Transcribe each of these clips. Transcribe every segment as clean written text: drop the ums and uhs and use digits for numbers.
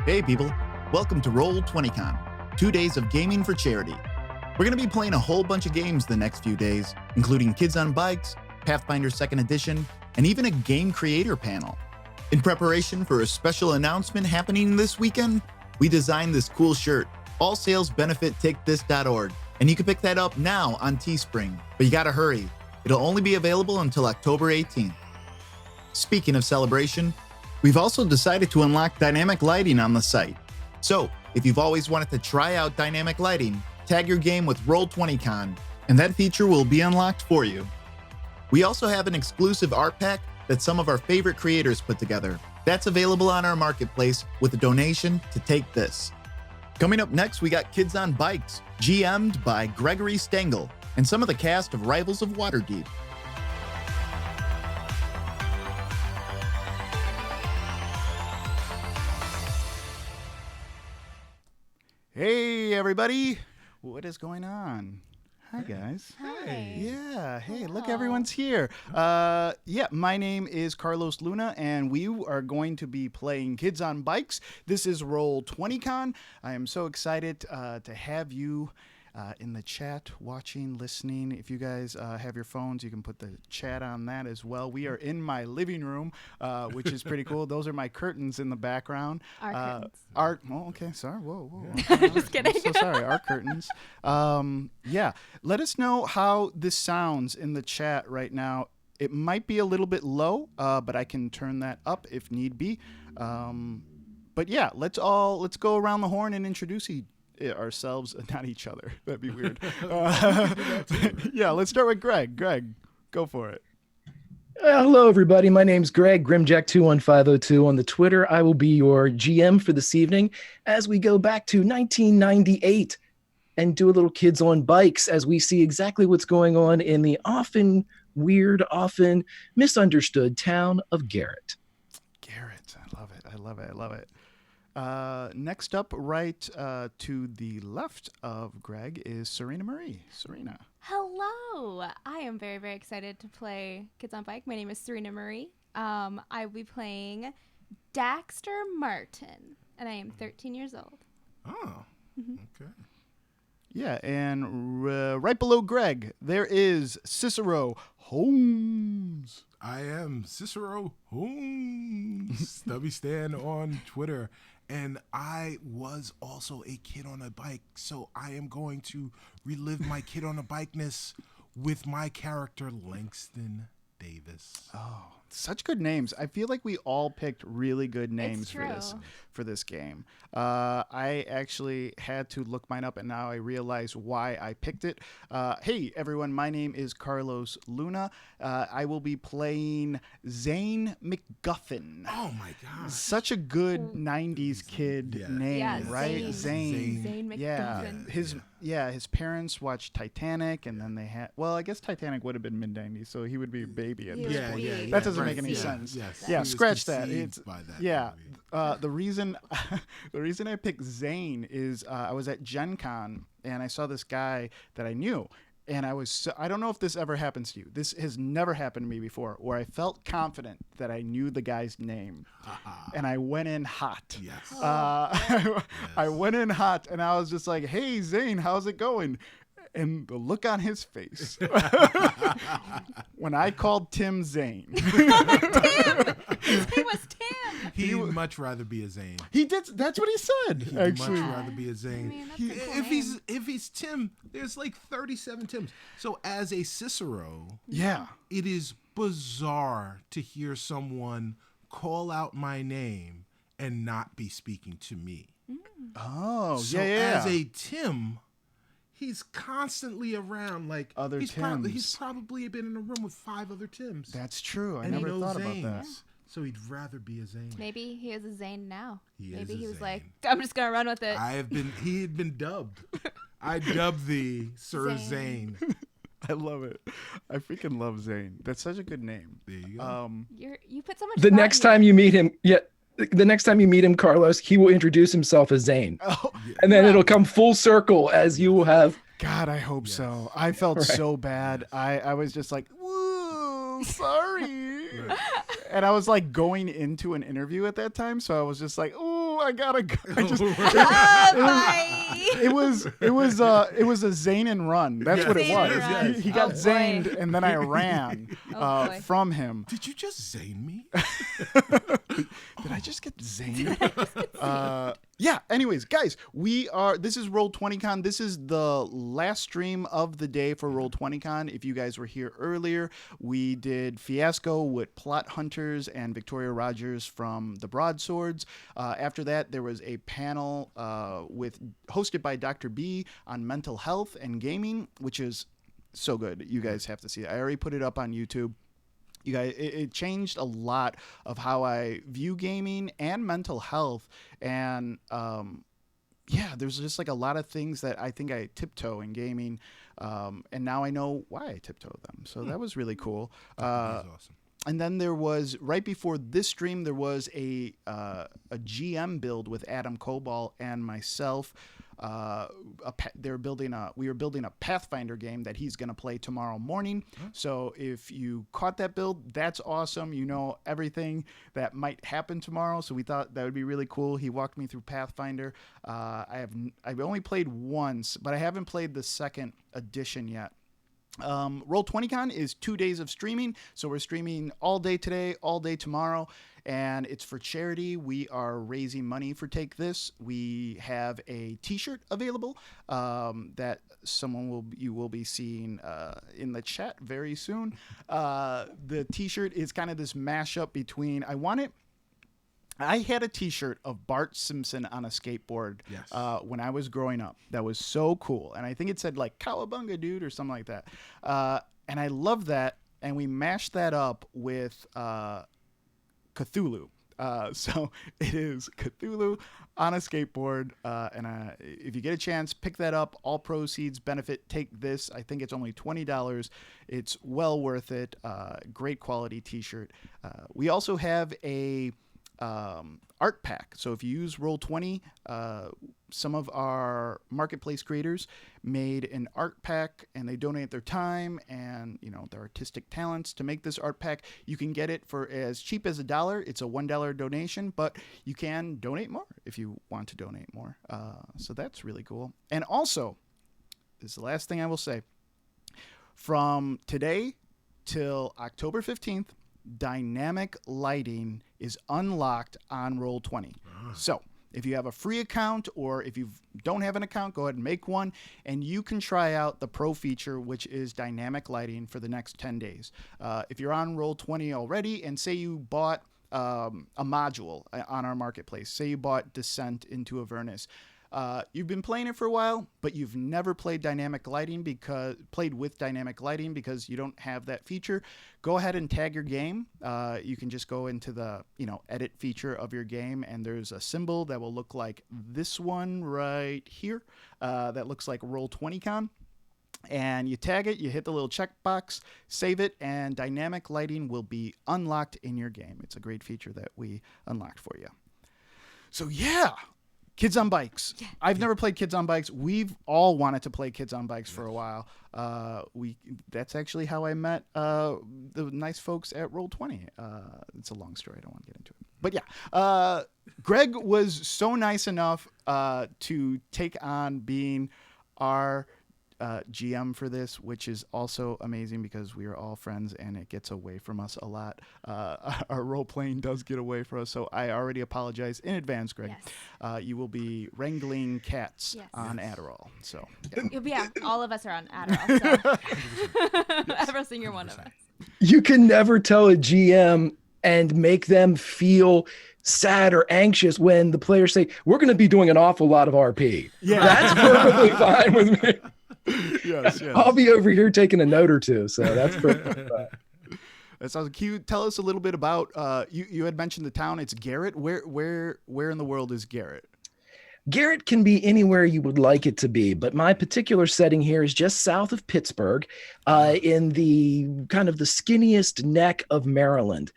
Hey people, welcome to Roll20Con, 2 days of gaming for charity. We're going to be playing a whole bunch of games the next few days, including Kids on Bikes, Pathfinder 2nd Edition, and even a game creator panel. In preparation for a special announcement happening this weekend, we designed this cool shirt. All sales benefit takethis.org, and you can pick that up now on Teespring, but you gotta hurry. It'll only be available until October 18th. Speaking of celebration, we've also decided to unlock dynamic lighting on the site. So, if you've always wanted to try out dynamic lighting, tag your game with Roll20Con, and that feature will be unlocked for you. We also have an exclusive art pack that some of our favorite creators put together. That's available on our marketplace with a donation to Take This. Coming up next, we got Kids on Bikes, GM'd by Gregory Stengel, and some of the cast of Rivals of Waterdeep. Hey, everybody. What is going on? Hi, guys. Hi. Yeah. Hey, look, Hello. everyone's here. My name is Carlos Luna, and we are going to be playing Kids on Bikes. This is Roll20Con. I am so excited to have you in the chat, watching, listening. If you guys have your phones, you can put the chat on that as well. We are in my living room, which is pretty cool. Those are my curtains in the background. Our curtains. Oh, okay. Sorry. Whoa. Just kidding. I'm so sorry. Our curtains. Let us know how this sounds in the chat right now. It might be a little bit low, but I can turn that up if need be. But yeah, let's go around the horn and introduce ourselves, not each other. That'd be weird. Yeah, let's start with Greg. Greg, go for it. Hello, everybody. My name's Greg, Grimjack21502 on the Twitter. I will be your GM for this evening as we go back to 1998 and do a little Kids on Bikes as we see exactly what's going on in the often weird, often misunderstood town of Garrett. Garrett, I love it. Next up, right to the left of Greg, is Serena Marie. Serena. Hello. I am very, very excited to play Kids on Bike. My name is Serena Marie. I will be playing Daxter Martin, and I am 13 years old. Oh, okay. Yeah, and right below Greg, there is Cicero Holmes. I am Cicero Holmes, Stubby Stan on Twitter, and I was also a kid on a bike, so I am going to relive my kid on a bike-ness with my character Langston Davis. Oh, such good names. I feel like we all picked really good names It's true. for this game. I actually had to look mine up, and now I realize why I picked it. Hey, everyone, my name is Carlos Luna. I will be playing Zane Macguffin. Oh, my gosh. Such a good 90s kid Yeah. name, Yeah, right? Zane Yeah, McGuffin. his parents watched Titanic, and then they had. Well, I guess Titanic would have been mid-90s, so he would be a baby at He this was point. wee. That doesn't right, make any yeah, sense. Yes, Yeah, he was scratch that. conceived It's by that yeah. movie. The reason I picked Zane is I was at Gen Con and I saw this guy that I knew. And I don't know if this ever happens to you. This has never happened to me before, where I felt confident that I knew the guy's name. And I went in hot. Yes. I went in hot and I was just like, hey, Zane, how's it going? And the look on his face when I called Tim Zane. Tim! His name was Tim! He'd much rather be a Zane. He did. That's what he said. He'd Actually, much rather be a Zane. I mean, that's a cool if he's Tim, there's like 37 Tims. So as a Cicero, yeah. it is bizarre to hear someone call out my name and not be speaking to me. Oh, So yeah. as a Tim, he's constantly around like Other he's Tims. He's probably been in a room with 5 other Tims. That's true. I and he never knows thought Zanes. about that. So he'd rather be a Zane. Maybe he is a Zane now. He Maybe is a he was Zane. like, I'm just going to run with it. He had been dubbed. I dubbed thee Sir Zane. Zane. I love it. I freaking love Zane. That's such a good name. There you go. You put so much The thought next into time it. you meet him, the next time you meet him, Carlos, he will introduce himself as Zane. Oh, And then it'll come full circle as you will have. God, I hope so. I felt so bad. I was just like, woo, sorry. And I was like going into an interview at that time, so I was just like, ooh, no, I gotta go. I just, Bye. it was a Zane and run. That's what it Zane and was. run. He got Oh, boy. zaned, and then I ran Oh, boy. from him. Did you just zane me? Did I just get zaned? Yeah. Anyways, guys, this is Roll20Con. This is the last stream of the day for Roll20Con. If you guys were here earlier, we did Fiasco with Plot Hunters and Victoria Rogers from the Broadswords. After that, there was a panel hosted by Dr. B on mental health and gaming, which is so good. You guys have to see it. I already put it up on YouTube. You guys, it changed a lot of how I view gaming and mental health. And yeah, there's just like a lot of things that I think I tiptoe in gaming. And now I know why I tiptoe them. So that was really cool. That's awesome. And then there was, right before this stream, there was a GM build with Adam Cobal and myself. We were building a Pathfinder game that he's going to play tomorrow morning. So if you caught that build, that's awesome. You know everything that might happen tomorrow. So we thought that would be really cool. He walked me through Pathfinder. I've only played once, but I haven't played the second edition yet. Roll20Con is 2 days of streaming, so we're streaming all day today, all day tomorrow, and it's for charity. We are raising money for Take This. We have a t-shirt available that you will be seeing in the chat very soon. The t-shirt is kind of this mashup between I had a t-shirt of Bart Simpson on a skateboard when I was growing up. That was so cool. And I think it said like Cowabunga dude or something like that. And I love that. And we mashed that up with Cthulhu. So it is Cthulhu on a skateboard. And if you get a chance, pick that up. All proceeds benefit Take This. I think it's only $20. It's well worth it. Great quality t-shirt. We also have a art pack. So if you use Roll20, some of our marketplace creators made an art pack and they donate their time and their artistic talents to make this art pack. You can get it for as cheap as $1. It's a $1 donation, but you can donate more if you want to donate more. So that's really cool. And also, this is the last thing I will say. From today till October 15th, dynamic lighting is unlocked on Roll20. So if you have a free account or if you don't have an account, go ahead and make one, and you can try out the pro feature, which is dynamic lighting for the next 10 days. If you're on Roll20 already and say you bought a module on our marketplace, say you bought Descent into Avernus, you've been playing it for a while, but you've never played with dynamic lighting because you don't have that feature. Go ahead and tag your game. You can just go into the edit feature of your game, and there's a symbol that will look like this one right here. That looks like Roll20Con. And you tag it, you hit the little checkbox, save it, and dynamic lighting will be unlocked in your game. It's a great feature that we unlocked for you. So yeah. Kids on Bikes. Yeah. I've never played Kids on Bikes. We've all wanted to play Kids on Bikes for a while. That's actually how I met the nice folks at Roll20. It's a long story. I don't want to get into it. But yeah, Greg was so nice enough to take on being our GM for this, which is also amazing because we are all friends and it gets away from us a lot. Our role playing does get away from us, so I already apologize in advance, Greg. Yes. You will be wrangling cats on Adderall. So Yeah, all of us are on Adderall. So. Every single one of us. You can never tell a GM and make them feel sad or anxious when the players say, we're going to be doing an awful lot of RP. Yeah. That's perfectly fine with me. Yes. I'll be over here taking a note or two, so that's perfect. That sounds cute. Tell us a little bit about you had mentioned the town. It's Garrett. Where in the world is Garrett? Garrett can be anywhere you would like it to be, but my particular setting here is just south of Pittsburgh, in the kind of the skinniest neck of Maryland.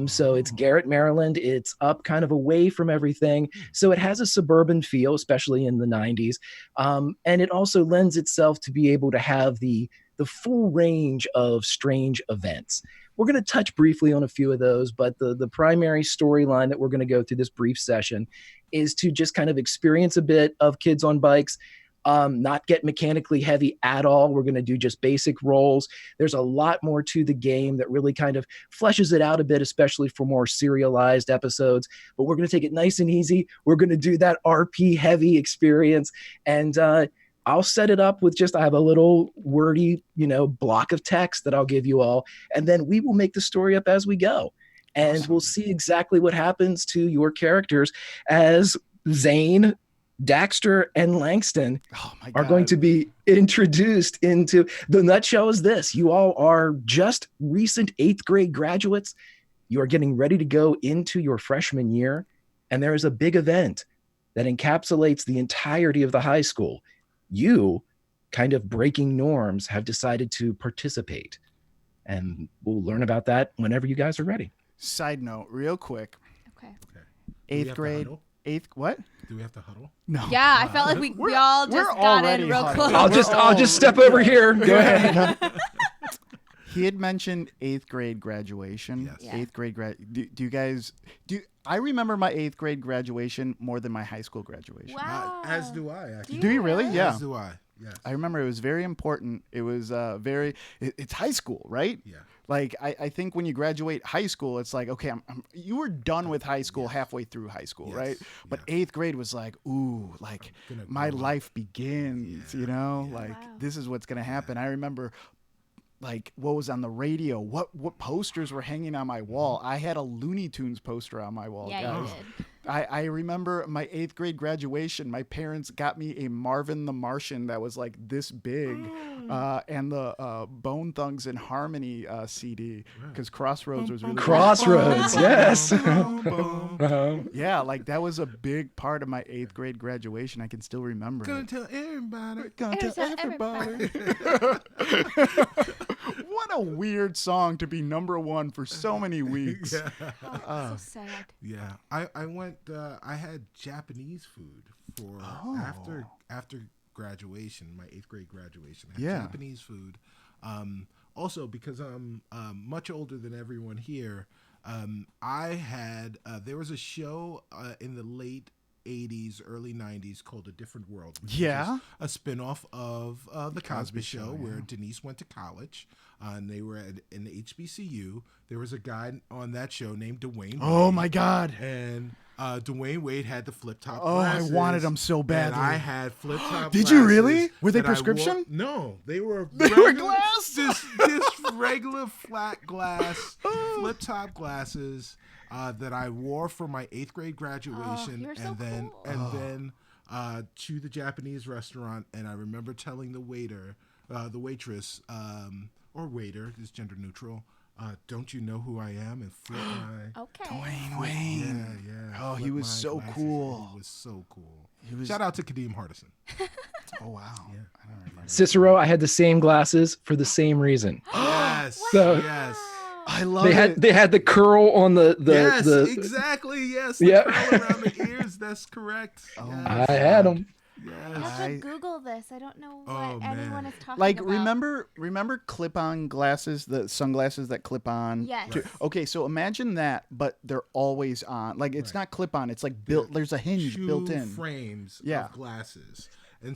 So it's Garrett, Maryland. It's up kind of away from everything. So it has a suburban feel, especially in the 90s. And it also lends itself to be able to have the the full range of strange events. We're going to touch briefly on a few of those, but the primary storyline that we're going to go through this brief session is to just kind of experience a bit of Kids on Bikes, not get mechanically heavy at all. We're going to do just basic rolls. There's a lot more to the game that really kind of fleshes it out a bit, especially for more serialized episodes. But we're going to take it nice and easy. We're going to do that RP heavy experience. And I'll set it up with I have a little wordy, block of text that I'll give you all. And then we will make the story up as we go. And we'll see exactly what happens to your characters as Zane, Daxter, and Langston are going to be introduced into. The nutshell is this: you all are just recent 8th grade graduates. You are getting ready to go into your freshman year, and there is a big event that encapsulates the entirety of the high school. You, kind of breaking norms, have decided to participate, and we'll learn about that whenever you guys are ready. Side note, real quick. Okay. 8th grade. What? Do we have to huddle? No. Yeah, I felt like we all just got in real close. I'll just step over here. Go ahead. He had mentioned 8th grade graduation. Yes. Yeah. 8th grade do you guys I remember my 8th grade graduation more than my high school graduation. Wow. As do I, actually. Do you really? Yeah. As do I. Yes. I remember it was very important. It was it's high school, right? Yeah. Like I think when you graduate high school, it's like, okay, you were done with high school halfway through high school, Yes. right? But 8th grade was like, ooh, like my life begins, like Wow. this is what's gonna happen. I remember like what was on the radio, what posters were hanging on my wall. I had a Looney Tunes poster on my wall. Yeah, guys. you did. I remember my 8th grade graduation. My parents got me a Marvin the Martian that was like this big, and the Bone Thugs in Harmony CD, because Crossroads was really Crossroads, yes. yeah, like that was a big part of my 8th grade graduation. I can still remember Gonna it. tell everybody. Gonna Gonna tell tell everybody. What a weird song to be number one for so many weeks. Oh, so sad. Yeah, I went. I had Japanese food for after graduation, my 8th grade graduation. I had Japanese food. Also, because I'm much older than everyone here, I had there was a show in the late 80s, early 90s called A Different World. Which was a spinoff of the Cosby Show, where Denise went to college, and they were in the HBCU. There was a guy on that show named Dwayne. Oh my God! And Dwayne Wade had the flip top. Oh, glasses, I wanted them so badly. And I had flip top. Did you really? Were they that I wore- prescription? No, they were. They were regular- glass? Just regular flat glass flip top glasses that I wore for my 8th grade graduation, you were so and cool. then to the Japanese restaurant. And I remember telling the waitress, or waiter, is gender neutral. Don't you know who I am? And flip my Okay. Dwayne Wayne. yeah. Oh, he flip was my so glasses. cool. He was so cool. He was. Shout out to Kadeem Hardison. Oh wow. I don't remember. Cicero, I had the same glasses for the same reason. Yes. So- yes. I love They it. had the curl on the Yes, the exactly. Yes. The Yeah. curl around the ears. That's correct. Oh Yes. I had them. I Yes. have to I- Google this. I don't know what Oh, anyone man. is talking Like about. remember clip-on glasses, the sunglasses that clip on. Yes. Right. Okay, so imagine that, but they're always on. Like it's not clip-on. It's like built. There's a hinge Two built in. frames Yeah. of glasses.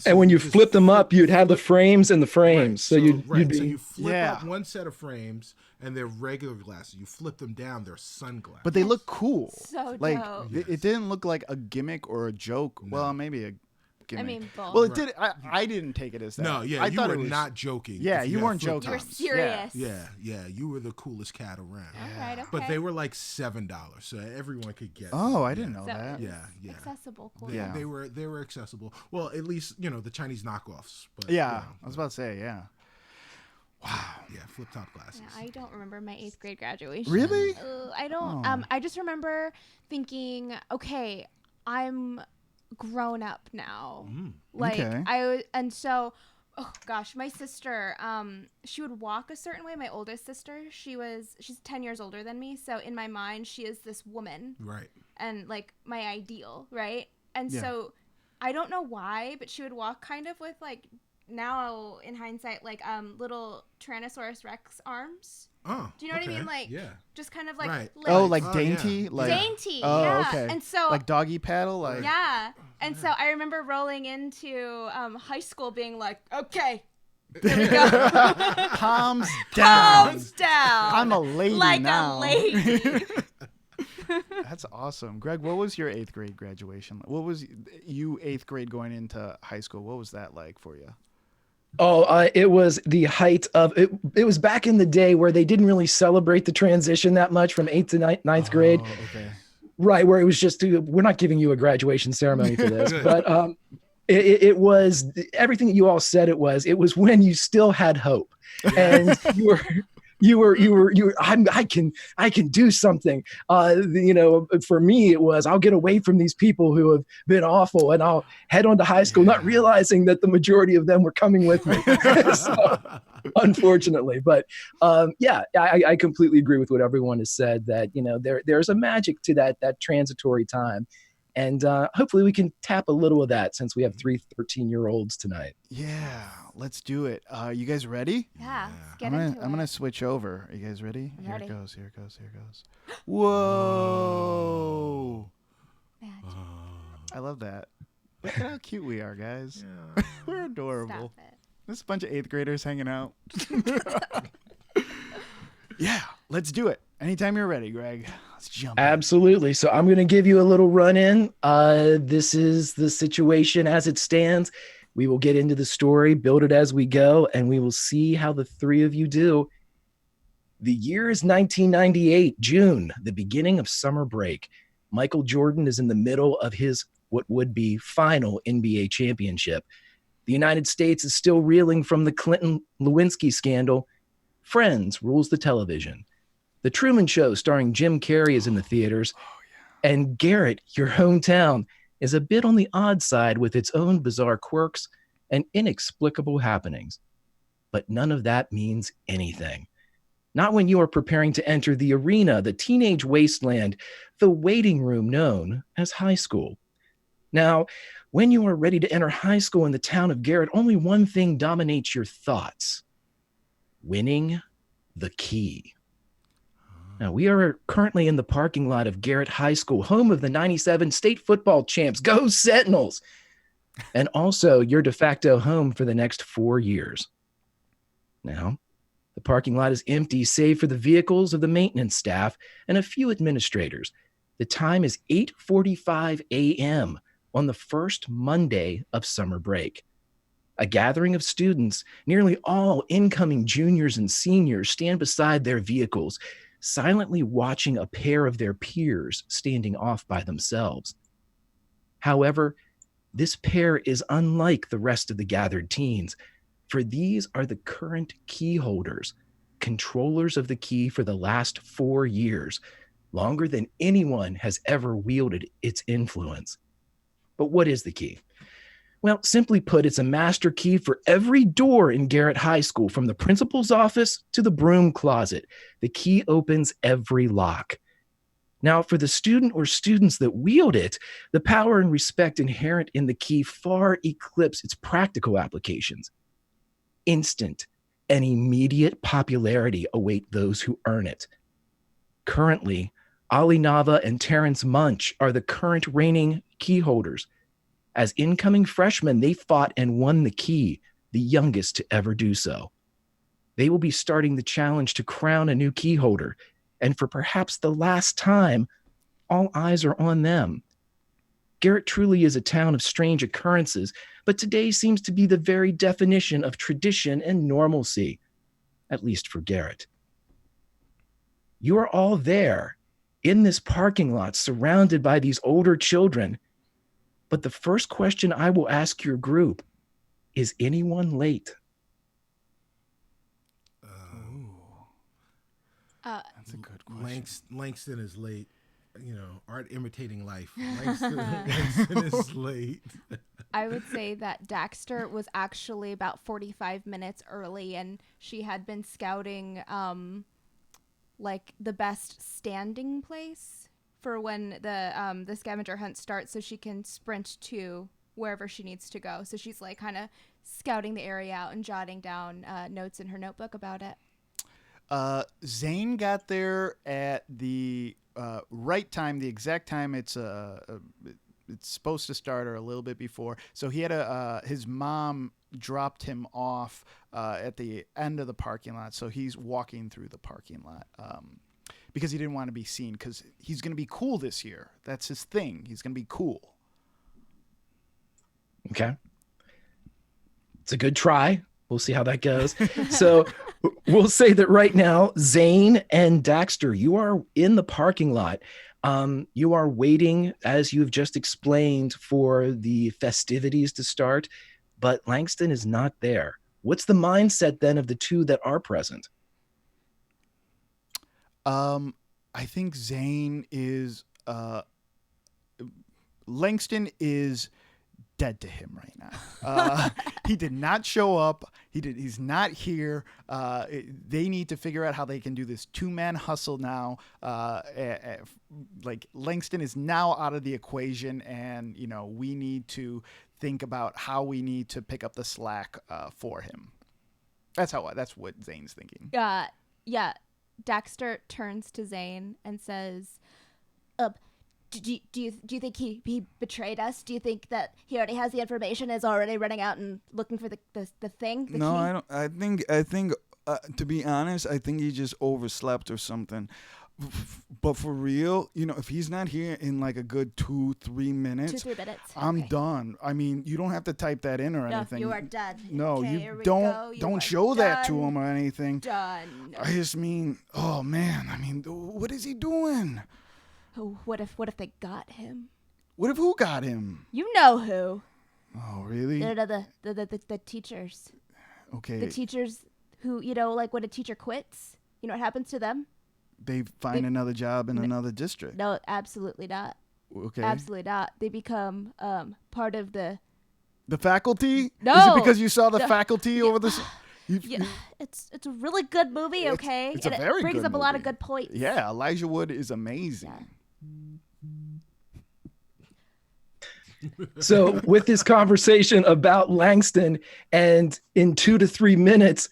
And when you just flip them up, you'd have the frames and the frames. So you'd so be you flip Yeah. up one set of frames, and they're regular glasses. You flip them down, they're sunglasses. But they look cool. So like dope. it didn't look like a gimmick or a joke. Well, maybe a gimmick. I mean, both. well, it did. I didn't take it as that. no, yeah, I you thought were it was, not joking. Yeah, if you had weren't flip joking. you were tops. serious. Yeah, you were the coolest cat around. All right, okay. But they were like $7, so everyone could get. Oh, them. I didn't know So that. it was Yeah. accessible. Cool. They, Yeah. they were accessible. Well, at least the Chinese knockoffs. But Yeah, I was about to say, yeah. yeah, flip top glasses. Yeah, I don't remember my 8th grade graduation. Really? I don't. Oh. I just remember thinking, okay, I'm grown up now. Like Okay. and so, oh gosh, my sister, she would walk a certain way. My oldest sister, she's 10 years older than me. So in my mind, she is this woman Right. and like my ideal, right? And Yeah. so I don't know why, but she would walk kind of with like now in hindsight, like little Tyrannosaurus Rex arms. Oh, Do you know what I mean? Like, yeah. just kind of like, Right. Oh, lips. like dainty, yeah. like Dainty. Oh, yeah. okay. And so like doggy paddle, like yeah. And so I remember rolling into high school being like, okay, here we go. palms down. Palms down. I'm a lady like now. a lady. That's awesome. Greg, what was your 8th grade graduation? What was you 8th grade going into high school? What was that like for you? Oh, it was the height of it. It was back in the day where they didn't really celebrate the transition that much from 8th to ninth grade. Okay. Right, where it was just, we're not giving you a graduation ceremony for this, but it was everything that you all said. It was when you still had hope, and you were. I can do something. For me, it was I'll get away from these people who have been awful, and I'll head on to high school, not realizing that the majority of them were coming with me. So, unfortunately, but I completely agree with what everyone has said. That there's a magic to that transitory time. And hopefully we can tap a little of that since we have 3 13-year-olds tonight. Yeah, let's do it. You guys ready? Yeah. Let's get I'm into gonna it. switch over. Are you guys ready? I'm Here ready. it goes. Here it goes. Here it goes. Whoa! Magic. I love that. Look at how cute we are, guys. Yeah. We're adorable. Stop it. There's a bunch of 8th graders hanging out. Yeah, let's do it. Anytime you're ready, Greg. Let's jump in. Absolutely. So I'm going to give you a little run in. This is the situation as it stands. We will get into the story, build it as we go, and we will see how the 3 of you do. The year is 1998, June, the beginning of summer break. Michael Jordan is in the middle of his what would be final NBA championship. The United States is still reeling from the Clinton-Lewinsky scandal. Friends rules the television. The Truman Show starring Jim Carrey is in the theaters. And Garrett, your hometown, is a bit on the odd side with its own bizarre quirks and inexplicable happenings. But none of that means anything. Not when you are preparing to enter the arena, the teenage wasteland, the waiting room known as high school. Now, when you are ready to enter high school in the town of Garrett, only one thing dominates your thoughts: winning the key. Now, we are currently in the parking lot of Garrett High School, home of the 97 state football champs. Go Sentinels! And also your de facto home for the next 4 years. Now, the parking lot is empty, save for the vehicles of the maintenance staff and a few administrators. The time is 8:45 a.m. on the first Monday of summer break. A gathering of students, nearly all incoming juniors and seniors, stand beside their vehicles, silently watching a pair of their peers standing off by themselves. However, this pair is unlike the rest of the gathered teens, for these are the current key holders, controllers of the key for the last 4 years, longer than anyone has ever wielded its influence. But what is the key? Well, simply put, it's a master key for every door in Garrett High School, from the principal's office to the broom closet. The key opens every lock. Now, for the student or students that wield it, the power and respect inherent in the key far eclipse its practical applications. Instant and immediate popularity await those who earn it. Currently, Ali Nava and Terrence Munch are the current reigning key holders. As incoming freshmen, they fought and won the key, the youngest to ever do so. They will be starting the challenge to crown a new key holder, and for perhaps the last time, all eyes are on them. Garrett truly is a town of strange occurrences, but today seems to be the very definition of tradition and normalcy, at least for Garrett. You are all there, in this parking lot, surrounded by these older children. But the first question I will ask your group: is anyone late? That's a good question. Langston is late. Art imitating life. Langston is late. I would say that Daxter was actually about 45 minutes early, and she had been scouting like the best standing place for when the scavenger hunt starts, so she can sprint to wherever she needs to go. So she's like kind of scouting the area out and jotting down notes in her notebook about it. Zane got there at the right time, the exact time it's supposed to start, or a little bit before. So he had his mom dropped him off at the end of the parking lot. So he's walking through the parking lot because he didn't want to be seen, because he's going to be cool this year. That's his thing. He's going to be cool. Okay. It's a good try. We'll see how that goes. So we'll say that right now, Zane and Daxter, you are in the parking lot. You are waiting, as you've just explained, for the festivities to start, but Langston is not there. What's the mindset then of the two that are present? I think Zane is Langston is dead to him right now. He did not show up. He's not here. They need to figure out how they can do this two-man hustle now. Like, Langston is now out of the equation, and we need to think about how we need to pick up the slack for him. That's what Zane's thinking. Yeah. Daxter turns to Zane and says, Do you think he betrayed us? Do you think that he already has the information, is already running out and looking for the thing? No, key? I don't. I think. To be honest, I think he just overslept or something. But for real, if he's not here in like a good 2-3 minutes, 2-3 minutes. I'm Okay. done. I mean, you don't have to type that in or No, anything. you are done. No, Okay, you here we don't go. You don't are show that to done. him or anything. Done. I just mean, oh man, I mean, what is he doing? Oh, what if they got him? What if who got him? You know who? Oh, really? The teachers. Okay. The teachers who, like when a teacher quits, you know what happens to them? They find another job in another district. No, absolutely not. Okay. Absolutely not. They become part of the. The faculty? No, Is it because you saw the the- faculty over the? Yeah, it's a really good movie. Okay, it's a and very it brings good up a lot of movie. good points. Yeah, Elijah Wood is amazing. So with this conversation about Langston, and in 2 to 3 minutes,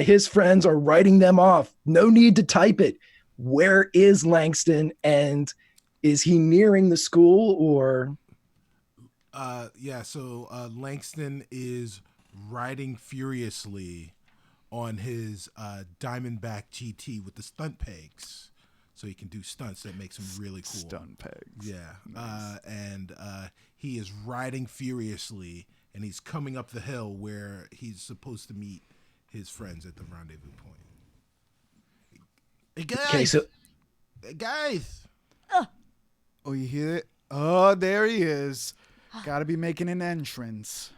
his friends are writing them off. No need to type it. Where is Langston, and is he nearing the school or? So Langston is riding furiously on his Diamondback GT with the stunt pegs, so he can do stunts that makes him really cool. Stunt pegs. Yeah. Nice. And he is riding furiously, and he's coming up the hill where he's supposed to meet his friends at the rendezvous point. Hey guys! Okay, so Hey guys! Oh, you hear it? Oh, there he is. Got to be making an entrance.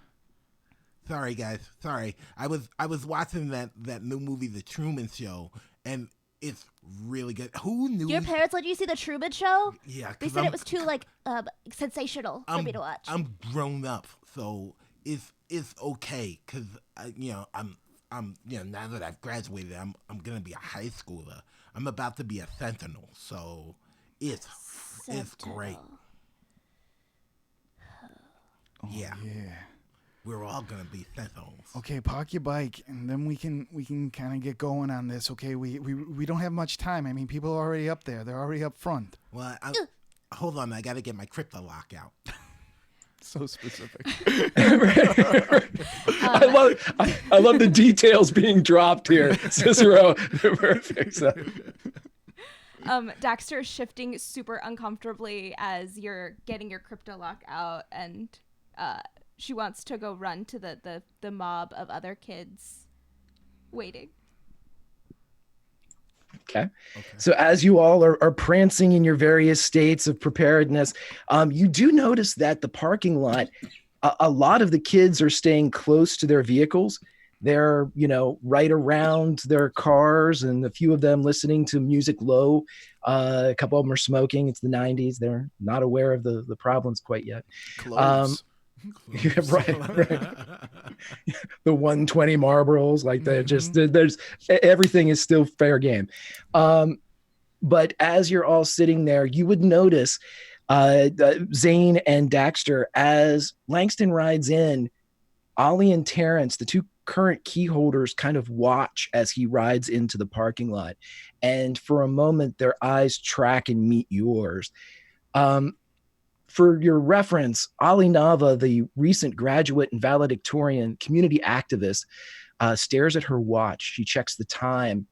Sorry guys, sorry. I was watching that new movie, The Truman Show, and it's really good. Who knew? Your parents let you see the Truman Show? Yeah, They 'cause said it was too sensational for me to watch. I'm grown up, so it's okay, cause I'm now that I've graduated, I'm gonna be a high schooler. I'm about to be a sentinel, so it's great. Oh, Yeah. Yeah. We're all gonna be sentinels. Okay, park your bike, and then we can kind of get going on this. Okay, we don't have much time. I mean, people are already up there. They're already up front. Well, hold on, I gotta get my crypto lock out. So specific. I love the details being dropped here, Cicero. Perfect. So, Daxter is shifting super uncomfortably as you're getting your crypto lock out, and she wants to go run to the mob of other kids waiting. Okay. So as you all are prancing in your various states of preparedness, you do notice that the parking lot, a lot of the kids are staying close to their vehicles. They're, right around their cars, and a few of them listening to music low. A couple of them are smoking. It's the 90s. They're not aware of the problems quite yet. Close. Yeah, right. The 120 Marlboros, like they're just there's everything is still fair game. But as you're all sitting there, you would notice Zane and Daxter, as Langston rides in, Ollie and Terrence, the two current key holders, kind of watch as he rides into the parking lot. And for a moment, their eyes track and meet yours. For your reference, Ali Nava, the recent graduate and valedictorian community activist, stares at her watch. She checks the time.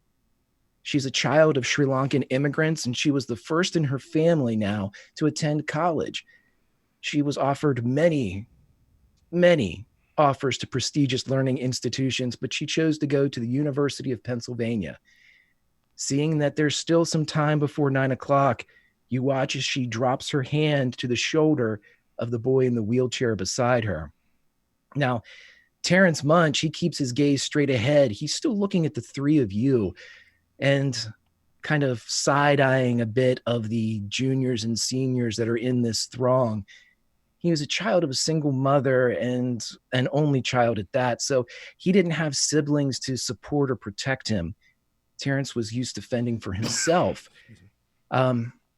She's a child of Sri Lankan immigrants, and she was the first in her family now to attend college. She was offered many offers to prestigious learning institutions, but she chose to go to the University of Pennsylvania. Seeing that there's still some time before 9 o'clock, you watch as she drops her hand to the shoulder of the boy in the wheelchair beside her. Now, Terrence Munch, he keeps his gaze straight ahead. He's still looking at the three of you and kind of side-eyeing a bit of the juniors and seniors that are in this throng. He was a child of a single mother and an only child at that, so he didn't have siblings to support or protect him. Terrence was used to fending for himself.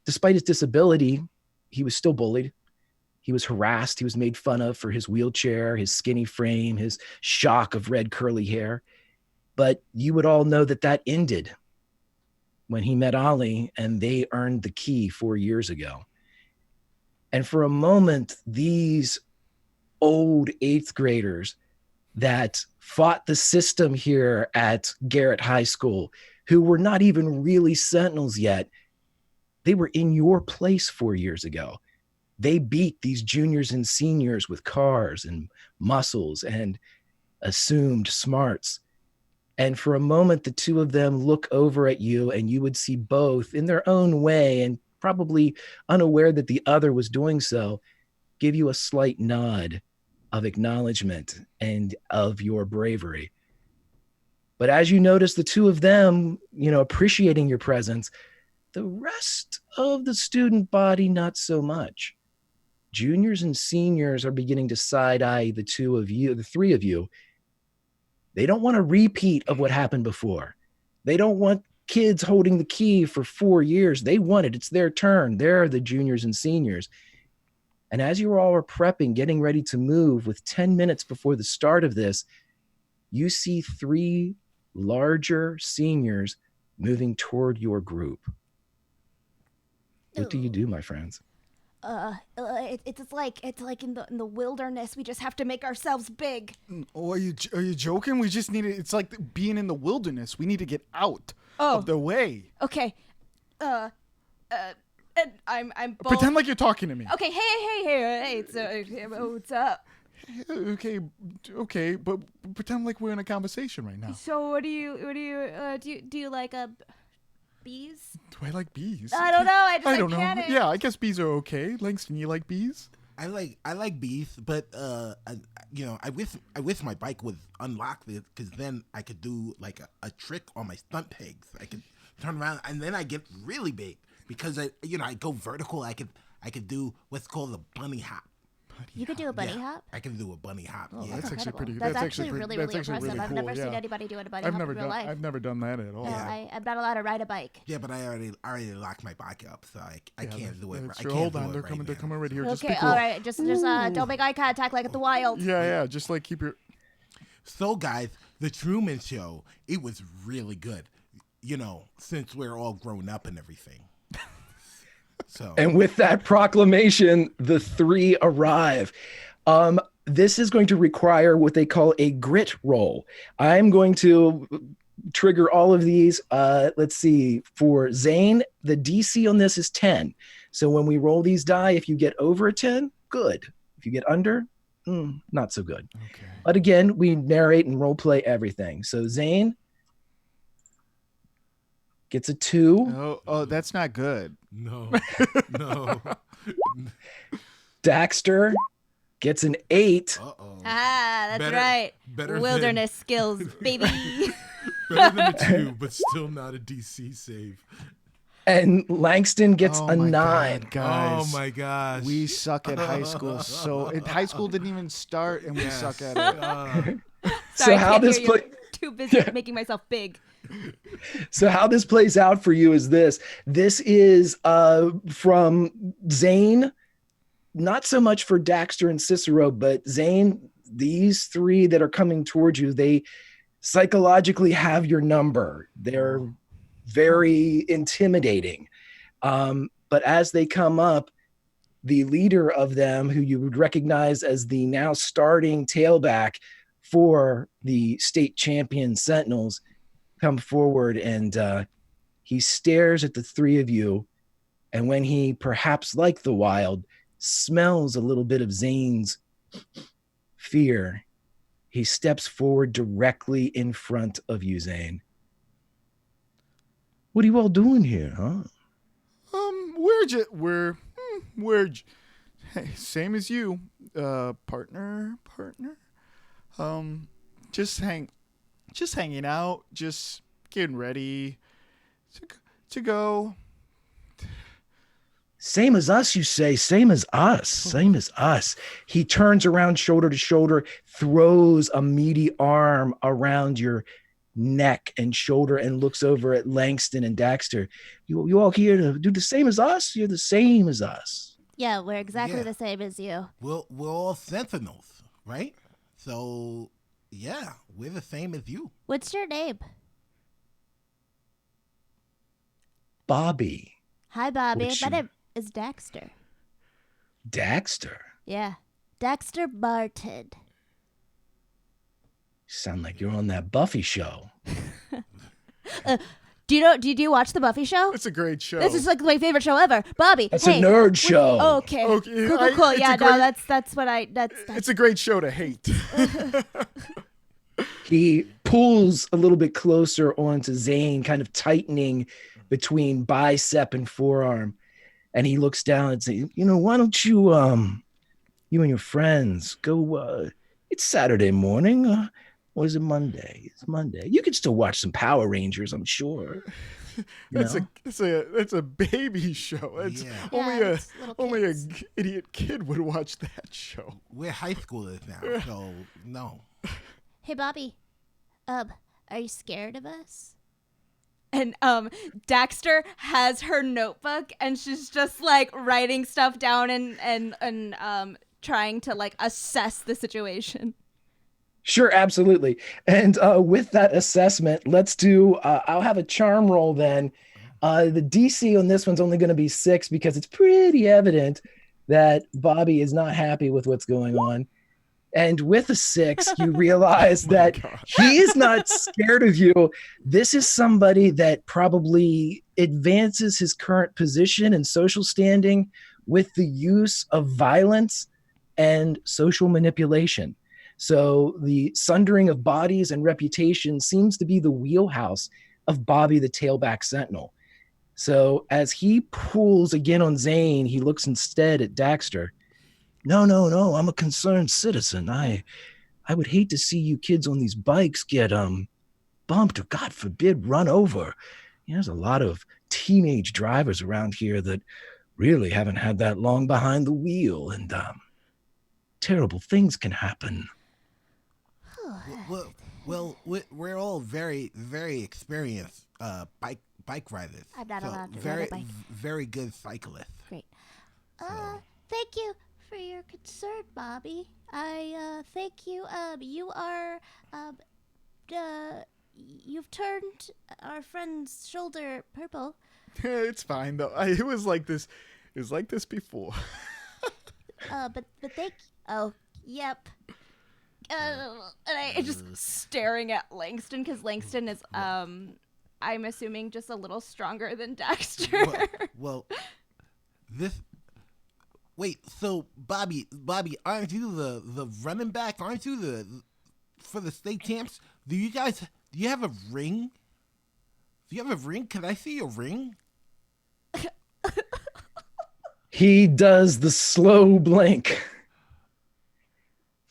Despite his disability, he was still bullied. He was harassed. He was made fun of for his wheelchair, his skinny frame, his shock of red curly hair. But you would all know that that ended when he met Ollie and they earned the key 4 years ago. And for a moment, these old eighth graders that fought the system here at Garrett High School, who were not even really Sentinels yet, they were in your place 4 years ago. They beat these juniors and seniors with cars and muscles and assumed smarts. And for a moment, the two of them look over at you, and you would see both in their own way, and probably unaware that the other was doing so, give you a slight nod of acknowledgement and of your bravery. But as you notice the two of them, appreciating your presence, the rest of the student body, not so much. Juniors and seniors are beginning to side-eye the two of you, the three of you. They don't want a repeat of what happened before. They don't want kids holding the key for 4 years. They want it. It's their turn. They're the juniors and seniors. And as you all are prepping, getting ready to move with 10 minutes before the start of this, you see three larger seniors moving toward your group. What do you do, my friends? It's like in the wilderness. We just have to make ourselves big. Oh, are you joking? We just need to, it's like being in the wilderness. We need to get out of the way. Okay. I'm both... Pretend like you're talking to me. Okay. Hey. What's up? Okay, but pretend like we're in a conversation right now. So what do you like bees? Do I like bees? I don't know. I don't know. Cannons. Yeah, I guess bees are okay. Langston, you like bees? I like bees, but I wish my bike would unlock this, because then I could do like a trick on my stunt pigs. I could turn around and then I get really big, because I go vertical. I could do what's called a bunny hop. You could do a bunny hop? I can do a bunny hop. Oh, yeah. that's actually pretty. That's actually really impressive. Really I've cool, never seen anybody do a bunny hop in real life. I've never done that at all. No, I'm not allowed to ride a bike. Yeah, but I already locked my bike up, so I can't do it. I can't Hold on, they're coming right here. Okay, just be cool. all right. Just don't make eye contact like at the wild. Yeah. Just like keep your. So, guys, the Truman Show, it was really good. Since we're all grown up and everything. So. And with that proclamation, the three arrive. This is going to require what they call a grit roll. I'm going to trigger all of these. Let's see. For Zane, the DC on this is 10. So when we roll these die, if you get over a 10, good. If you get under, not so good. Okay. But again, we narrate and role play everything. So Zane gets a 2. Oh, that's not good. No. Daxter gets an 8. Uh-oh. That's right. Wilderness skills, baby. Better than a 2, but still not a DC save. And Langston gets a 9. God, guys. Oh my gosh. We suck at high school. High school didn't even start, and we suck at it. Sorry, so how this plays? Too busy making myself big. So how this plays out for you is this. This is from Zane. Not so much for Daxter and Cicero, but Zane, these three that are coming towards you, they psychologically have your number. They're very intimidating. But as they come up, the leader of them, who you would recognize as the now starting tailback for the state champion Sentinels, come forward, and he stares at the three of you. And when he, perhaps like the wild, smells a little bit of Zane's fear, he steps forward directly in front of you, Zane. What are you all doing here, huh? Hey, same as you, partner. Just hanging out, just getting ready to go. Same as us, you say. Same as us. He turns around shoulder to shoulder, throws a meaty arm around your neck and shoulder, and looks over at Langston and Daxter. You all here to do the same as us? You're the same as us. Yeah, we're exactly the same as you. We're all Sentinels, right? So, yeah, we're the same as you. What's your name? Bobby. Hi, Bobby. My name is Daxter. Daxter? Yeah. Daxter Martin. Sound like you're on that Buffy show. Do you watch the Buffy show? It's a great show. This is like my favorite show ever. Bobby, That's a nerd show. Okay. Cool. Yeah, that's what I. That's. It's a great show to hate. He pulls a little bit closer onto Zane, kind of tightening between bicep and forearm. And he looks down and says, why don't you and your friends go, it's Saturday morning. Or is it Monday? It's Monday. You could still watch some Power Rangers, I'm sure. It's a baby show. Only a idiot kid would watch that show. We're high schoolers now, so no. Hey, Bobby. Are you scared of us? And Daxter has her notebook, and she's just like writing stuff down and trying to like assess the situation. Sure, absolutely. And with that assessment, let's do, I'll have a charm roll then. The DC on this one's only going to be 6 because it's pretty evident that Bobby is not happy with what's going on. And with a 6, you realize that he is not scared of you. This is somebody that probably advances his current position and social standing with the use of violence and social manipulation. So the sundering of bodies and reputation seems to be the wheelhouse of Bobby the Tailback Sentinel. So as he pulls again on Zane, he looks instead at Daxter. No, I'm a concerned citizen. I would hate to see you kids on these bikes get bumped or, God forbid, run over. There's a lot of teenage drivers around here that really haven't had that long behind the wheel, and terrible things can happen. Well, we're all very, very experienced bike riders. I'm not allowed to very, ride a bike. very good cyclists. Great. Thank you for your concern, Bobby. I thank you. You are you've turned our friend's shoulder purple. It's fine though. It was like this. It was like this before. But thank. Oh, yep. And I just staring at Langston, because Langston is I'm assuming just a little stronger than Daxter. Well, wait. So Bobby, aren't you the running back? Aren't you for the state champs? Do you have a ring? Do you have a ring? Can I see your ring? He does the slow blink.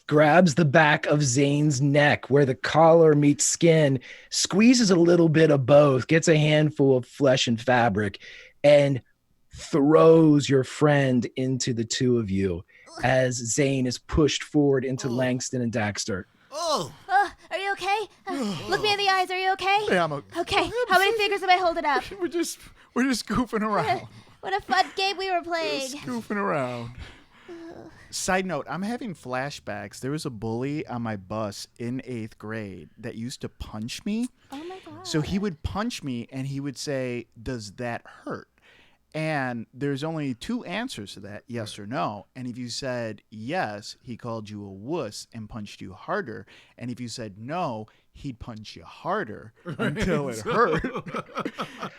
Grabs the back of Zane's neck where the collar meets skin, squeezes a little bit of both, gets a handful of flesh and fabric, and throws your friend into the two of you as Zane is pushed forward into Langston and Daxter. Oh! Are you okay? Look me in the eyes. Are you okay? Yeah, I'm okay. Okay. How many fingers am I holding up? We're just goofing around. What a fun game we were playing. Just goofing around. Side note, I'm having flashbacks. There was a bully on my bus in 8th grade that used to punch me. Oh my god. So he would punch me and he would say, "Does that hurt?" And there's only 2 answers to that, yes or no. And if you said yes, he called you a wuss and punched you harder. And if you said no, he'd punch you harder until it hurt.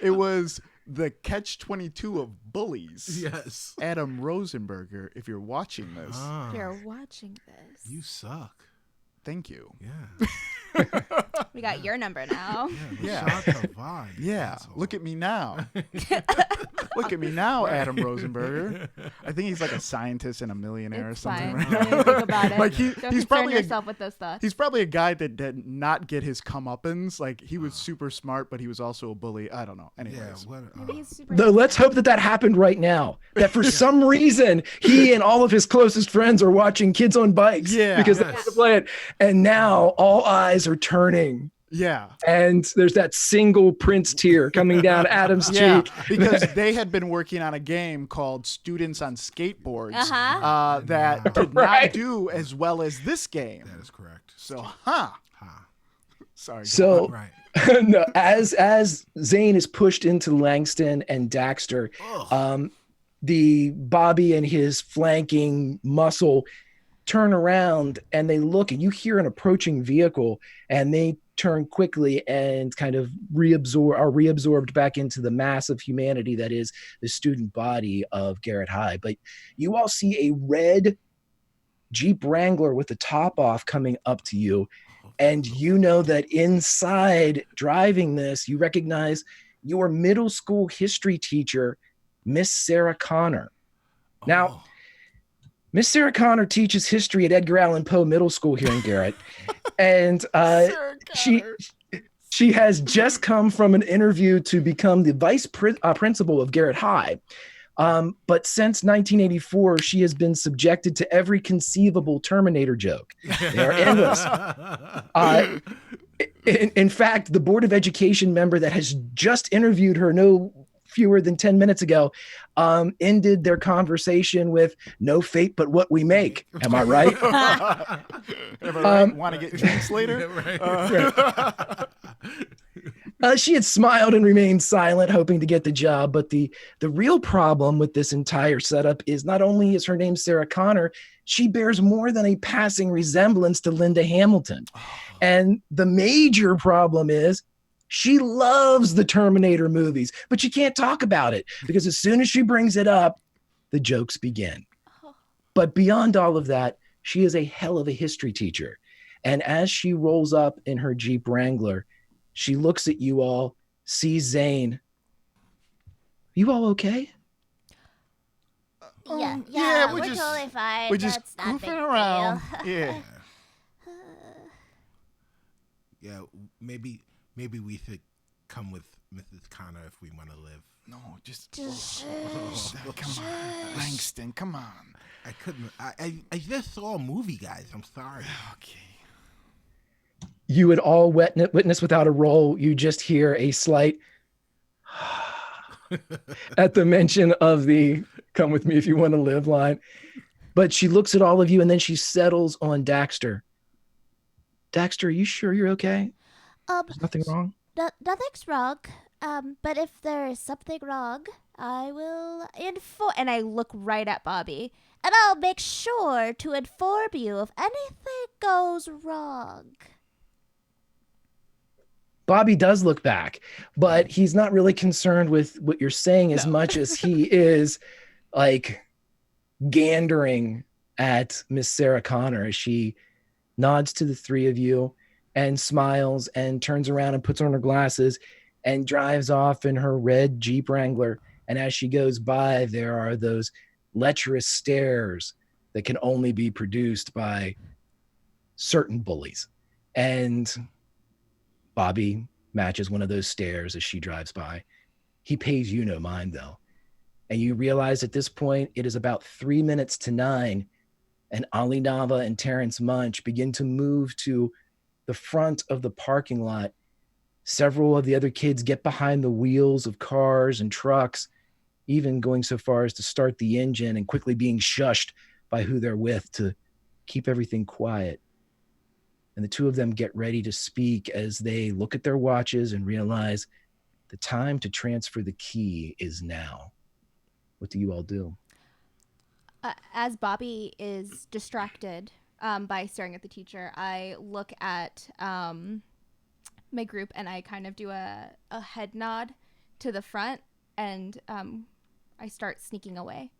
It was the catch-22 of bullies. Yes. Adam Rosenberger, if you're watching this, Ah, You're watching this. you suck. thank you. Yeah. We got your number now. Yeah. Shout to Vine. Yeah, asshole. look at me now. Look at me now, Adam Rosenberger. I think he's like a scientist and a millionaire It's or something. fine. Right Don't now. even think about it. Like Don't he's concern probably yourself with those thoughts. he's probably a guy that did not get his comeuppance. Like he was super smart, but he was also a bully. I don't know. Yeah. Anyways, What, Maybe he's super. Though let's hope that happened right now. That for some reason he and all of his closest friends are watching Kids on Bikes. Yeah. Because they Yes. have to play it. And now all eyes are turning. yeah, And there's that single Prince tear coming down Adam's yeah, cheek. because they had been working on a game called Students on Skateboards that did Right. not do as well as this game. that is correct. So, Ha. sorry. go So Right. no, as Zane is pushed into Langston and Daxter, Ugh. the Bobby and his flanking muscle turn around and they look and you hear an approaching vehicle and they turn quickly and kind of are reabsorbed back into the mass of humanity that is the student body of Garrett High. But you all see a red Jeep Wrangler with the top off coming up to you. And you know that inside driving this, you recognize your middle school history teacher, Miss Sarah Connor. Now, Miss Sarah Connor teaches history at Edgar Allan Poe Middle School here in Garrett. And she has just come from an interview to become the principal of Garrett High. But since 1984, she has been subjected to every conceivable Terminator joke. They are endless. In fact, the Board of Education member that has just interviewed her no fewer than 10 minutes ago ended their conversation with "No fate but what we make." Am I right? Want to get drinks later? She had smiled and remained silent, hoping to get the job. But the real problem with this entire setup is not only is her name Sarah Connor, she bears more than a passing resemblance to Linda Hamilton. And the major problem is she loves the Terminator movies, but she can't talk about it because as soon as she brings it up, the jokes begin. But beyond all of that, she is a hell of a history teacher. And as she rolls up in her Jeep Wrangler, she looks at you all, sees Zane. You all okay? Yeah, we're we're just- totally fine. We're just That's not a big goofing around. deal. Yeah. Yeah. Maybe we should come with Mrs. Connor if we want to live. No, just Just come on, Langston. Come on. I couldn't. I just saw a movie, guys. I'm sorry. Okay. You would all witness without a roll. You just hear a slight at the mention of the "come with me if you want to live" line. But she looks at all of you and then she settles on Daxter. Daxter, are you sure you're okay? There's nothing wrong? Nothing's wrong. But if there is something wrong, I will inform. And I look right at Bobby. And I'll make sure to inform you if anything goes wrong. Bobby does look back, but he's not really concerned with what you're saying as much as he is like gandering at Miss Sarah Connor as she nods to the three of you and smiles and turns around and puts on her glasses and drives off in her red Jeep Wrangler. And as she goes by, there are those lecherous stares that can only be produced by certain bullies. And Bobby matches one of those stares as she drives by. He pays you no mind, though. And you realize at this point, it is about 3 minutes to 9, and Ali Nava and Terrence Munch begin to move to the front of the parking lot. Several of the other kids get behind the wheels of cars and trucks, even going so far as to start the engine and quickly being shushed by who they're with to keep everything quiet. And the two of them get ready to speak as they look at their watches and realize the time to transfer the key is now. What do you all do? As Bobby is distracted by staring at the teacher, I look at my group and I kind of do a head nod to the front, and I start sneaking away.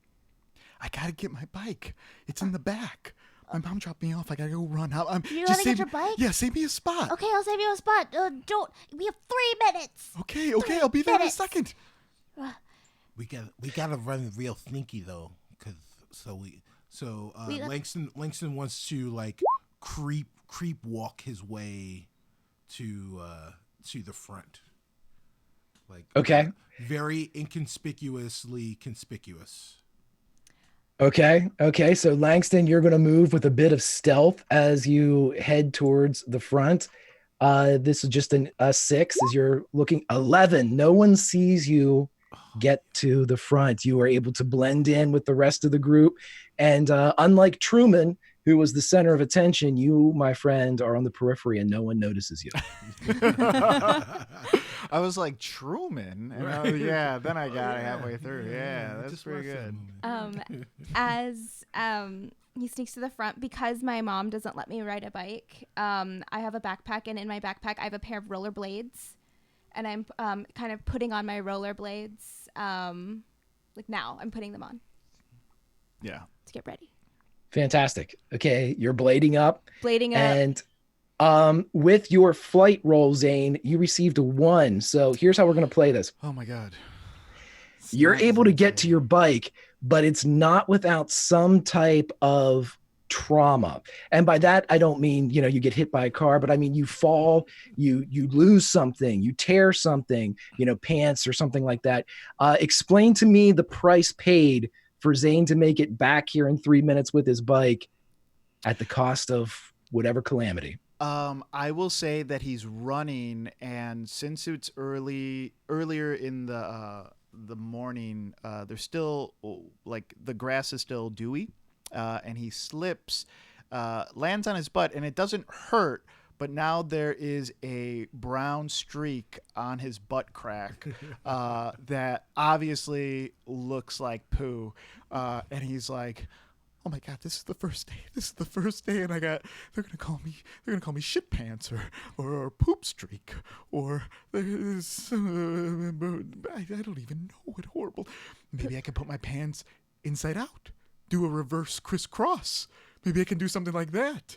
I gotta get my bike. It's in the back. My mom dropped me off. I gotta go run. You want to get your bike? Yeah, save me a spot. Okay, I'll save you a spot. Don't. We have 3 minutes. Okay, I'll be there in a minutes. second. We gotta run real sneaky though, Langston wants to like creep walk his way to the front, like Okay. very inconspicuously conspicuous. Okay. So Langston, you're going to move with a bit of stealth as you head towards the front. This is just a 6 as you're looking. 11. No one sees you get to the front. You are able to blend in with the rest of the group. And unlike Truman, who was the center of attention, you, my friend, are on the periphery and no one notices you. I was like, Truman? And then I got it halfway through. Yeah, that's pretty good. As he sneaks to the front, because my mom doesn't let me ride a bike, I have a backpack, and in my backpack I have a pair of rollerblades, and I'm kind of putting on my rollerblades. Like now, I'm putting them on. Yeah. To get ready. Fantastic. Okay, you're blading up. And with your flight roll, Zane, you received a 1. So here's how we're going to play this. Oh my God. You're able to get to your bike, but it's not without some type of trauma. And by that, I don't mean, you get hit by a car, but I mean, you fall, you lose something, you tear something, pants or something like that. Explain to me the price paid for Zane to make it back here in 3 minutes with his bike at the cost of whatever calamity. I will say that he's running, and since it's earlier in the morning, there's still like the grass is still dewy, and he slips, lands on his butt, and it doesn't hurt. But now there is a brown streak on his butt crack that obviously looks like poo. And he's like, "Oh my God, this is the first day. This is the first day, and they're gonna call me shit pants or poop streak or there's I don't even know what horrible. Maybe I can put my pants inside out, do a reverse crisscross. Maybe I can do something like that."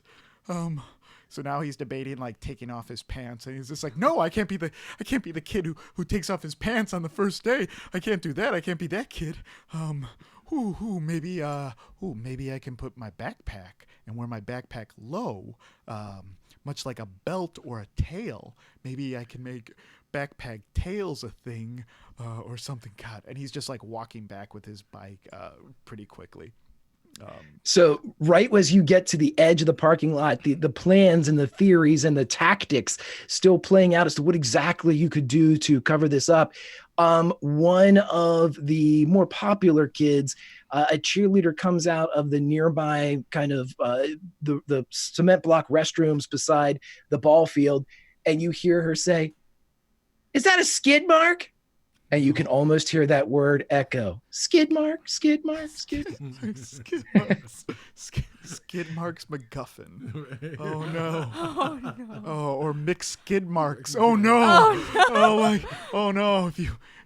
So now he's debating like taking off his pants, and he's just like, "No, I can't be the kid who takes off his pants on the first day. I can't do that. I can't be that kid. Maybe I can put my backpack and wear my backpack low, much like a belt or a tail. Maybe I can make backpack tails a thing, or something." God, and he's just like walking back with his bike pretty quickly. So right as you get to the edge of the parking lot, the plans and the theories and the tactics still playing out as to what exactly you could do to cover this up. One of the more popular kids, a cheerleader, comes out of the nearby kind of the cement block restrooms beside the ball field, and you hear her say, "Is that a skid mark?" And you can almost hear that word echo. Skid mark, skid mark, skid mark. Skid marks. Skid marks MacGuffin. Oh no. Oh no. Oh, or mixed skid marks. Oh no. Oh no. If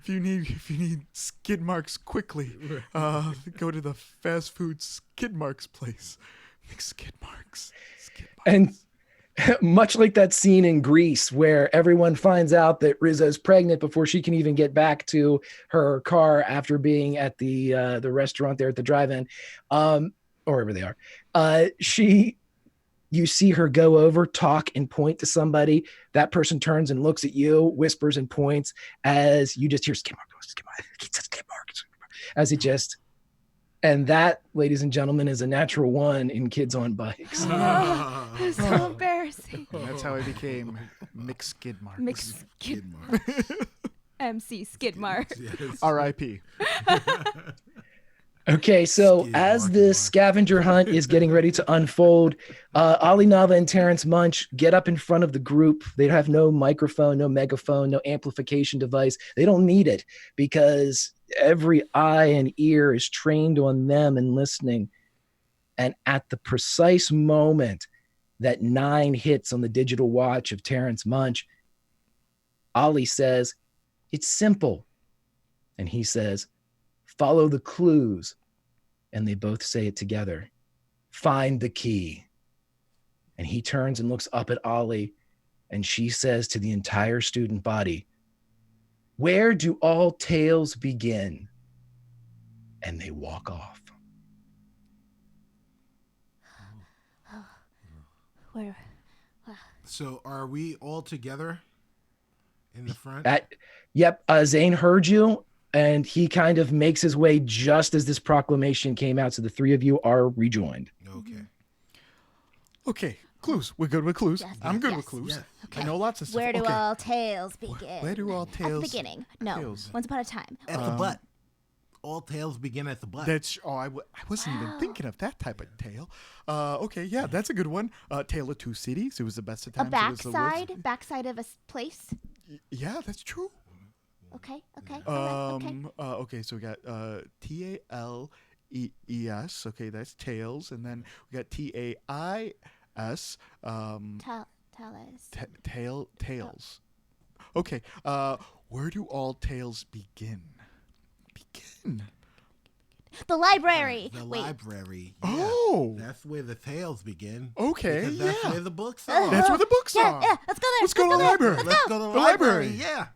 you need skid marks quickly, go to the fast food skid marks place. Mixed skid marks. Skid marks. And much like that scene in Grease where everyone finds out that Rizzo's pregnant before she can even get back to her car after being at the restaurant there at the drive-in, or wherever they are, you see her go over, talk, and point to somebody. That person turns and looks at you, whispers and points, as you just hear skid mark, skid mark, as it just. And that, ladies and gentlemen, is a natural 1 in Kids on Bikes. It's so embarrassing. And that's how I became mixed skid marks. Mixed skid marks. MC Skid Marks. Yes. R.I.P. Okay, so Skid as marky the mark. scavenger hunt is getting ready to unfold, Ali Nava and Terrence Munch get up in front of the group. They have no microphone, no megaphone, no amplification device. They don't need it because every eye and ear is trained on them and listening. And at the precise moment that 9 hits on the digital watch of Terrence Munch, Ali says, "It's simple." And he says, "Follow the clues." And they both say it together. "Find the key." And he turns and looks up at Ollie, and she says to the entire student body, "Where do all tales begin?" And they walk off. Where? So are we all together in the front? Yep, Zane heard you, and he kind of makes his way just as this proclamation came out. So the 3 of you are rejoined. Okay. Okay, clues. We're good with clues. Yes, I'm good yes. with clues. Yeah. I know lots of stuff. Where do Okay. all tales begin? Where do all At the tales? beginning. No. tales. Once upon a time. At the butt. All tales begin at the butt. That's I wasn't even thinking of that type of tale. Okay, yeah, that's a good one. Tale of Two Cities. It was the best of A times. It was the worst. backside of a place. Yeah, that's true. Okay. All right, okay. Okay, so we got TALES. Okay, that's tails, and then we got TAIS. Tails. Okay. Where do all tales begin? The library. The Wait. library. Oh. That's where the tales begin. Okay, Because that's yeah. where the books are. That's where the books Yeah, are. yeah. Let's go there. Let's go to the library. Let's go to the library. library. Yeah.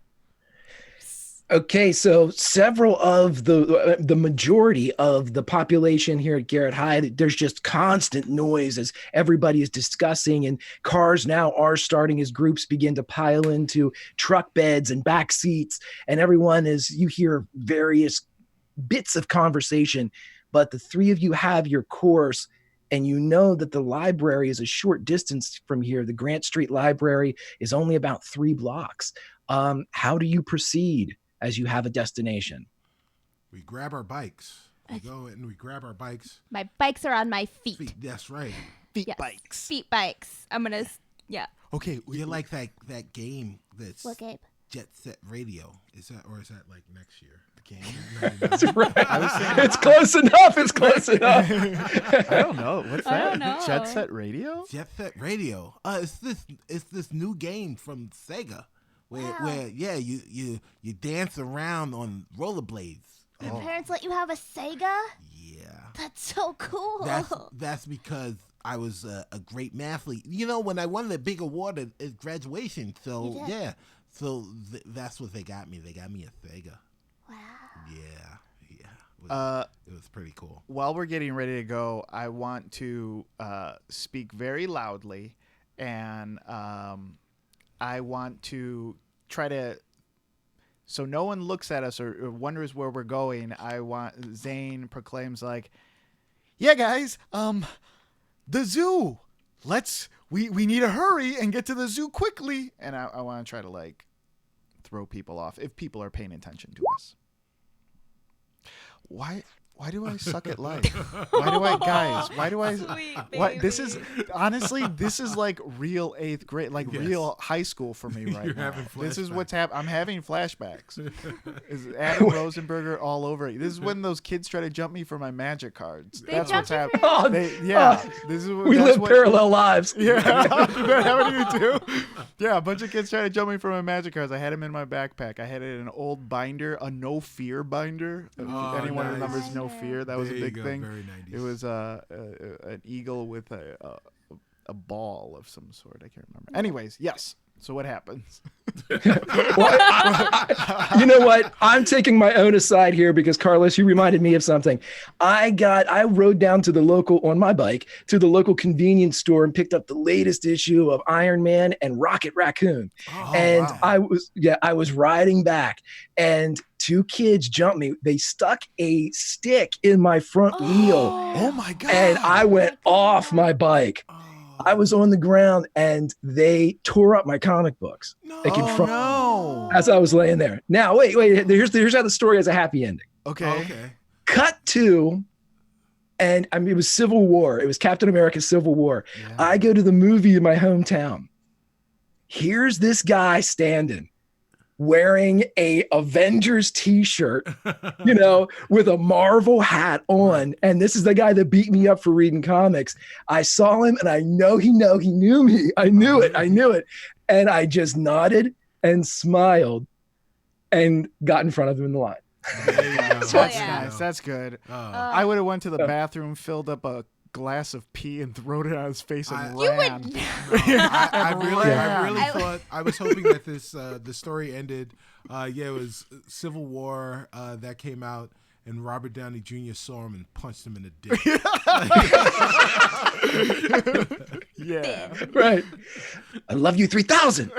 Okay, so several of the majority of the population here at Garrett High, there's just constant noise as everybody is discussing, and cars now are starting as groups begin to pile into truck beds and back seats, and everyone you hear various bits of conversation, but the 3 of you have your course, and you know that the library is a short distance from here. The Grant Street Library is only about 3 blocks. How do you proceed as you have a destination? We grab our bikes. We go and we grab our bikes. My bikes are on my feet. Feet, that's right. Feet Yes. bikes. Feet bikes. I'm gonna. Yeah. Okay. You like that game that's What, Gabe? Jet Set Radio? Is that like next year? The game. That's right. It's close enough. It's close enough. I don't know. What's I that? don't know. Jet Set Radio? Jet Set Radio. It's this new game from Sega where you dance around on rollerblades. Your parents let you have a Sega? Yeah. That's so cool. That's because I was a great mathlete. You know, when I won the big award at graduation. So You did? yeah. So that's what they got me. They got me a Sega. Wow. Yeah. It was pretty cool. While we're getting ready to go, I want to speak very loudly, and I want to try to, so no one looks at us or wonders where we're going. Zane proclaims like, "Yeah, guys, the zoo. We need to hurry and get to the zoo quickly." And I want to try to like throw people off if people are paying attention to us. Why do I suck at life? Why do I Sweet what this is baby. honestly this is like real 8th grade, like Yes. real high school for me right You're now. having This is flashbacks. what's happening. I'm having flashbacks. Is Adam Rosenberger all over it. This is when those kids try to jump me for my magic cards. They That's what's jumped you happening. Oh, This is we that's live what, parallel lives. Yeah, that happened to you too. Yeah, a bunch of kids trying to jump me for my magic cards. I had them in my backpack. I had it in an old binder, a No Fear binder. If Oh, anyone nice. remembers No Fear, that was a There you big go, thing. very 90s. It was an eagle with a ball of some sort. I can't remember. Anyways, yes. So what happens? You know what? I'm taking my own aside here because Carlos, you reminded me of something. I rode down to the on my bike to the local convenience store and picked up the latest issue of Iron Man and Rocket Raccoon. Oh, And wow. I was riding back and 2 kids jumped me. They stuck a stick in my front wheel Oh my god! and I went off my bike. I was on the ground and they tore up my comic books. Like in front no. as I was laying there. Now, wait. Here's how the story has a happy ending. Okay. Okay. Cut to, and I mean, it was Civil War. It was Captain America Civil War. Yeah. I go to the movie in my hometown. Here's this guy standing wearing a Avengers t-shirt, with a Marvel hat on. Right. And this is the guy that beat me up for reading comics. I saw him and I know he knew me. I knew it. And I just nodded and smiled and got in front of him in the line. There you go. That's yeah. nice. That's good. Oh. I would have went to the bathroom, filled up a glass of pee, and thrown it on his face and You ran. would. No, I really I- thought, I was hoping that the story ended. It was Civil War that came out, and Robert Downey Jr. saw him and punched him in the dick. Yeah. Right. I love you 3000.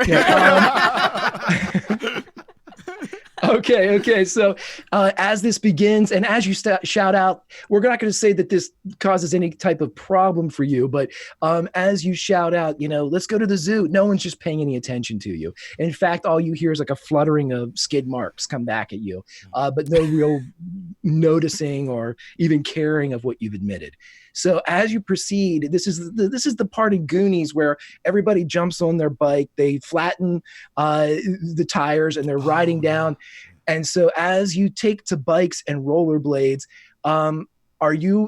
Okay. So as this begins and as you shout out, we're not going to say that this causes any type of problem for you, but as you shout out, let's go to the zoo. No one's just paying any attention to you. In fact, all you hear is like a fluttering of skid marks come back at you, but no real noticing or even caring of what you've admitted. So as you proceed, this is the part in Goonies where everybody jumps on their bike, they flatten the tires, and they're riding down. And so as you take to bikes and rollerblades,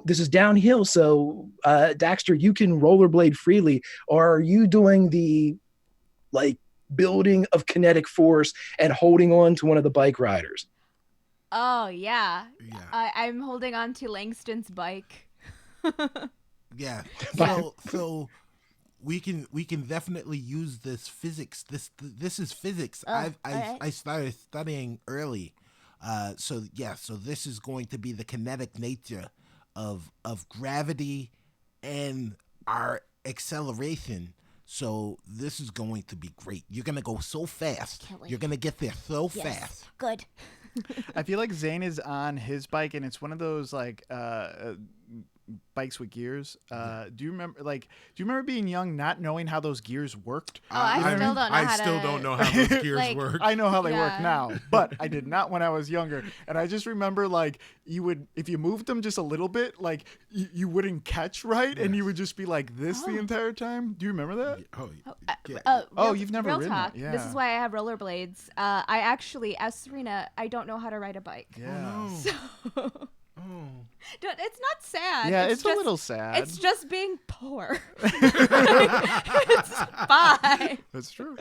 this is downhill, so Daxter, you can rollerblade freely, or are you doing the building of kinetic force and holding on to one of the bike riders? Oh yeah. Yeah. I'm holding on to Langston's bike. Yeah. So we can definitely use this physics. This is physics. Oh, I started studying early. So this is going to be the kinetic nature of gravity and our acceleration. So this is going to be great. You're going to go so fast. Can't wait. You're going to get there so Yes. fast. Good. I feel like Zane is on his bike, and it's one of those bikes with gears. Do you remember being young, not knowing how those gears worked? Oh, I still don't know I how still to- don't know how those gears like, work. I know how they work Yeah. now, but I did not when I was younger. And I just remember you would, if you moved them just a little bit, you wouldn't catch right, and you would just be like this the entire time. Do you remember that? You've never real ridden talk. it. This Yeah. is why I have rollerblades. I actually, as Serena, I don't know how to ride a bike. Yeah. So it's not sad. Yeah, it's a just, little sad. It's just being poor. It's fine. That's true.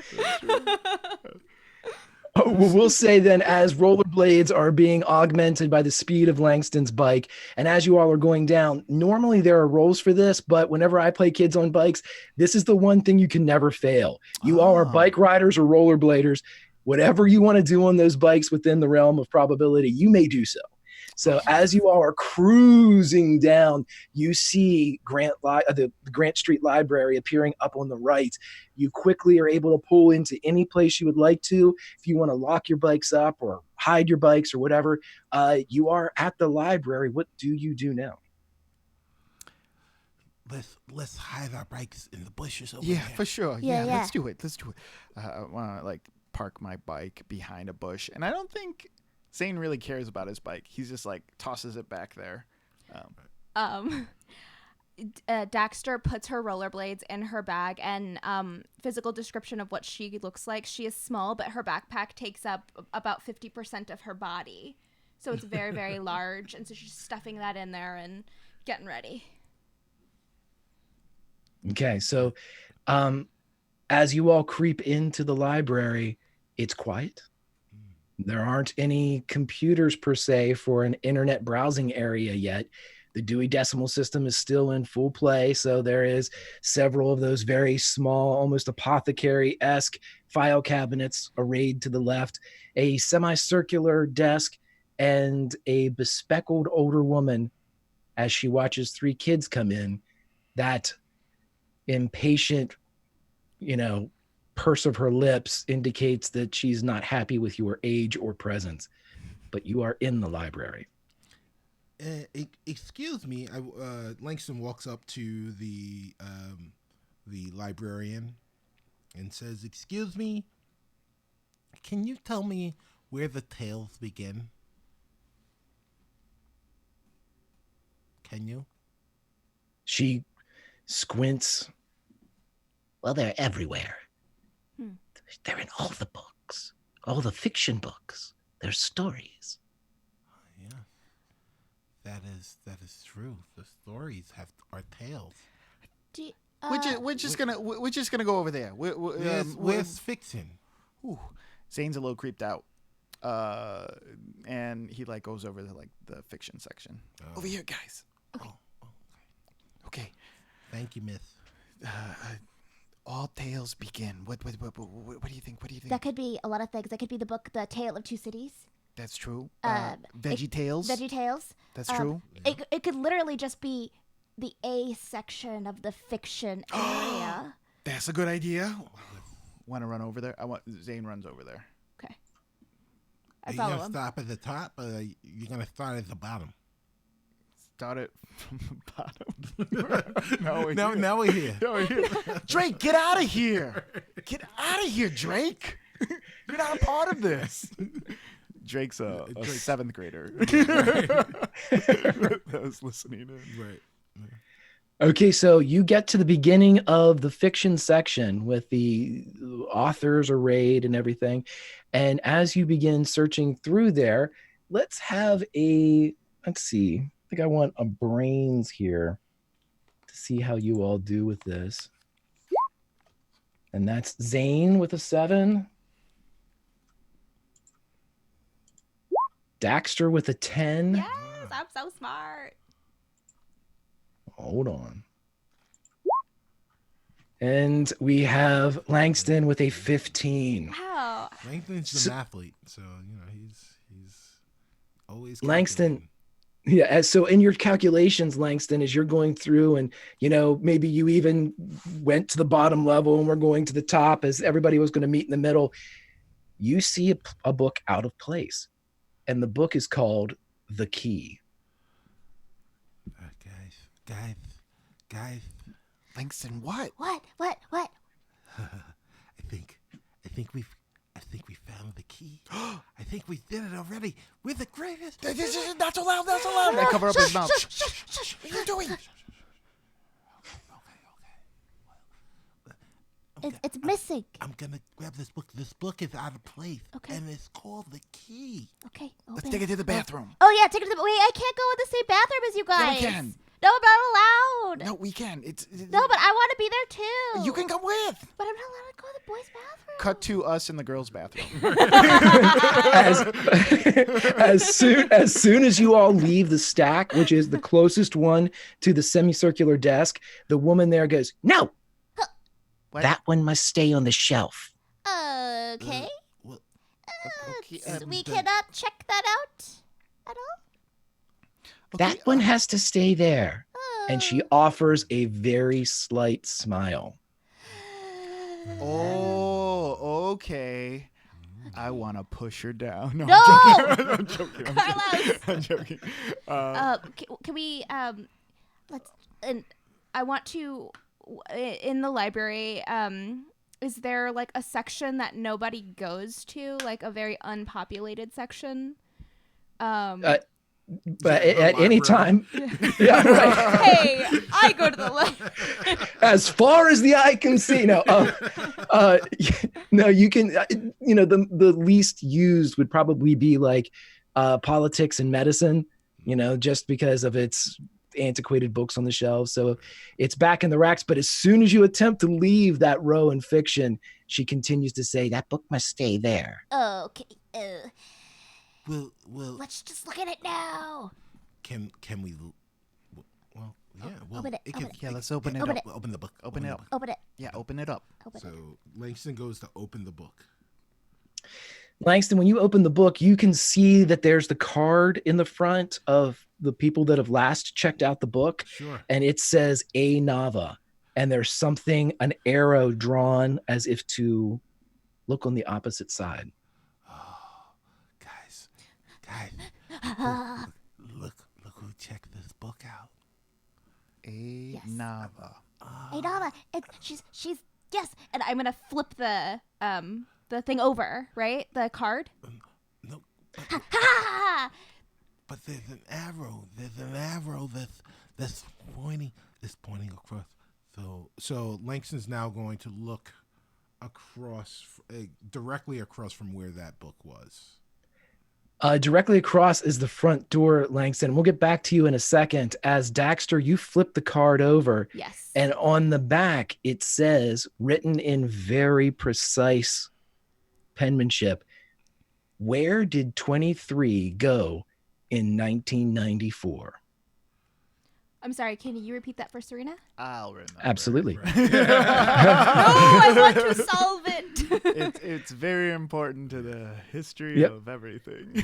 Oh, well, we'll say then, as rollerblades are being augmented by the speed of Langston's bike, and as you all are going down, normally there are rolls for this, but whenever I play kids on bikes, this is the one thing you can never fail. You all are bike riders or rollerbladers. Whatever you want to do on those bikes within the realm of probability, you may do so. So as you all are cruising down, you see the Grant Street Library appearing up on the right. You quickly are able to pull into any place you would like to. If you want to lock your bikes up or hide your bikes or whatever, you are at the library. What do you do now? Let's hide our bikes in the bushes over Yeah, there. for sure. Yeah, yeah. Let's do it. I want to park my bike behind a bush, and I don't think Zane really cares about his bike. He's just tosses it back there. Daxter puts her rollerblades in her bag, and physical description of what she looks like. She is small, but her backpack takes up about 50% of her body. So it's very, very large. And so she's stuffing that in there and getting ready. Okay, so as you all creep into the library, it's quiet. There aren't any computers per se for an internet browsing area yet. The Dewey Decimal System is still in full play, so there is several of those very small, almost apothecary-esque file cabinets arrayed to the left, a semicircular desk, and a bespectacled older woman as she watches three kids come in. That impatient, purse of her lips indicates that she's not happy with your age or presence, but you are in the library. Excuse me. Langston walks up to the librarian and says, "Excuse me. Can you tell me where the tales begin?" Can you? She squints. Well, they're everywhere. They're in all the books, all the fiction books. They're stories. Yeah. That is true. The stories are tales. We're just gonna go over there. Where's fiction? Ooh, Zane's a little creeped out, and he like goes over to like the fiction section. Over here, guys. Okay. Okay. Thank you, Miss. All tales begin. What do you think? What do you think? That could be a lot of things. That could be the book, The Tale of Two Cities. That's true. Veggie Tales. Tales. That's true. It could literally just be the A section of the fiction area. That's a good idea. Want to run over there? Zane runs over there. Okay. Are you follow gonna him. stop at the top, or you're gonna start at the bottom? Start it from the bottom. Now we're here. Drake, get out of here! Get out of here, Drake! You're not a part of this. Drake's a seventh grader that was listening in. Right. Okay, so you get to the beginning of the fiction section with the authors arrayed and everything. And as you begin searching through there, let's see. I think I want a brains here to see how you all do with this. And that's Zane with a 7. Daxter with a 10. Yes, I'm so smart. Hold on. And we have Langston with a 15. Wow. Langston's an athlete, so he's always Langston. calculating. Yeah, so in your calculations, Langston, as you're going through and, maybe you even went to the bottom level and we're going to the top as everybody was going to meet in the middle, you see a book out of place. And the book is called The Key. Guys. Langston, what? What? I think we found the key. I think we did it already. We're the greatest. Not so loud. I cover up his mouth. Shh. What are you doing? It's missing. I'm gonna grab this book. This book is out of place. Okay. And it's called The Key. Okay. Let's take it to the bathroom. Oh yeah, take it to the. Wait, I can't go in the same bathroom as you Yeah, guys. we can. No, I'm not allowed. No, we can. No, but I want to be there too. You can come with. But I'm not allowed to go to the boys' bathroom. Cut to us in the girls' bathroom. as soon as you all leave the stack, which is the closest one to the semicircular desk, the woman there goes, "No, What? that one must stay on the shelf." Okay. Okay, So we cannot check that out at all. That one has to stay there. And she offers a very slight smile. Oh, okay. I want to push her down. No, No! I'm joking. Carlos! I'm joking. Can we let's and I want to in the library is there like a section that nobody goes to, like a very unpopulated section? But at any time, yeah, right. Hey, I go to the library. As far as the eye can see, no, you can, the least used would probably be like politics and medicine, just because of its antiquated books on the shelves. So it's back in the racks. But as soon as you attempt to leave that row in fiction, she continues to say, "That book must stay there." Okay. Well, Let's just look at it now. can we? Well, yeah. Well, Open it, can, open it. Yeah, let's open it Open up. it. Open the book. Open it up. Open it. Yeah, open it up. Open it. So Langston goes to open the book. Langston, when you open the book, you can see that there's the card in the front of the people that have last checked out the book. Sure. And it says A Nava. And there's an arrow drawn as if to look on the opposite side. Guys, look who checked this book out. Nava. Hey, Nava. She's yes. And I'm gonna flip the thing over, right? The card. No, Ha! but there's an arrow. There's an arrow That's pointing. It's pointing across. So Langston's now going to look across, directly across from where that book was. Directly across is the front door, Langston. We'll get back to you in a second. As Daxter, you flip the card over. Yes. And on the back, it says, written in very precise penmanship, where did 23 go in 1994? I'm sorry, can you repeat that for Serena? I'll remember. Absolutely. No, I want to solve it. It's very important to the history of everything.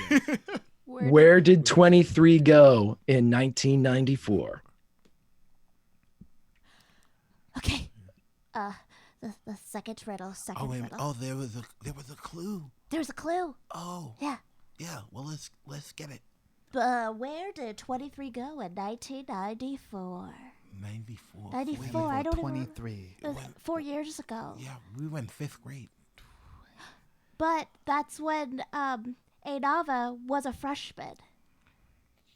Where did 23 go in 1994? Okay. The second riddle. There was a clue. There's a clue. Oh. Yeah. Yeah. Well, let's get it. Where did 23 go in 1994? 94. 94. I don't even. 23. It was 4 years ago. Yeah, we were in 5th grade. But that's when Ainava was a freshman.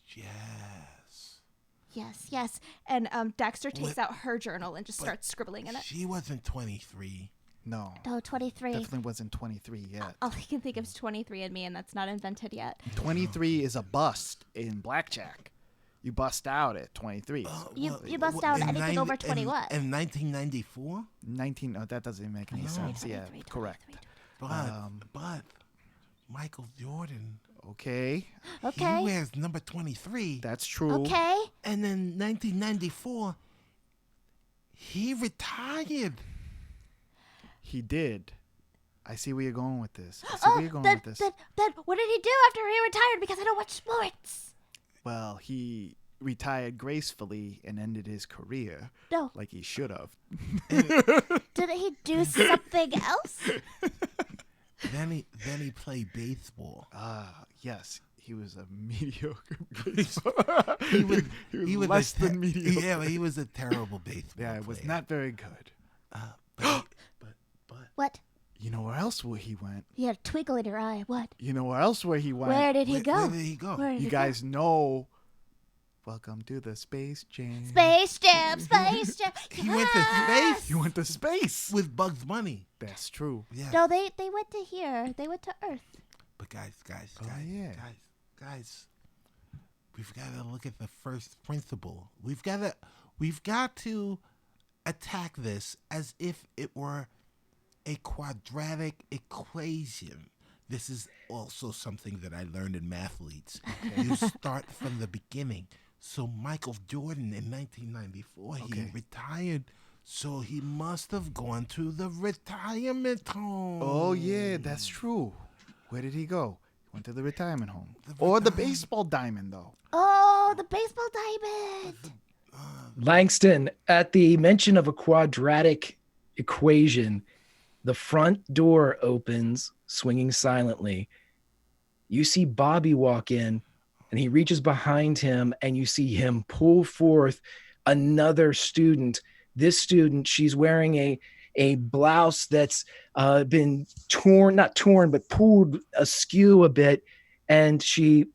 Yes. And Daxter takes out her journal and just starts scribbling in it. She wasn't 23. No. No, 23. Definitely wasn't 23 yet. All I can think of is 23 and me, and that's not invented yet. 23 is a bust in blackjack. You bust out at 23. You bust out anything over 21. In 1994? 19. Oh, that doesn't even make any sense. 23, Yeah, 23. correct. But Michael Jordan. Okay. He wears number 23. That's true. Okay. And in 1994, he retired. He did. I see where you're going with this. Then what did he do after he retired? Because I don't watch sports. Well, he retired gracefully and ended his career. No. Like he should have. Did he do something else? Then he played baseball. Yes. He was a mediocre baseball. he was less than mediocre. Yeah, he was a terrible baseball Yeah, it was player. not very good. But What? You know where else where he went? You had a twinkle in your eye. What? You know where else where he went? Where did he go? Where did he go? Where did You he guys know. Welcome to the Space Jam. Space Jam, Space Jam. He went to space. You went to space. With Bugs Bunny. That's true. Yeah. No, they went to here. They went to Earth. But guys, we've got to look at the first principle. We've got to attack this as if it were a quadratic equation. This is also something that I learned in Mathletes. Okay. You start from the beginning. So Michael Jordan in 1994, he retired. So he must have gone to the retirement home. Oh, yeah, that's true. Where did he go? He went to the retirement home. Or the baseball diamond, though. Oh, the baseball diamond. Langston, at the mention of a quadratic equation, the front door opens, swinging silently. You see Bobby walk in, and he reaches behind him, and you see him pull forth another student. This student, she's wearing a blouse that's been torn, not torn, but pulled askew a bit, and she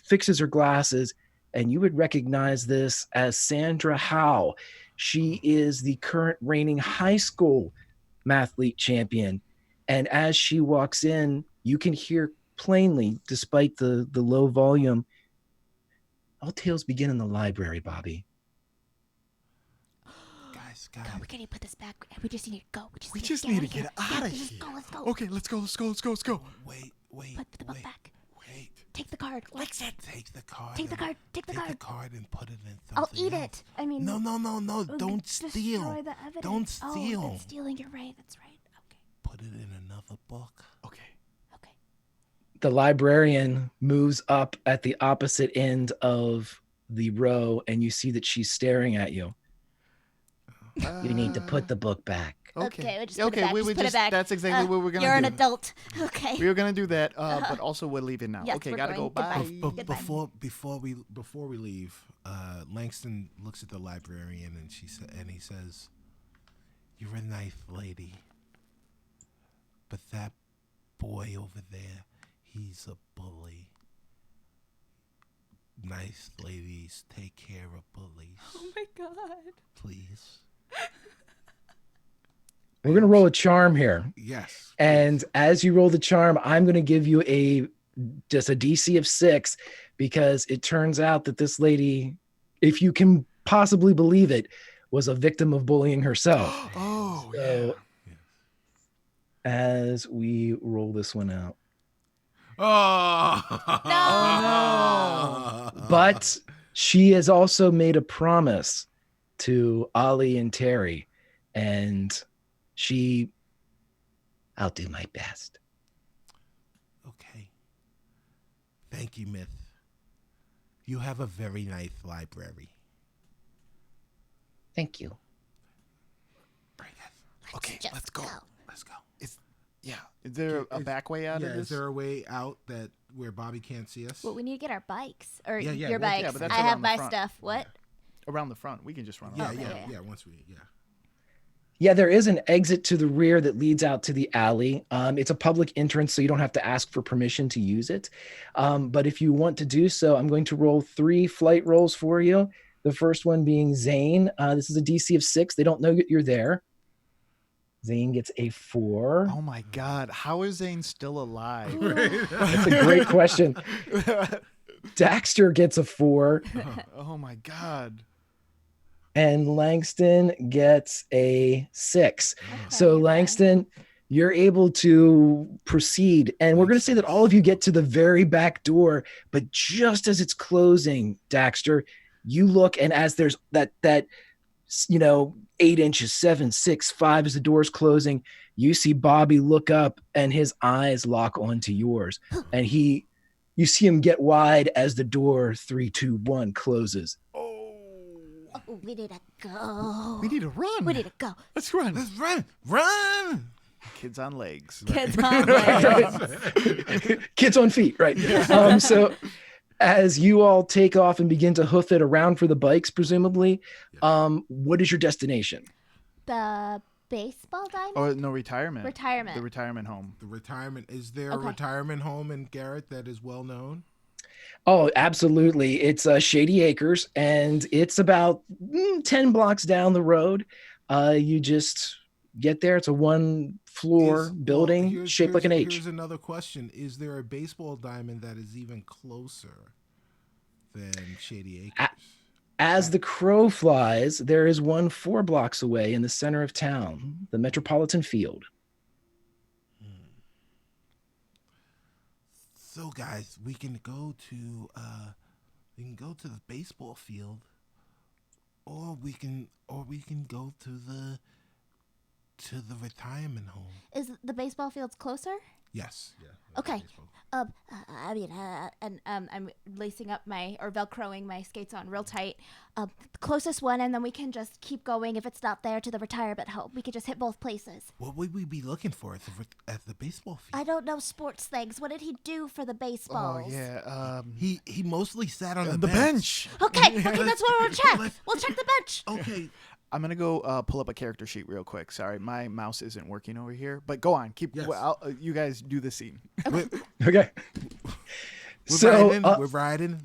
fixes her glasses, and you would recognize this as Sandra Howe. She is the current reigning high school mathlete champion, and as she walks in, you can hear plainly, despite the low volume, all tales begin in the library, Bobby. Guys. Come, we can't put this back. We just need to go. We just need to get out of Let's here. go. Let's go. Okay, let's go. Wait. Put the book back. Wait. Take the card. Lex it. Take the card. Take the card. Take the Take card. the card and put it in something I'll eat else. it. I mean, No. Don't destroy steal. the evidence. Don't steal. Oh, that's stealing. You're right. That's right. Okay. Put it in another book. Okay. The librarian moves up at the opposite end of the row, and you see that she's staring at you. You need to put the book back. Okay, we just put it back. we Just would put it back. That's exactly what we're gonna You're do. an adult. Okay. We were gonna do that, but also we're leaving now. Yes, okay, we're gotta going. go. Bye. Goodbye. Goodbye. Before we leave, Langston looks at the librarian and he says, "You're a nice lady, but that boy over there, he's a bully. nice ladies take care of bullies, Oh my god. please? We're going to roll a charm here. Yes. And as you roll the charm, I'm going to give you just a DC of 6 because it turns out that this lady, if you can possibly believe it, was a victim of bullying herself. Oh, So yeah. as we roll this one out. Oh No. But she has also made a promise to Ollie and Terry, and I'll do my best. Okay. Thank you, Myth. You have a very nice library. Thank you. Bring it. Okay, Just let's go. Let's go. Yeah. Is there a back way out Yeah, of is this? there a way out that where Bobby can't see us? Well, we need to get our bikes or Yeah, your well, bikes. yeah, but that's I have around the my front. stuff. What? Around the front. We can just run yeah, around. Okay. yeah. Once we, yeah. Yeah, there is an exit to the rear that leads out to the alley. It's a public entrance, so you don't have to ask for permission to use it. But if you want to do so, I'm going to roll 3 flight rolls for you. The first one being Zane. This is a DC of 6. They don't know that you're there. Zane gets a 4. Oh my God. How is Zane still alive? That's a great question. Daxter gets a 4. Oh my God. And Langston gets a 6. Okay, So okay. Langston, you're able to proceed. And we're going to say that all of you get to the very back door, but just as it's closing, Daxter, you look, and as there's that 8 inches, 7, 6, 5, as the door's closing, you see Bobby look up and his eyes lock onto yours. And you see him get wide as the door 3, 2, 1 closes. Oh, we need to go. We need to run. We need to go. Let's run. Let's run. Run. Kids on legs. Kids on legs. Kids on feet, right? So as you all take off and begin to hoof it around for the bikes, presumably, what is your destination? The baseball diamond? Oh, no, retirement. Retirement. The retirement home. The retirement. Is there a Okay. retirement home in Garrett that is well known? Oh, absolutely. It's Shady Acres, and it's about 10 blocks down the road. You just get there. It's a 1-floor building here's- shaped like an H. Here's another question. Is there a baseball diamond that is even closer than Shady Acres? As the crow flies, there is one 4 blocks away in the center of town, the Metropolitan Field. So guys, we can go to the baseball field, or we can go to the retirement home. Is the baseball fields closer? Yes. Yeah. Okay. baseball. I'm lacing up or velcroing my skates on real tight. The closest one, and then we can just keep going. If it's not there, to the retirement home, we could just hit both places. What would we be looking for at the baseball field? I don't know sports things. What did he do for the Oh, baseballs? yeah. He mostly sat on The bench. Okay, that's what we'll check. let's- We'll check the bench. Okay. I'm going to go pull up a character sheet real quick. Sorry, my mouse isn't working over here. But go on. Yes. You guys do the scene. Okay. We're riding.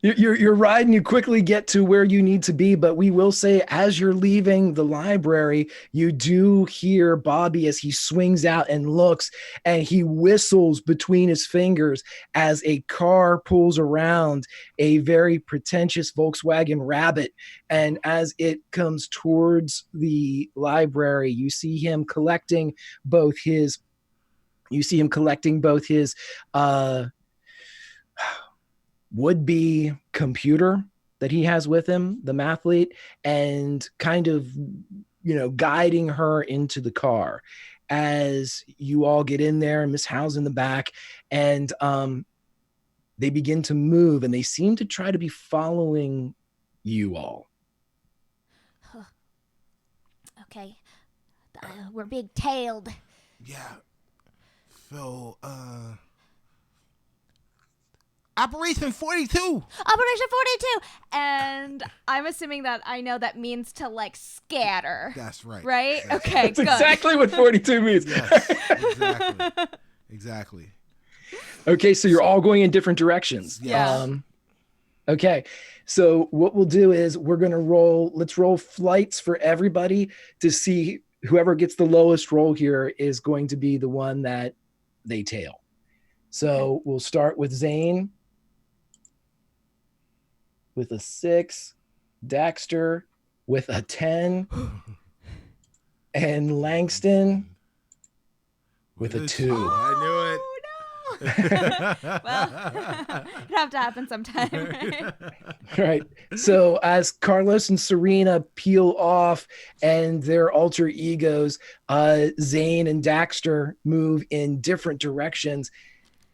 You're riding, you quickly get to where you need to be, but we will say as you're leaving the library, you do hear Bobby as he swings out and looks, and he whistles between his fingers as a car pulls around a very pretentious Volkswagen Rabbit. And as it comes towards the library, you see him collecting both his would-be computer that he has with him, the mathlete, and kind of, guiding her into the car as you all get in there, and Miss Howe's in the back, and they begin to move, and they seem to try to be following you all. Okay. We're being tailed. Yeah. So, Operation 42. Operation 42. And I'm assuming that I know that means to scatter. That's right. Right? That's Okay, That's good. exactly what 42 means. Yes, exactly. Okay, so you're all going in different directions. Yeah. Okay, so what we'll do is let's roll flights for everybody to see whoever gets the lowest roll here is going to be the one that they tail. So we'll start with Zane with a 6, Daxter with a 10, and Langston with a 2. I knew it. Well, it'd have to happen sometime, right? Right. So as Carlos and Serena peel off and their alter egos, Zane and Daxter move in different directions.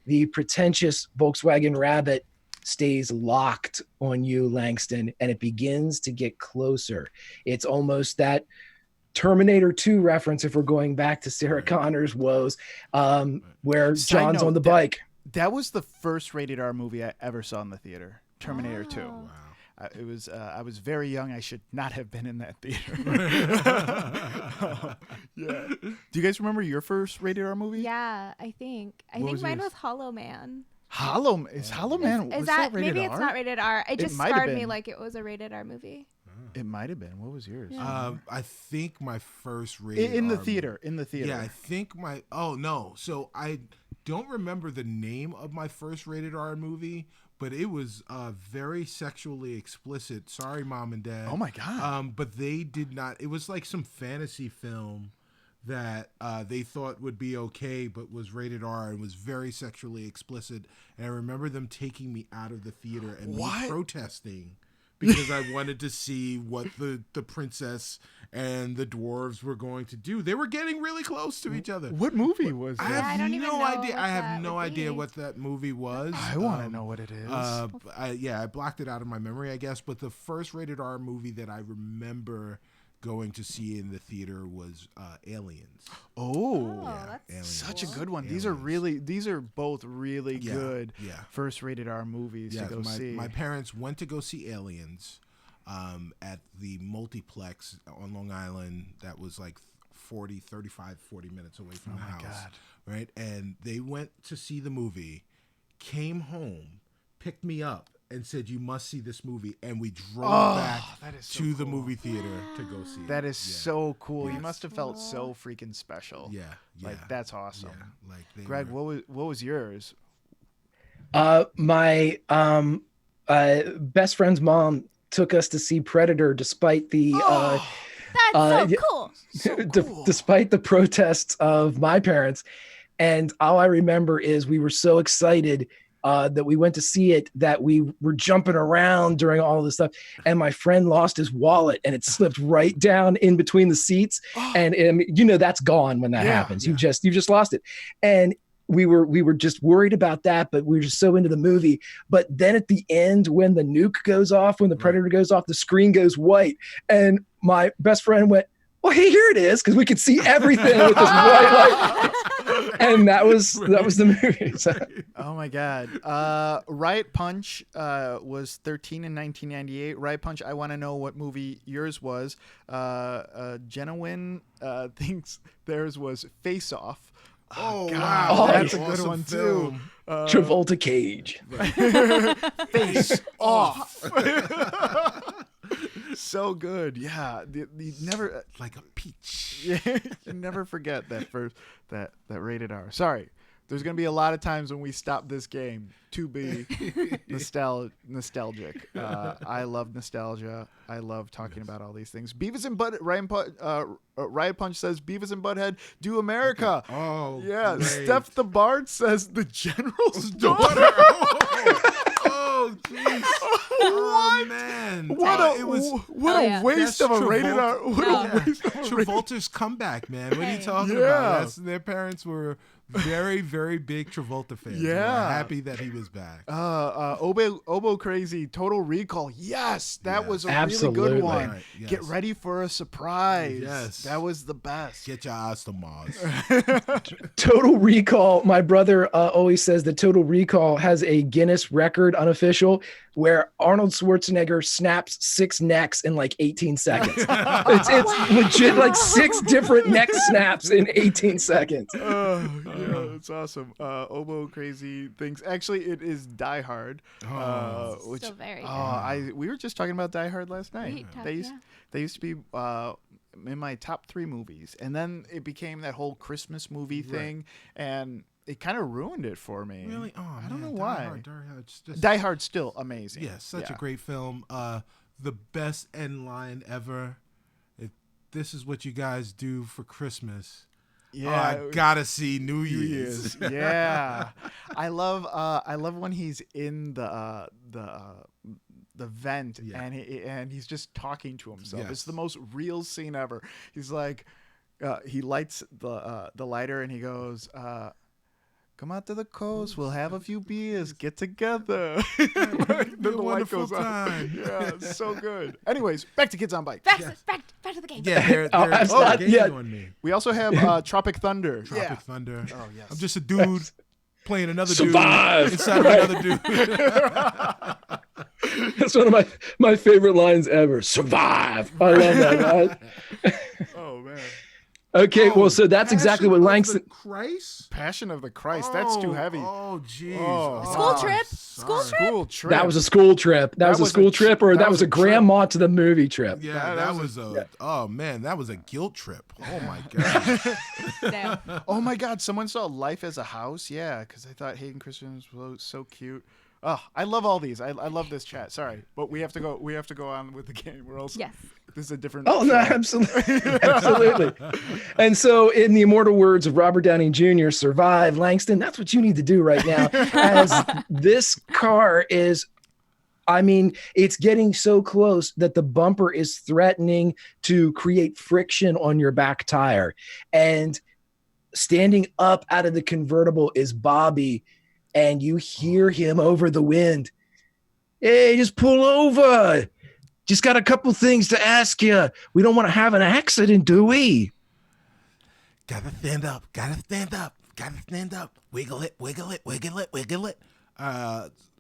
The pretentious Volkswagen Rabbit stays locked on you, Langston, and it begins to get closer. It's almost that Terminator 2 reference, if we're going back to Sarah Connor's woes, where Side John's note, on the bike. That was the first rated R movie I ever saw in the theater. Terminator 2. Wow. It was. I was very young. I should not have been in that theater. Yeah. Do you guys remember your first rated R movie? Yeah, I think was mine yours? was Hollow Man. Hollow Man. Is Was that rated maybe R? it's not rated R? It just might have scarred me been. like it was a rated R movie. It might have been. What was yours? Yeah. I think my first rated In the R theater. In the theater. Yeah, I think oh no. So I don't remember the name of my first rated R movie, but it was very sexually explicit. Sorry, Mom and Dad. Oh my God. But they did not. It was like some fantasy film that they thought would be okay, but was rated R and was very sexually explicit. And I remember them taking me out of the theater and me protesting because I wanted to see what the princess and the dwarves were going to do. They were getting really close to each other. What movie was I that? I have don't even no know idea. what I have that no would idea be. what that movie was. I want to know what it is. I blocked it out of my memory, I guess. But the first rated R movie that I remember going to see in the theater was Aliens. Oh, that's Aliens. such a cool. good one. Aliens. These are both really Yeah, good yeah. first rated R movies Yes, to go see. my parents went to go see Aliens at the multiplex on Long Island that was like 40 minutes away from the house. God. Right? And they went to see the movie, came home, picked me up, and said, "You must see this movie." And we drove back that is so to the cool. movie theater to go see it. That is Yeah. so cool. You Yes. must have felt so freaking special. Yeah. Like that's awesome. Yeah. Like they Greg, were, what was yours? My best friend's mom took us to see Predator despite the That's so cool. despite the protests of my parents. And all I remember is we were so excited that we went to see it that we were jumping around during all this stuff. And my friend lost his wallet and it slipped right down in between the seats. And that's gone when that happens. You've just lost it. And we were just worried about that, but we were just so into the movie. But then at the end, when the nuke goes off, when the Predator goes off, the screen goes white. And my best friend went, "Well, hey, here it is," because we could see everything with this white light. And that was the movie. So. Oh my God. Riot Punch was 13 in 1998. Riot Punch, I want to know what movie yours was. Jenowin thinks theirs was Face Off. Oh, God, wow. that's a Awesome good one film. too. Travolta Cage. Face Off. So good. Yeah. You never Like a peach. Yeah, you never forget that rated R. Sorry. There's going to be a lot of times when we stop this game to be nostalgic. I love nostalgia. I love talking about all these things. Beavis and Butt Riot Punch says Beavis and Butthead do America. Oh, Yeah. great. Steph the Bard says the General's daughter. Oh, jeez. Oh, man. What a waste That's of a rated R. Travolta. What a waste of a rated Travolta's comeback, man. What are you talking Yeah. about? Their parents were very, very big Travolta fans. Yeah. We were happy that he was back. Obo Crazy, Total Recall. Yes, that Yeah. was a Absolutely. really good one. Right, yes. Get ready for a surprise. Yes. That was the best. Get your eyes to Mars. Total Recall. My brother always says that Total Recall has a Guinness record unofficial where Arnold Schwarzenegger snaps 6 necks in like 18 seconds. It's legit like 6 different neck snaps in 18 seconds. Yeah, it's awesome. Oboe Crazy thinks actually it is Die Hard. Which So very good. we were just talking about Die Hard last night. We They used to be in my top 3 movies, and then it became that whole Christmas movie thing, and it kind of ruined it for me. Really? Oh, I don't know Die why. Hard, it's just, Die Hard's still amazing. yeah, such a great film. The best end line ever. If this is what you guys do for Christmas, I gotta see New Year's. Yeah, I love when he's in the vent and he's just talking to himself. Yes. It's the most real scene ever. He's like, he lights the lighter and he goes, "Come out to the coast. We'll have a few beers. Get together." Then the light goes on. Yeah, it's so good. Anyways, back to Kids on Bike. Back to the game. Yeah, they're yeah. on me. We also have Tropic Thunder. Tropic Thunder. Oh yes. I'm just a dude playing another Survive. dude inside of another dude. That's one of my favorite lines ever. Survive. I love that. Oh man. Okay, well, so that's exactly what Langston. Christ? Passion of the Christ. That's too heavy. Oh, jeez. Oh. School trip. School sorry. trip. Cool trip. That was a school trip. That was a school trip, or that was a trip. grandma to the movie trip. Yeah, that was a. Oh man, that was a guilt trip. Oh my god. Damn. Oh my God! Someone saw Life as a House. Yeah, because I thought Hayden Christensen was so cute. Oh, I love all these. I love this chat. Sorry, but we have to go. We have to go on with the game. We're also. Yes. This is a different. Oh no, show. absolutely, absolutely. And so, in the immortal words of Robert Downey Jr., "Survive, Langston." That's what you need to do right now, as this car is. I mean, it's getting so close that the bumper is threatening to create friction on your back tire, and standing up out of the convertible is Bobby, and you hear him over the wind. "Hey, just pull over. Just got a couple things to ask you. We don't want to have an accident, do we?" Gotta stand up. Gotta stand up. Gotta stand up. Wiggle it. Wiggle it. Wiggle it. Wiggle it.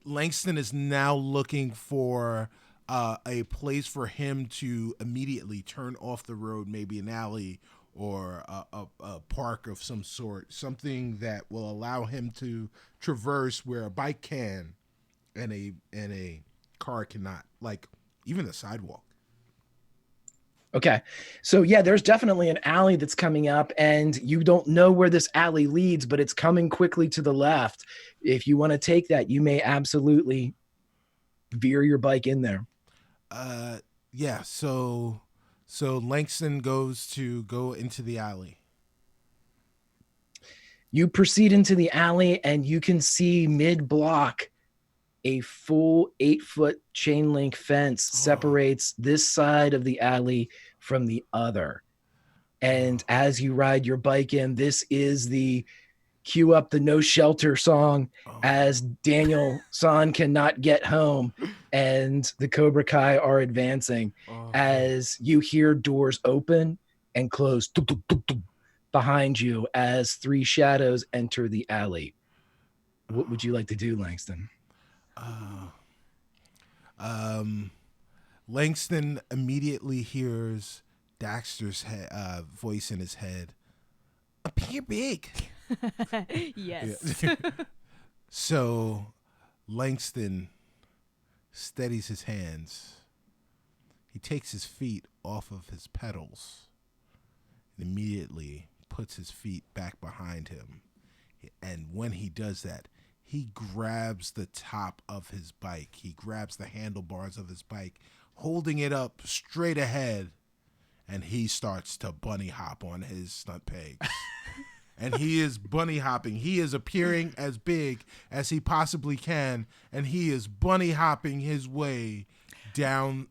Langston is now looking for a place for him to immediately turn off the road, maybe an alley or a park of some sort, something that will allow him to traverse where a bike can and a car cannot, like even the sidewalk. Okay. So yeah, there's definitely an alley that's coming up, and you don't know where this alley leads, but it's coming quickly to the left. If you want to take that, you may absolutely veer your bike in there. Yeah, so Langston goes to go into the alley. You proceed into the alley, and you can see mid-block a full 8-foot chain link fence separates this side of the alley from the other. And as you ride your bike in, this is the cue up the No Shelter song as Daniel San cannot get home and the Cobra Kai are advancing as you hear doors open and close behind you as 3 shadows enter the alley. What would you like to do, Langston? Langston immediately hears Daxter's voice in his head. Appear big. Yes. So Langston steadies his hands. He takes his feet off of his pedals and immediately puts his feet back behind him. And when he does that, he grabs the top of his bike. He grabs the handlebars of his bike, holding it up straight ahead, and he starts to bunny hop on his stunt pegs. And he is bunny hopping. He is appearing as big as he possibly can, and he is bunny hopping his way down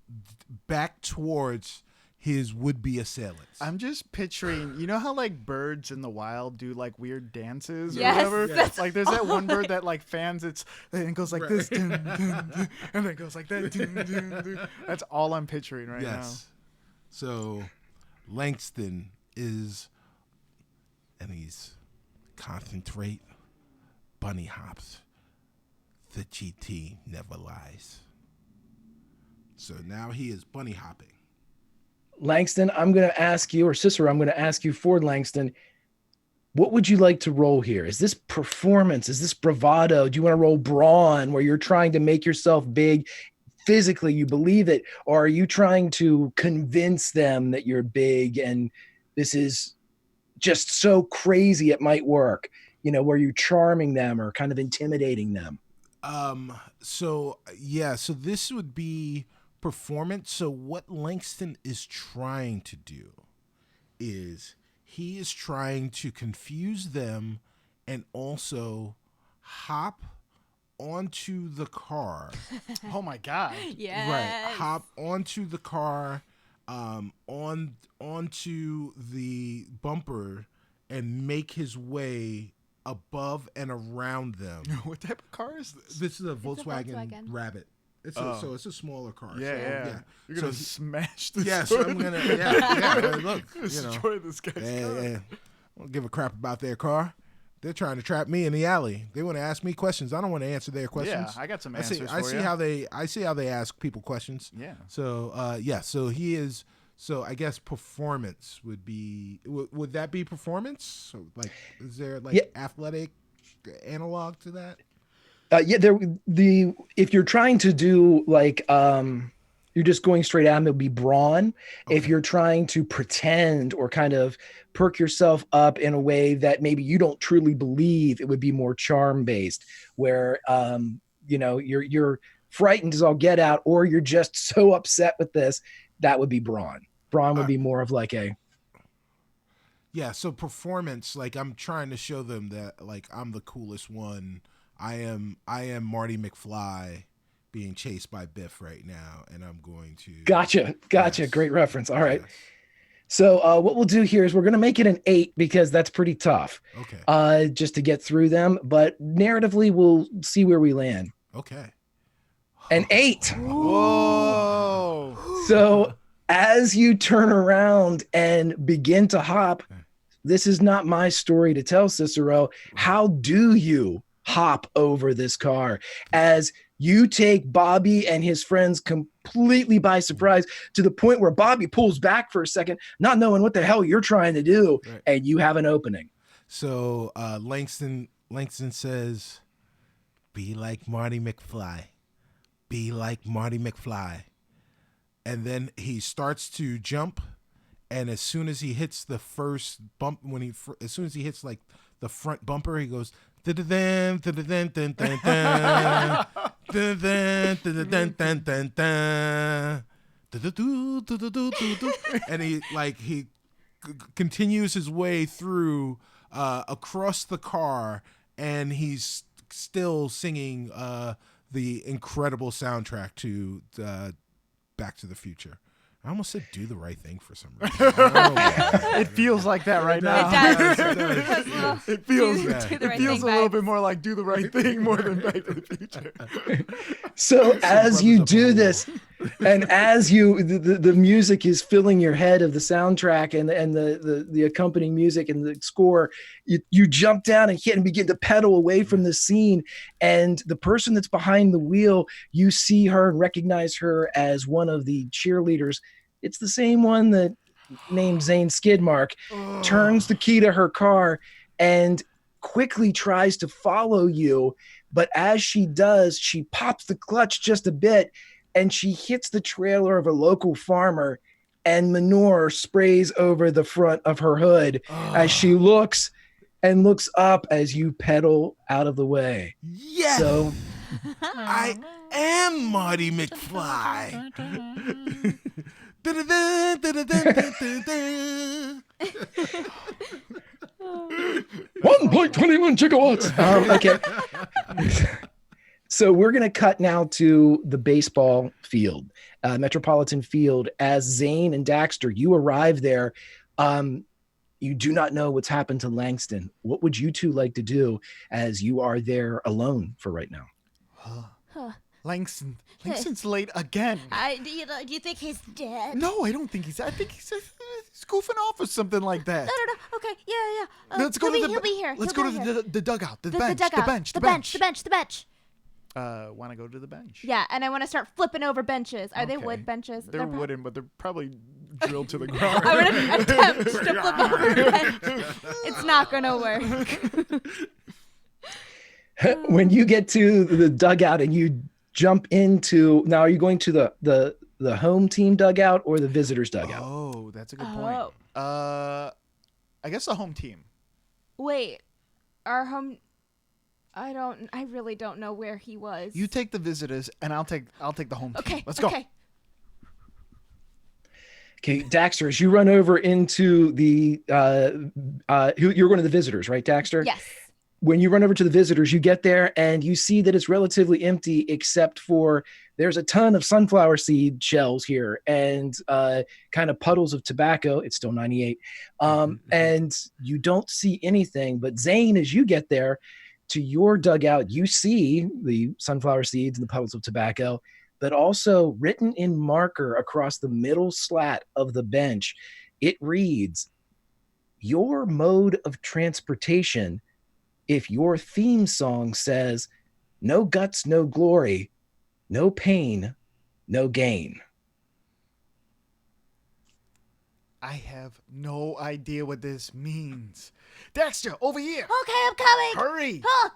back towards his would-be assailants. I'm just picturing, you know how like birds in the wild do like weird dances or Yes, whatever? that's Like there's that one bird that like fans its and it goes like this dun, dun, dun, and then it goes like that. Dun, dun, dun. That's all I'm picturing right now. So Langston is, and he's concentrate, bunny hops. The GT never lies. So now he is bunny hopping. Langston, I'm going to ask you, or Cicero, I'm going to ask you for Langston. what would you like to roll here? Is this performance? Is this bravado? Do you want to roll brawn, where you're trying to make yourself big physically, you believe it? Or are you trying to convince them that you're big and this is just so crazy it might work? Where you're charming them or kind of intimidating them? So this would be performance. So what Langston is trying to do is he is trying to confuse them and also hop onto the car. Oh my God. Yes. Right. Hop onto the car, onto the bumper and make his way above and around them. What type of car is this? This is a Volkswagen Volkswagen. Rabbit. So it's a smaller car. Yeah. You're gonna smash this. Yes, car. I'm gonna. Yeah. Look, Destroy this guy's car. I don't give a crap about their car. They're trying to trap me in the alley. They want to ask me questions. I don't want to answer their questions. Yeah, I got some answers for you. I see how they ask people questions. Yeah. So so he is. So I guess performance would be. Would that be performance? So is there athletic analog to that? If you're trying to do you're just going straight at them, it would be brawn. Okay. If you're trying to pretend or kind of perk yourself up in a way that maybe you don't truly believe, it would be more charm based, where you're frightened as all get out, or you're just so upset with this. That would be brawn. Brawn would be more of so performance, I'm trying to show them that I'm the coolest one. I am Marty McFly being chased by Biff right now, and I'm going to. Gotcha. Yes. Great reference. All right. Yes. So what we'll do here is we're going to make it an 8 because that's pretty tough. Okay. Just to get through them, but narratively we'll see where we land. Okay. An 8. Whoa. So as you turn around and begin to hop, this is not my story to tell, Cicero. How do you hop over this car as you take Bobby and his friends completely by surprise, to the point where Bobby pulls back for a second, not knowing what the hell you're trying to do, and you have an opening. So Langston says, "Be like Marty McFly. Be like Marty McFly." And then he starts to jump, and as soon as he hits the first bump, as soon as he hits the front bumper, he goes, and he continues his way through across the car, and he's still singing the incredible soundtrack to Back to the Future. I almost said "Do the Right Thing" for some reason. It feels like that right now. It does. It feels a little bit more like "Do the Right Thing" more than "Back to the Future." So as you do this, and as the music is filling your head of the soundtrack and the accompanying music and the score, you jump down and hit and begin to pedal away from the scene. And the person that's behind the wheel, you see her and recognize her as one of the cheerleaders. It's the same one that named Zane Skidmark, turns the key to her car and quickly tries to follow you. But as she does, she pops the clutch just a bit, and she hits the trailer of a local farmer, and manure sprays over the front of her hood as she looks up as you pedal out of the way. Yes! So I am Marty McFly. 1.21 gigawatts. Okay. So we're going to cut now to the baseball field, Metropolitan Field. As Zane and Daxter, you arrive there. You do not know what's happened to Langston. What would you two like to do as you are there alone for right now? Langston's late again. Do you think he's dead? No, I don't think he's. I think he's goofing off or something like that. No. Okay, yeah. Let's go to he'll be here. Let's go to the dugout, the bench. Want to go to the bench? Yeah, and I want to start flipping over benches. Are they wood benches? They're wooden, but they're probably drilled to the ground. I'm gonna attempt to flip over the bench. It's not gonna work. When you get to the dugout and you jump into, now are you going to the home team dugout or the visitors dugout? Oh, that's a good point. I guess the home team. Wait, our home. I really don't know where he was. You take the visitors, and I'll take the home team. Okay. Let's go. Okay. Okay, Daxter, as you run over into the, you're one of the visitors, right, Daxter? Yes. When you run over to the visitors, you get there and you see that it's relatively empty, except for there's a ton of sunflower seed shells here and kind of puddles of tobacco. It's still 98. And you don't see anything. But Zane, as you get there to your dugout, you see the sunflower seeds and the puddles of tobacco, but also written in marker across the middle slat of the bench, it reads, "Your mode of transportation if your theme song says, no guts, no glory, no pain, no gain." I have no idea what this means. Daxter, over here. Okay, I'm coming. Hurry. Huh.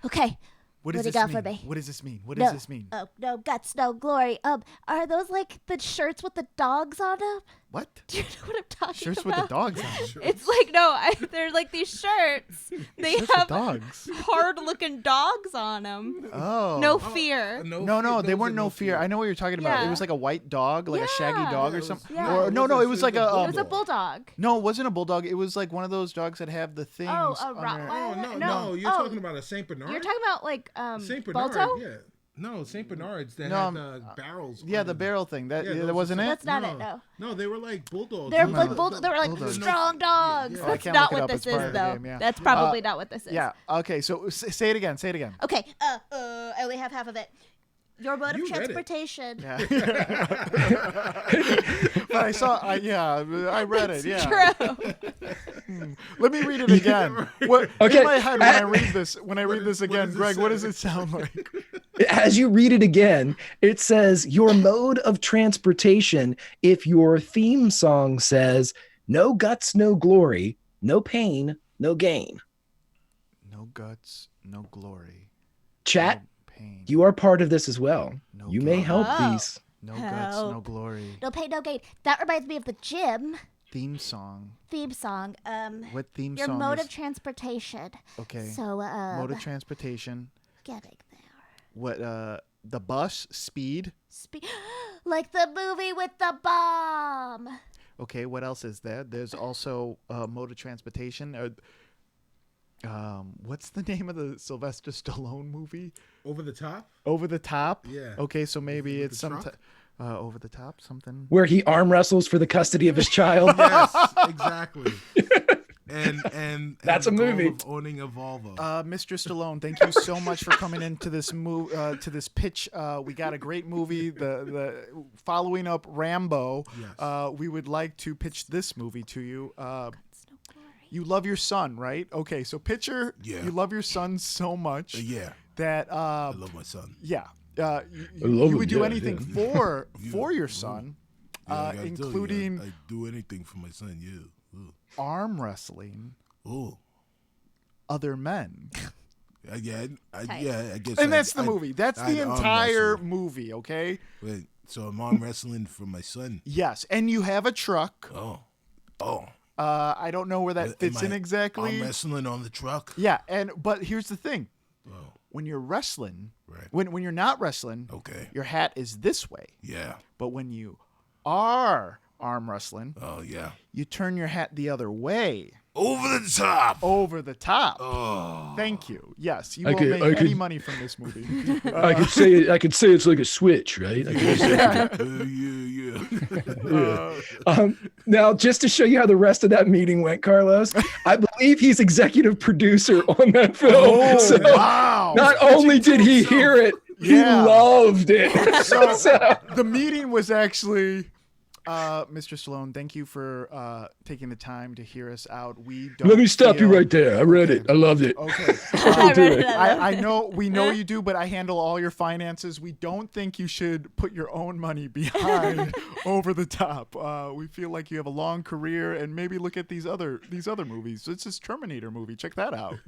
Okay. What What does do you this got mean? for me? What does this mean? What No. does this mean? Oh, no guts, no glory. Are those like the shirts with the dogs on them? What? Do you know what I'm talking Shirts with about? the dogs on them. It's like they're like these shirts. They Shirts with have dogs. hard-looking dogs on them. Oh. No fear. No, they weren't no fear. I know what you're talking about. It Yeah. was like a white dog, like a shaggy Yeah. dog Yeah, or it something. was- Or yeah. no, it was like a. It was a bulldog. No, it wasn't a bulldog. It was like one of those dogs that have the things. Oh, a on their- Rottweiler? Oh, No. no, you're Oh. talking about a Saint Bernard. You're talking about like Saint Bernard, Balto? yeah. No, Saint Bernards that No, had the barrels. Yeah, on the them. barrel thing. That Yeah, that those wasn't are- it. That's not it, no. No, they were like bulldogs. They're No, like no. they were like Bulldogs. strong dogs. Yeah. I That's can't not look it what up. this It's part is of the though. game, yeah. That's probably not what this is. Yeah. Okay. So say it again. Say it again. Okay. I only have half of it. Your mode You of read it. transportation. Yeah. But I read it. Yeah. True. Let me read it again. What Okay. in my head when I read this again, does it Greg? What say? does it sound like? As you read it again, it says, your mode of transportation if your theme song says, no guts, no glory, no pain, no gain. No guts, no glory. Chat, no pain. you are part of this as well. No You may God. help Oh. these. No guts, no Help. glory. No pain, no gain. That reminds me of the gym Theme song. theme song. What theme Your song mode is? of transportation. Okay. So, Mode of transportation. getting there. What? The bus speed. Like the movie with the bomb. Okay. What else is there? There's also mode of transportation. What's the name of the Sylvester Stallone movie? Over the top? Over the Top. Yeah. Okay, so maybe With it's the some truck? over the top something. Where he arm wrestles for the custody of his child. Yes, exactly. And That's and a the goal movie. Of owning a Volvo. Mr. Stallone, thank you so much for coming into this to this pitch. We got a great movie. The following up Rambo. Yes. We would like to pitch this movie to you. Guts, no glory. You love your son, right? Okay, so picture Yeah. you love your son so much Yeah, that I love my son. yeah, love you him, would do yeah, anything yeah. for your son, Yeah, I gotta tell you, including I do anything for my son. Yeah. arm wrestling Oh. other men. Yeah, I guess. And that's the movie. That's I'd the arm entire wrestle. movie, okay? Wait, so I'm arm wrestling for my son. Yes, and you have a truck. Oh. I don't know where that fits in exactly. Arm wrestling on the truck. Yeah, but here's the thing. Oh, When you're wrestling, right. when you're not wrestling, Okay. your hat is this way. Yeah. But when you are arm wrestling, Oh, yeah. you turn your hat the other way, Over the top. over the top. Oh. Thank you. Yes, you I won't could- make I any could- money from this movie. I could say it's like a switch, right? I could say- Yeah. Now, just to show you how the rest of that meeting went, Carlos, I believe he's executive producer on that film. Oh, So wow. not only did he hear it, he Yeah. loved it. So the meeting was actually Mr. Sloan, thank you for taking the time to hear us out. We don't Let me stop you feel- right there. I read it. I loved it. Okay. I read it. I know we know you do, but I handle all your finances. We don't think you should put your own money behind over the top. We feel like you have a long career, and maybe look at these other movies. It's this Terminator movie. Check that out.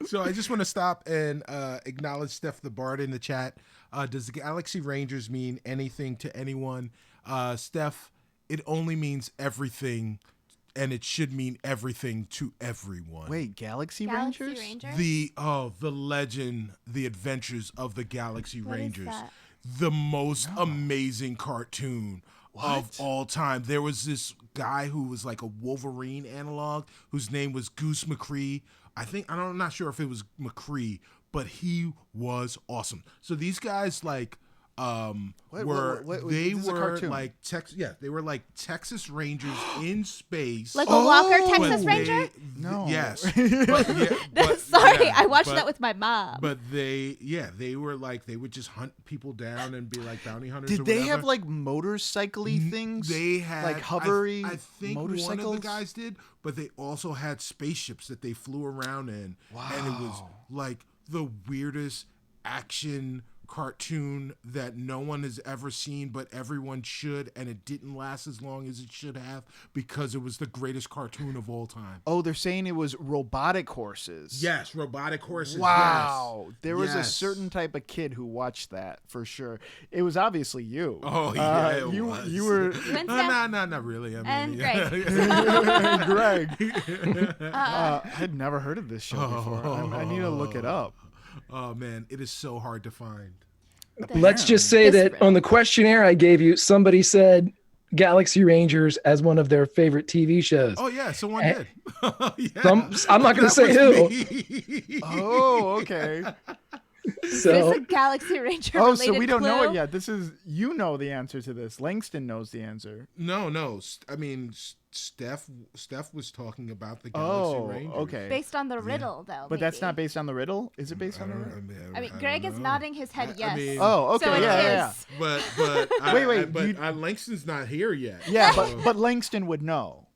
So I just want to stop and acknowledge Steph the Bard in the chat. Does the Galaxy Rangers mean anything to anyone? Steph, it only means everything, and it should mean everything to everyone. Wait, Galaxy Galaxy Rangers? Rangers? The legend, the adventures of the Galaxy What is Rangers. that? The most amazing cartoon of all time. There was this guy who was like a Wolverine analog whose name was Goose McCree. I'm not sure if it was McCree, but he was awesome. So these guys like Wait, were this is a cartoon. like they were like Texas Rangers in space. Like a Walker But Texas they- Ranger? No. Yes. But Sorry, yeah, I watched but- that with my mom. But they were like, they would just hunt people down and be like bounty hunters. Did or they whatever. have like motorcycle-y things? They had like hovery I think motorcycles? one of the guys did, but they also had spaceships that they flew around in. Wow. And it was like the weirdest action cartoon that no one has ever seen, but everyone should, and it didn't last as long as it should have because it was the greatest cartoon of all time. Oh, they're saying it was robotic horses. Yes, robotic horses. Wow. Yes. There was a Yes. certain type of kid who watched that for sure. It was obviously you. Oh yeah, it you was. you were You and Steph? No, not really. I And mean, Greg. Greg. I'd never heard of this show before. I need to look it up. Oh man, it is so hard to find. Let's just say This that on the questionnaire I gave you, somebody said Galaxy Rangers as one of their favorite TV shows. Oh yeah, someone did. Yeah. I'm not going to say who. who. Oh, okay. Is So this a Galaxy Ranger Oh, related so we don't know clue? it yet. This is you know the answer to this. Langston knows the answer. No. I mean, Steph was talking about the Galaxy Oh, Rangers. okay. Based on the riddle, though. But that's maybe. not based on the riddle. Is it based on the riddle? I mean, Greg is nodding his head yes. Oh, okay, So it yeah. is. But Wait, Langston's not here yet. Yeah, So but Langston would know.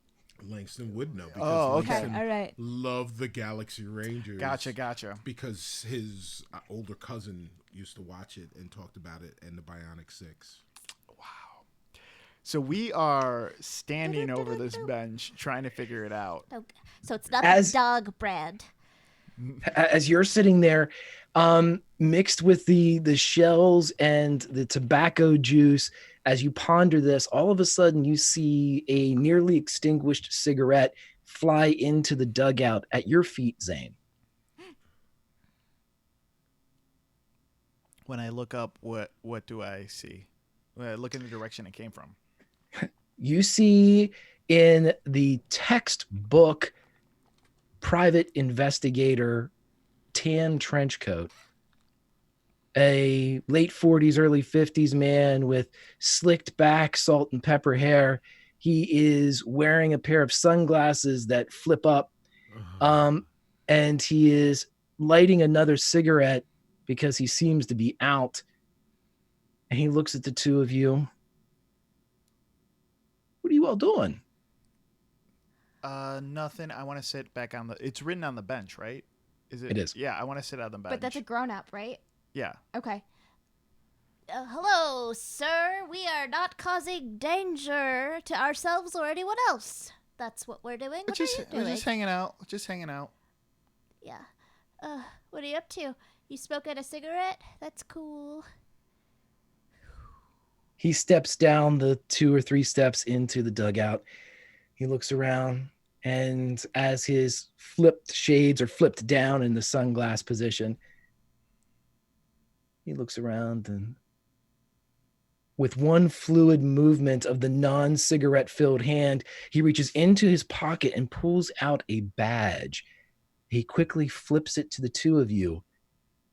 Langston would know because Oh, okay. Langston all right. loved the Galaxy Rangers. Gotcha. Because his older cousin used to watch it and talked about it and the Bionic Six. So we are standing over this bench trying to figure it out. Okay. So it's not As- the dog brand. as you're sitting there, mixed with the shells and the tobacco juice, as you ponder this, all of a sudden you see a nearly extinguished cigarette fly into the dugout at your feet, Zane. When I look up, what do I see? When I look in the direction it came from. You see in the textbook private investigator tan trench coat, a late 40s, early 50s man with slicked back, salt and pepper hair. He is wearing a pair of sunglasses that flip up, and he is lighting another cigarette because he seems to be out. And he looks at the two of you. What are you all doing? Nothing. I want to sit back on the. It's written on the bench, right? It is. Yeah, I want to sit on the bench. But that's a grown up, right? Yeah. Okay. Hello, sir. We are not causing danger to ourselves or anyone else. That's what we're doing. What are you We're doing? just hanging out. Just hanging out. Yeah. What are you up to? You smoking a cigarette? That's cool. He steps down the 2 or 3 steps into the dugout. He looks around, and as his flipped shades are flipped down in the sunglass position, he looks around and with one fluid movement of the non-cigarette filled hand, he reaches into his pocket and pulls out a badge. He quickly flips it to the two of you,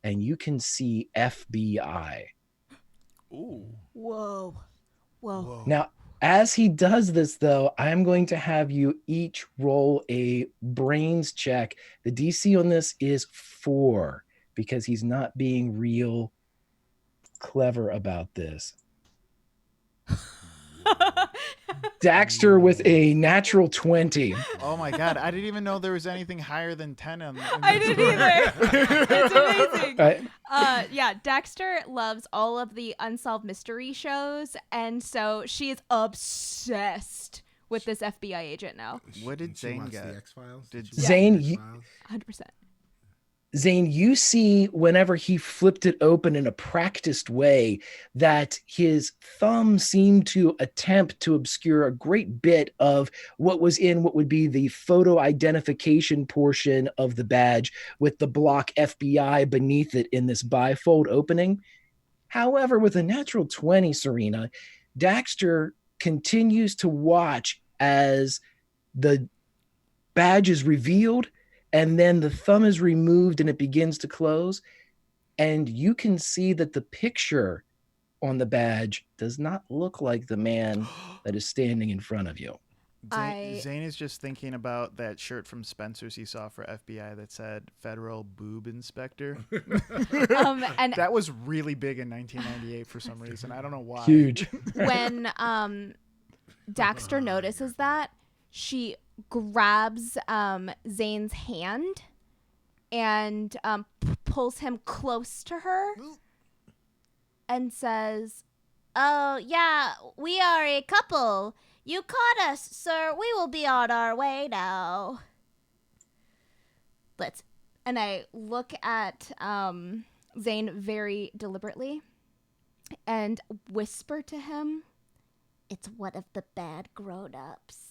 and you can see FBI. Ooh. Whoa. Now, as he does this, though, I'm going to have you each roll a brains check. The DC on this is 4 because he's not being real clever about this. Daxter with a natural 20. Oh my god, I didn't even know there was anything higher than 10 in I this didn't either. It's amazing. Right? Yeah, Daxter loves all of the unsolved mystery shows, and so she is obsessed with this FBI agent now. What did She Zane watched get? The X-Files? Did she watch Zane, The you- X-Files? 100%. Zane, you see whenever he flipped it open in a practiced way that his thumb seemed to attempt to obscure a great bit of what was in what would be the photo identification portion of the badge with the block FBI beneath it in this bifold opening. However, with a natural 20, Serena, Daxter continues to watch as the badge is revealed and then the thumb is removed and it begins to close. And you can see that the picture on the badge does not look like the man that is standing in front of you. Zane is just thinking about that shirt from Spencer's he saw for FBI that said Federal Boob Inspector. And That was really big in 1998 for some reason. I don't know why. Huge. when Daxter notices that, she grabs Zane's hand and pulls him close to her and says, Oh, yeah, we are a couple. You caught us, sir. We will be on our way now. and I look at Zane very deliberately and whisper to him, It's one of the bad grown-ups.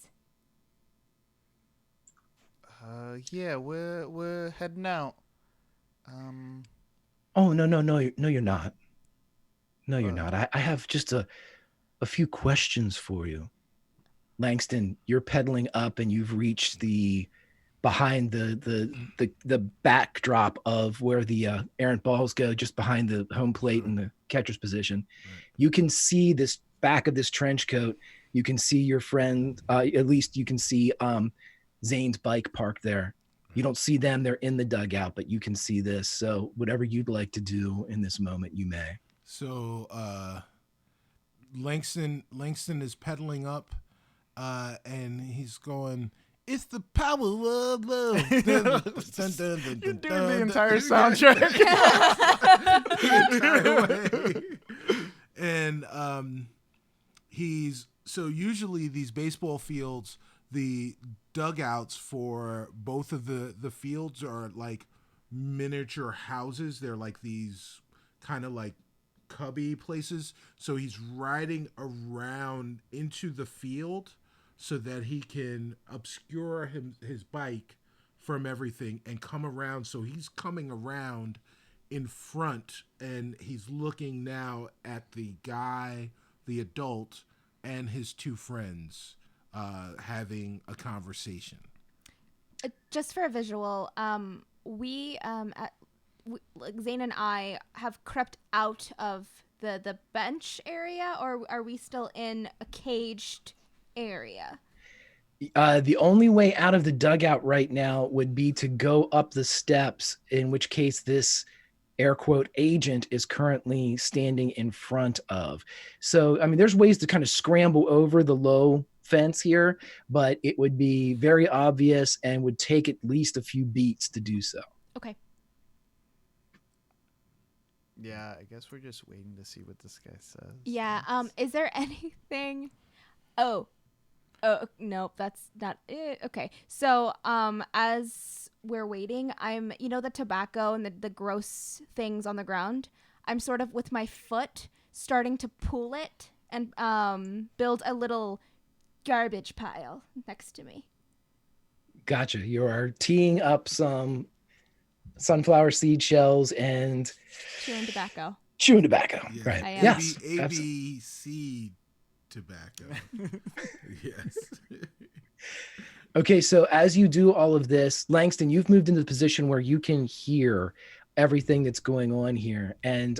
Yeah, we're heading out. Oh, no, you're not. No, you're not. I have just a few questions for you. Langston, you're pedaling up and you've reached the behind the backdrop of where the errant balls go, just behind the home plate and the catcher's position. Right. You can see this back of this trench coat. You can see your friend, at least you can see Zane's bike parked there. You don't see them, they're in the dugout, but you can see this. So whatever you'd like to do in this moment, you may. So Langston is pedaling up, and he's going, "It's the power of love." You're doing the entire soundtrack. And he's so usually these baseball fields, the dugouts for both of the fields are like miniature houses. They're like these kind of like cubby places. So he's riding around into the field so that he can obscure his bike from everything and come around. So he's coming around in front and he's looking now at the guy, the adult, and his two friends having a conversation. just for a visual, Zane and I have crept out of the bench area, or are we still in a caged area? The only way out of the dugout right now would be to go up the steps, in which case this air quote agent is currently standing in front of. So, I mean, there's ways to kind of scramble over the low fence here, but it would be very obvious and would take at least a few beats to do so. Okay. Yeah, I guess we're just waiting to see what this guy says. Yeah. Is there anything? Oh, nope. That's not it. Okay. So, as we're waiting, the tobacco and the gross things on the ground. I'm sort of with my foot starting to pull it and build a little garbage pile next to me. Gotcha. You are teeing up some sunflower seed shells and Chewing tobacco. Yeah. Right. I am. Yes. ABC tobacco. Yes. Okay, so as you do all of this, Langston, you've moved into the position where you can hear everything that's going on here. And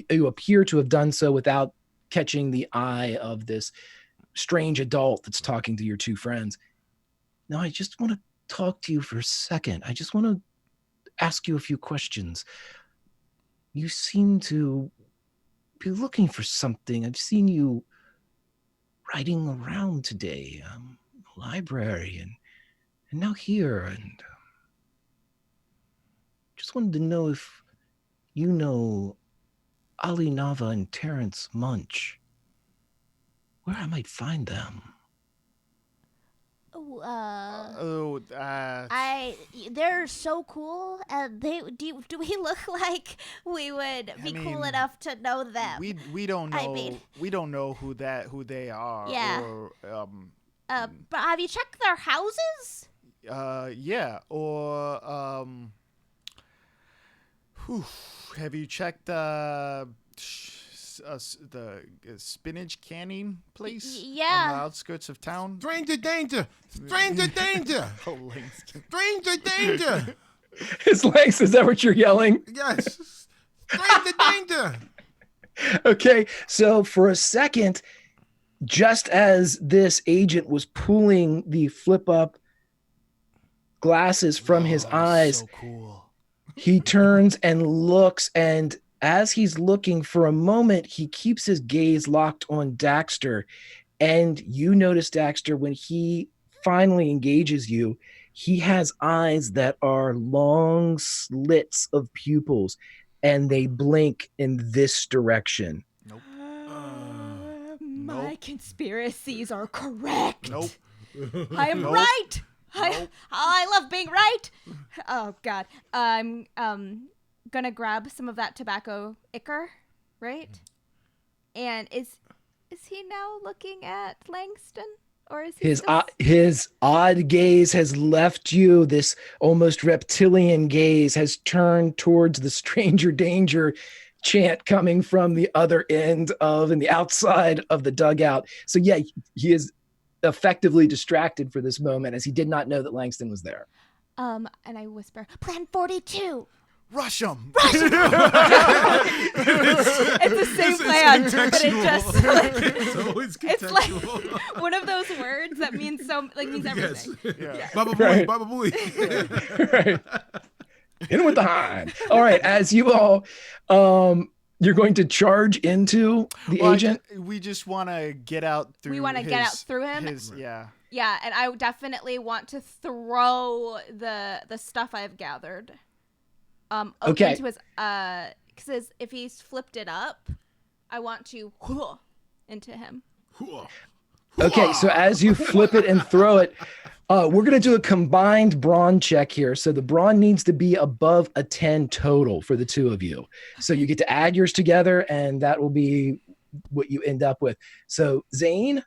you appear to have done so without catching the eye of this strange adult that's talking to your two friends. Now, I just want to talk to you for a second. I just want to ask you a few questions. You seem to be looking for something. I've seen you riding around today, library, and now here, and just wanted to know if you know Ali Nava and Terrence Munch, where I might find them. They're so cool. Do we look like we would be cool enough to know them? We don't know. We don't know who they are. Yeah. Or, but have you checked their houses? yeah. Or have you checked the spinach canning place? Yeah. On the outskirts of town. Stranger danger! Stranger danger! Oh, Langston. Stranger danger! His legs, is that what you're yelling? Yes. Stranger danger! Okay, so for a second, just as this agent was pulling the flip up glasses from his eyes, So cool. he turns and looks, and as he's looking for a moment, he keeps his gaze locked on Daxter. And you notice, Daxter, when he finally engages you, he has eyes that are long slits of pupils, and they blink in this direction. Nope. My conspiracies are correct. Nope. I am Nope. right. Nope. I love being right. Oh God. I'm gonna grab some of that tobacco ichor, right? And is he now looking at Langston, or is he His odd gaze has left you. This almost reptilian gaze has turned towards the stranger danger chant coming from the other end of and the outside of the dugout. So yeah, he is effectively distracted for this moment, as he did not know that Langston was there. and I whisper, Plan 42. Rush them. it's the same plan, but it just It's always it's like contextual. one of those words that means means everything. Yes. Yeah. Baba Right. Booey, Baba Booey. Right. In with the hind. All right, as you all you're going to charge into the agent. We just want to get out through. We want to get out through him. Yeah. Yeah, and I definitely want to throw the stuff I've gathered Okay. into his because if he's flipped it up, I want to into him. Okay, so as you flip it and throw it, we're going to do a combined brawn check here. So the brawn needs to be above a 10 total for the two of you. So you get to add yours together, and that will be what you end up with. So Zane,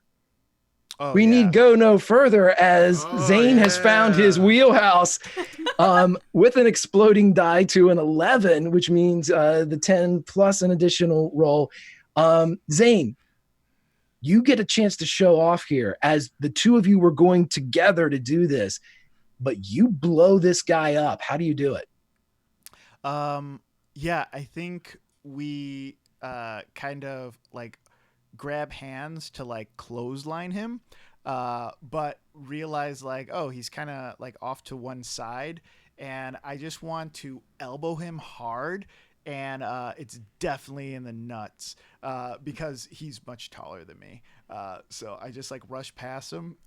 we need go no further, as Zane has found his wheelhouse with an exploding die to an 11, which means the 10 plus an additional roll. Zane, you get a chance to show off here, as the two of you were going together to do this, but you blow this guy up. How do you do it? Yeah, I think we kind of like grab hands to like clothesline him, but realize like, oh, he's kind of like off to one side, and I just want to elbow him hard, and it's definitely in the nuts because he's much taller than me. So I just like rush past him.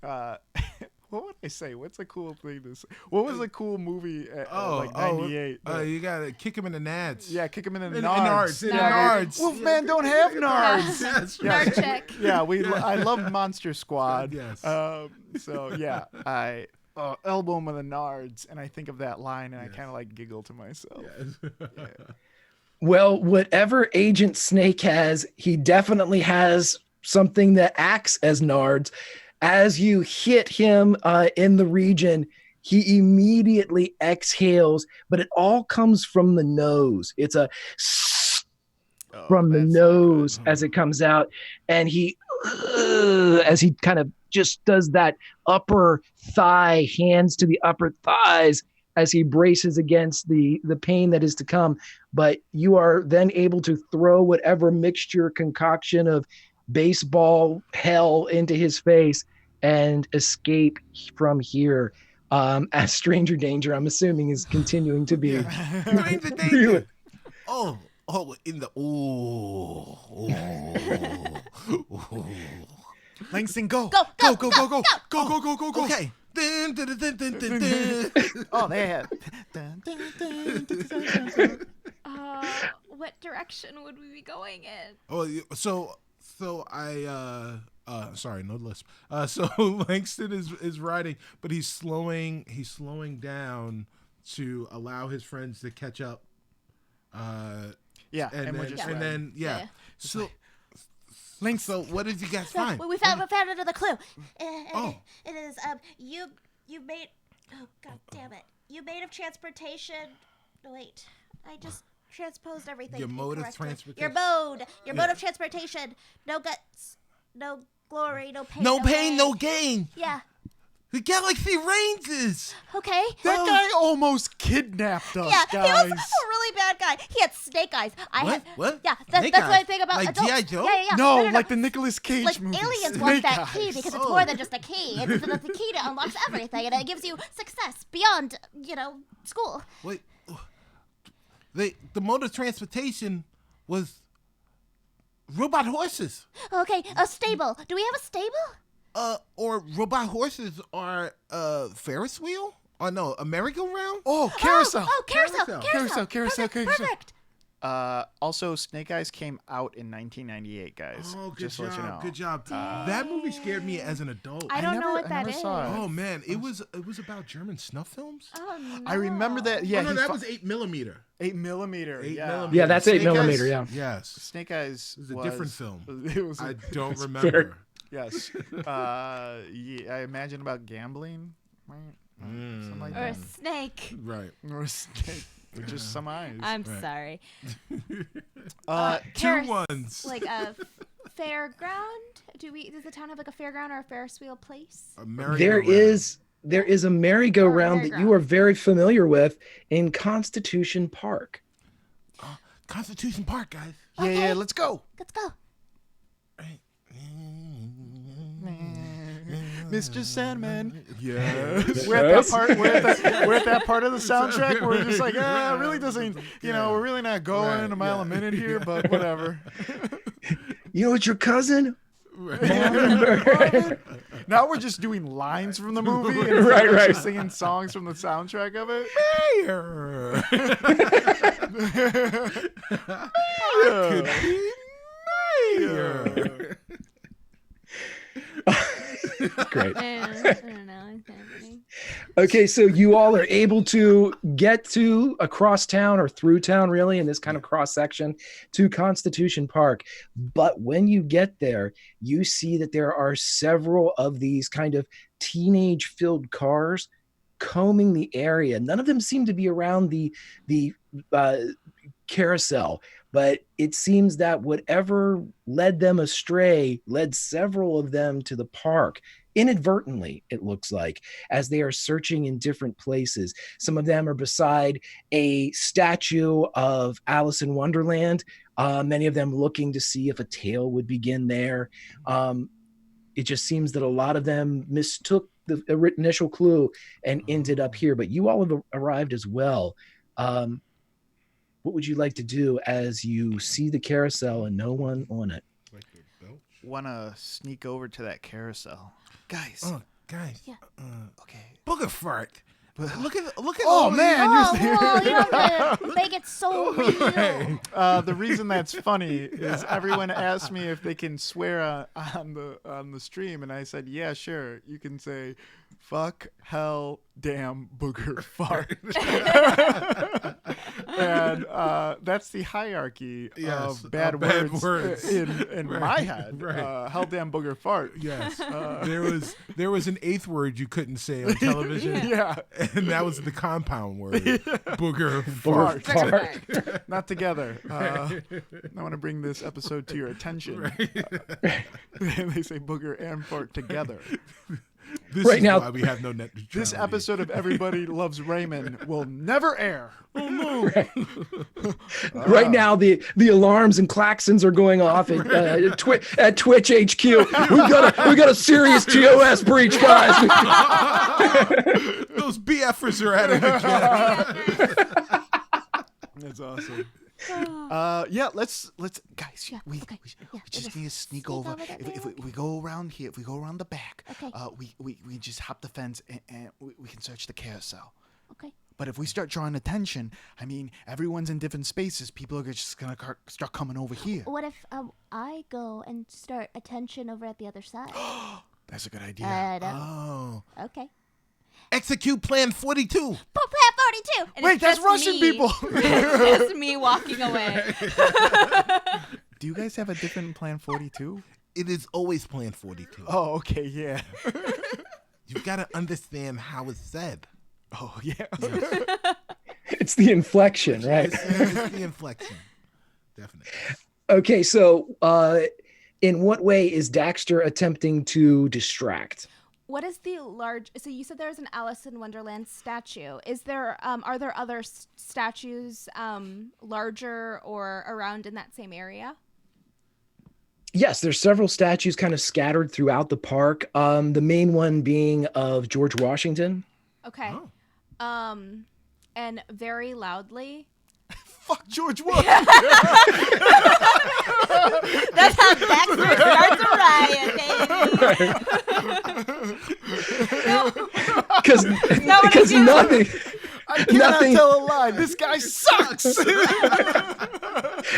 What would I say? What's a cool thing to say? What was a cool movie like 98? You gotta kick him in the nads. Yeah, kick him in the nards. nards. Nards. Wolfman don't have nards. Yes. Nerd check. Yeah, I love Monster Squad. Yes. So yeah, I elbow him with the nards, and I think of that line, and I kind of like giggle to myself. Yeah. Well, whatever Agent Snake has, he definitely has something that acts as nards. As you hit him in the region, he immediately exhales, but it all comes from the nose. It's a from the nose as it comes out, and he as he kind of just does that upper thigh, hands to the upper thighs as he braces against the pain that is to come. But you are then able to throw whatever mixture concoction of baseball hell into his face and escape from here. As stranger danger, I'm assuming, is continuing to be Stranger danger. In the Langston, go. Go. Okay. Dun, dun, dun, dun, dun, dun, dun. Oh, they have. What direction would we be going in? Oh, so I sorry, no lisp. So Langston is riding, but he's slowing down to allow his friends to catch up. Yeah, and we're just then, riding. Yeah. So Langston, what did you guys find? We found another clue. Oh. It is you made. Oh God damn it! You made of transportation. Wait, I just transposed everything. Your mode of incorrectly. transportation. Your mode of transportation. No guts, no glory, no pain. No pain, no gain. gain. Yeah. The galaxy ranges. Okay. That guy almost kidnapped us, Yeah, guys. he was a really bad guy. He had snake eyes. What? Yeah, Snake that's what I eyes? think about Like adults. G.I. Joe? Yeah. No, No. like the Nicolas Cage Like movie. aliens want that Snake key Eyes. because it's more than just a key. It's the key that unlocks everything, and it gives you success beyond, school. Wait. The mode of transportation was robot horses. Okay, a stable. Do we have a stable? Or robot horses are Ferris wheel? Oh no, a merry-go-round? Oh, carousel. Oh, carousel. Carousel. Perfect. Also, Snake Eyes came out in 1998, guys. Oh, good Just to job, let you know. good job. That movie scared me as an adult. I don't know what I that never is. saw it. Oh man, it was about German snuff films. Oh, no. I remember that. Yeah, Oh, no, he that fu- was 8mm. 8mm. 8 yeah. millimeter. Yeah, that's Snake 8mm. Eyes- Yeah. Yes, Snake Eyes it was a different film. It was. I don't remember. Yes. Yeah, I imagine about gambling, right? Something like Or a that. snake. Right. Or a snake with just some eyes. I'm Right. sorry. Two Paris, ones. Like a fairground? Does the town have like a fairground or a Ferris wheel place? A merry-go-round. There is a merry-go-round that you merry-go-round. are very familiar with in Constitution Park. Constitution Park, guys. Yeah, let's go. Let's go. Mr. Sandman. Yes. We're at that part. We're at that part of the soundtrack where we're just like, it really doesn't. We're really not going Right, a mile a minute here, but whatever. You know what your cousin? Now we're just doing lines from the movie, and Right. just singing songs from the soundtrack of it. Mayor. Yeah. Could be mayor. Great. I don't know. It's happening. Okay, so you all are able to get to across town or through town, really, in this kind of cross section to Constitution Park. But when you get there, you see that there are several of these kind of teenage filled cars combing the area. None of them seem to be around the carousel, but it seems that whatever led them astray led several of them to the park. Inadvertently, it looks like, as they are searching in different places. Some of them are beside a statue of Alice in Wonderland, many of them looking to see if a tale would begin there. It just seems that a lot of them mistook the initial clue and ended up here, but you all have arrived as well. What would you like to do as you see the carousel and no one on it? Want to sneak over to that carousel, guys? Oh, guys. Yeah. Okay. Booger fart. Look at. Oh all man, Oh, you have to make it so real. The reason that's funny is everyone asked me if they can swear on the stream, and I said, yeah, sure. You can say, "Fuck, hell, damn, booger, fart," and that's the hierarchy Yes, of bad words, in Right, my head. right. Hell, damn, booger, fart. Yes. There was an eighth word you couldn't say on television. Yeah, And that was the compound word. Booger fart. Fart. Not together. I want to bring this episode to your attention. They say booger and fart together. This Right is now- why we have no net neutrality. This episode of Everybody Loves Raymond will never air. Right now, the alarms and klaxons are going off at Twitch HQ. We got a serious TOS breach, guys. Those BFers are at it again. That's awesome. Yeah, let's guys. Yeah, We okay, yeah, we just just need to sneak sneak over. over there If real we go around here, if we go around the back, Okay. we just hop the fence and we can search the carousel. Okay. But if we start drawing attention, I mean, everyone's in different spaces. People are just gonna start coming over here. What if I go and start attention over at the other side? That's a good idea. I know. Oh. Okay. Execute Plan 42. Plan 42. And Wait, it's that's just Russian me. people. It's just me walking away. Do you guys have a different Plan 42? It is always Plan 42. Oh, okay, yeah. You've got to understand how it's said. Oh, yeah. It's the inflection, right? It's the inflection. Definitely. Okay, so in what way is Daxter attempting to distract? What is the large? So you said there's an Alice in Wonderland statue. Is there? Are there other statues larger or around in that same area? Yes, there's several statues kind of scattered throughout the park. The main one being of George Washington. Okay. Oh. And very loudly. Fuck George Washington. That's how Daxter starts a riot, baby. Because nothing. I cannot Nothing. tell a lie. This guy sucks.